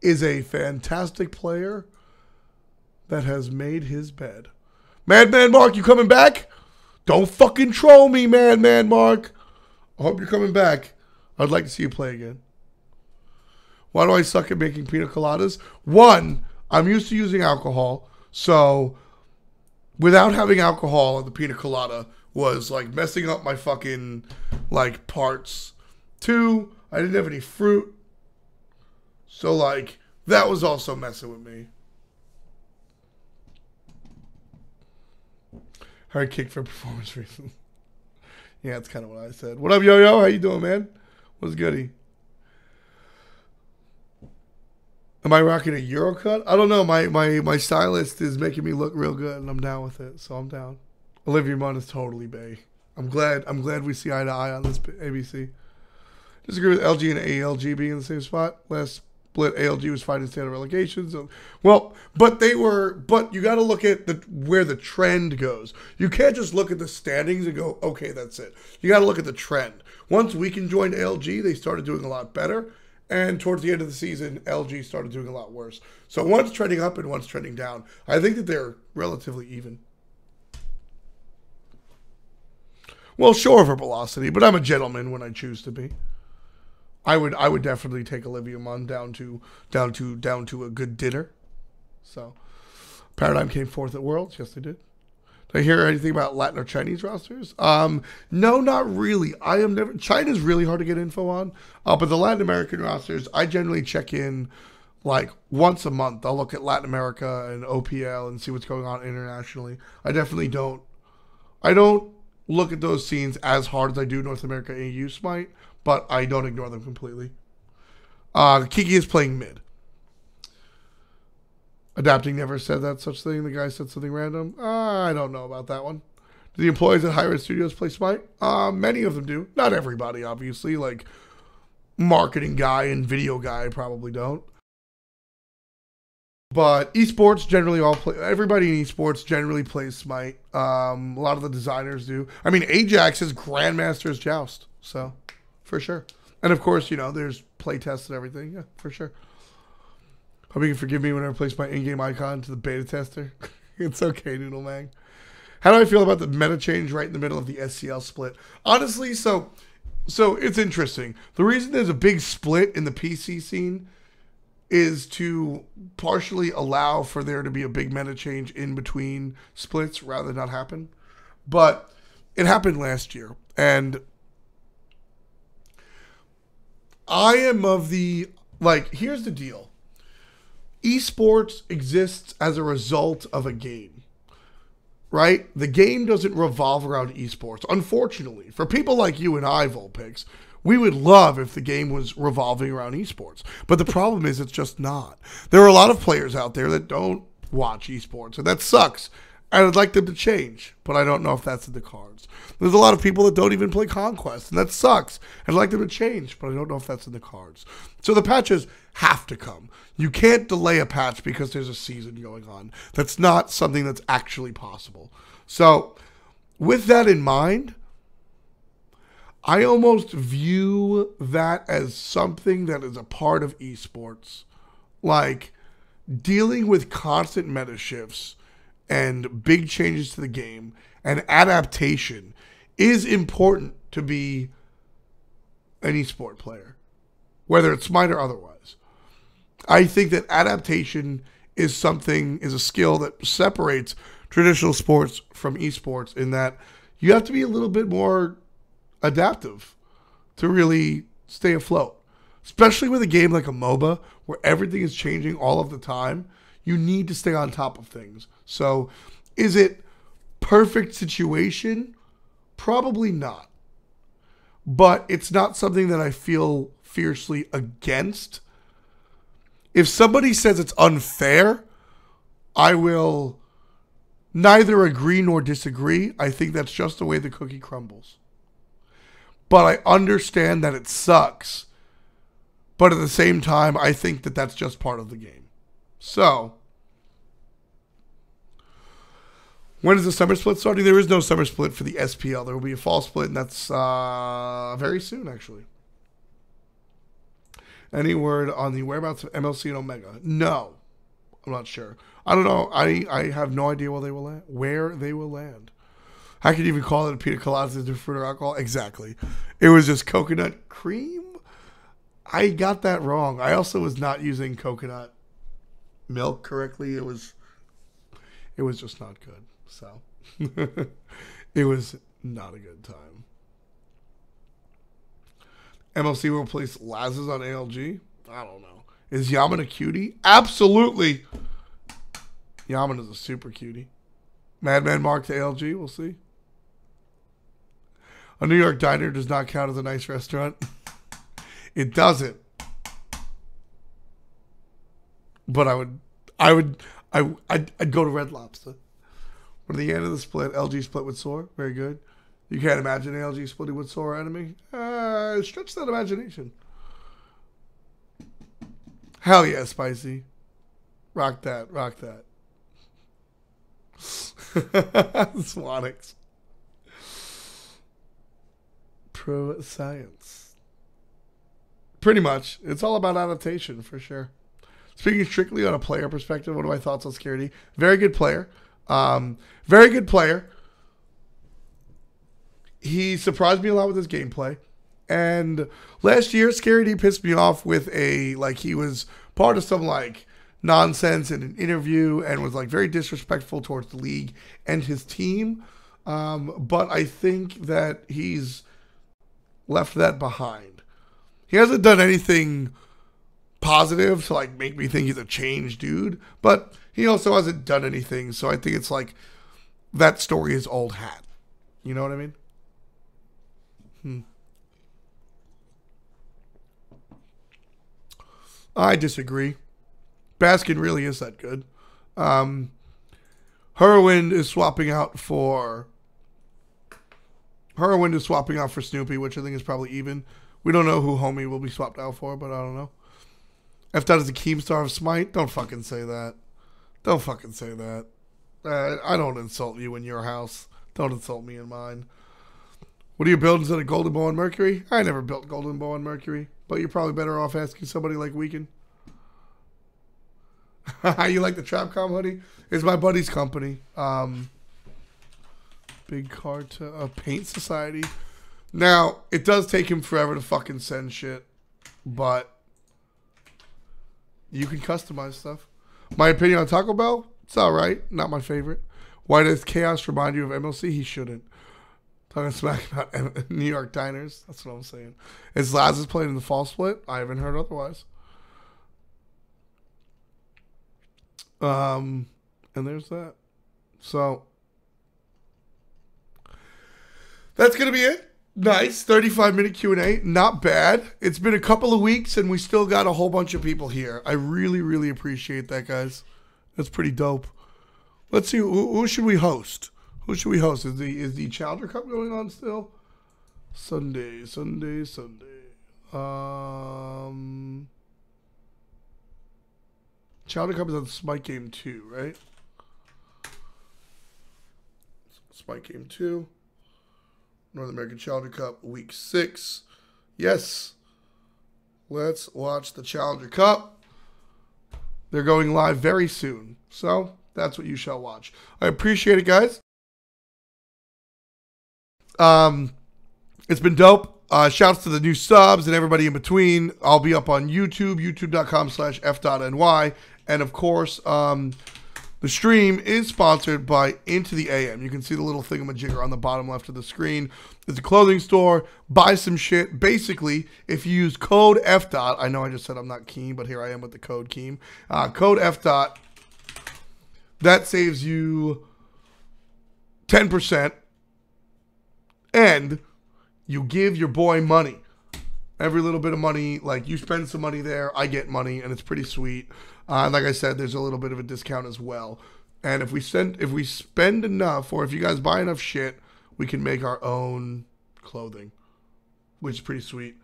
is a fantastic player that has made his bed. Madman Mark, you coming back? Don't fucking troll me, Madman Mark. I hope you're coming back. I'd like to see you play again. Why do I suck at making pina coladas? One, I'm used to using alcohol, so without having alcohol in the pina colada was like messing up my fucking like parts. Two, I didn't have any fruit. So like that was also messing with me. Hard kick for performance reasons. Yeah, that's kind of what I said. What up, Yo-Yo? How you doing, man? What's goody? Am I rocking a Euro cut? I don't know. My stylist is making me look real good, and I'm down with it, so I'm down. Olivia Munn is totally bae. I'm glad we see eye to eye on this ABC. Disagree with LG and ALG being in the same spot. Last split, ALG was fighting standard relegation. So, well, but you got to look at where the trend goes. You can't just look at the standings and go, okay, that's it. You got to look at the trend. Once Weekend joined ALG, they started doing a lot better. And towards the end of the season, LG started doing a lot worse. So one's trending up and one's trending down. I think that they're relatively even. Well, sure for velocity, but I'm a gentleman when I choose to be. I would definitely take Olivia Munn down to a good dinner. So Paradigm came fourth at Worlds. Yes, they did. Did I hear anything about Latin or Chinese rosters? No, not really. China's really hard to get info on. But the Latin American rosters, I generally check in like once a month. I'll look at Latin America and OPL and see what's going on internationally. I don't look at those scenes as hard as I do North America AU Smite, but I don't ignore them completely. Kiki is playing mid. Adapting never said that such thing. The guy said something random. I don't know about that one. Do the employees at higher studios play Smite? Many of them do. Not everybody, obviously. Like marketing guy and video guy probably don't. But esports generally all play. Everybody in esports generally plays Smite. A lot of the designers do. I mean, Ajax is Grandmaster's Joust, so for sure. And of course, there's play tests and everything. Yeah, for sure. Hope you can forgive me when I replace my in-game icon to the beta tester. It's okay, Noodle Mag. How do I feel about the meta change right in the middle of the SCL split? Honestly, so it's interesting. The reason there's a big split in the PC scene is to partially allow for there to be a big meta change in between splits rather than not happen. But it happened last year. And I am of the, here's the deal. Esports exists as a result of a game, right? The game doesn't revolve around esports. Unfortunately, for people like you and I, Vulpix, we would love if the game was revolving around esports. But the problem is it's just not. There are a lot of players out there that don't watch esports, and that sucks. And I'd like them to change, but I don't know if that's in the cards. There's a lot of people that don't even play Conquest, and that sucks. I'd like them to change, but I don't know if that's in the cards. So the patches have to come. You can't delay a patch because there's a season going on. That's not something that's actually possible. So with that in mind, I almost view that as something that is a part of esports. Like, dealing with constant meta shifts and big changes to the game and adaptation is important to be an esport player, whether it's Smite or otherwise. I think that adaptation is a skill that separates traditional sports from esports, in that you have to be a little bit more adaptive to really stay afloat. Especially with a game like a MOBA where everything is changing all of the time, you need to stay on top of things. So, is it perfect situation? Probably not. But it's not something that I feel fiercely against. If somebody says it's unfair, I will neither agree nor disagree. I think that's just the way the cookie crumbles. But I understand that it sucks. But at the same time, I think that that's just part of the game. So, when is the summer split starting? There is no summer split for the SPL. There will be a fall split, and that's very soon, actually. Any word on the whereabouts of MLC and Omega? No. I'm not sure. I don't know. I have no idea where they will land. I could even call it a pina colada to fruit or alcohol. Exactly. It was just coconut cream. I got that wrong. I also was not using coconut milk correctly. It was just not good. So it was not a good time. MLC will place Lazarus on ALG. I don't know. Is Yaman a cutie? Absolutely. Yaman is a super cutie. Madman Mark to ALG. We'll see. A New York diner does not count as a nice restaurant. It doesn't. But I'd go to Red Lobster. When the end of the split, LG split with Soar. Very good. You can't imagine LG splitting with Soar enemy. Stretch that imagination. Hell yeah, Spicy. Rock that. Rock that. Swanix. Pro science. Pretty much. It's all about adaptation, for sure. Speaking strictly on a player perspective, what are my thoughts on Scaredy? Very good player. Very good player. He surprised me a lot with his gameplay. And last year, Scaredy pissed me off with he was part of some, nonsense in an interview and was, very disrespectful towards the league and his team. But I think that he's left that behind. He hasn't done anything positive to, make me think he's a changed dude. But he also hasn't done anything, so I think it's that story is old hat. You know what I mean? I disagree. Baskin really is that good. Heroin is swapping out for Snoopy, which I think is probably even. We don't know who Homie will be swapped out for, but I don't know. If that is the Keemstar of Smite, don't fucking say that. Don't fucking say that. I don't insult you in your house. Don't insult me in mine. What are you building instead of Golden Bow and Mercury? I never built Golden Bow and Mercury, but you're probably better off asking somebody like Weekend. You like the Trapcom hoodie? It's my buddy's company. Big Carta Paint Society. Now, it does take him forever to fucking send shit, but you can customize stuff. My opinion on Taco Bell? It's alright. Not my favorite. Why does Chaos remind you of MLC? He shouldn't. Talking smack about New York diners. That's what I'm saying. Is Lazarus playing in the fall split? I haven't heard otherwise. And there's that. So, that's going to be it. Nice. 35-minute Q&A. Not bad. It's been a couple of weeks, and we still got a whole bunch of people here. I really, really appreciate that, guys. That's pretty dope. Let's see. Who should we host? Who should we host? Is the Challenger Cup going on still? Sunday. Challenger Cup is on Smite Game 2, right? Smite Game 2. North American Challenger Cup Week 6. Yes. Let's watch the Challenger Cup. They're going live very soon. So that's what you shall watch. I appreciate it, guys. It's been dope. Shouts to the new subs and everybody in between. I'll be up on YouTube, youtube.com/f.ny. And of course, the stream is sponsored by Into the AM. You can see the little thingamajigger on the bottom left of the screen. It's a clothing store. Buy some shit. Basically, if you use code FDOT, I know I just said I'm not Keem, but here I am with the code Keem. Code FDOT, that saves you 10%. And you give your boy money. Every little bit of money, like you spend some money there, I get money, and it's pretty sweet. And like I said, there's a little bit of a discount as well. And if we spend enough, or if you guys buy enough shit, we can make our own clothing, which is pretty sweet.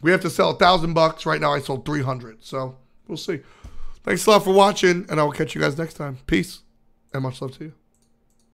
We have to sell $1,000 right now. I sold 300, so we'll see. Thanks a lot for watching, and I will catch you guys next time. Peace, and much love to you.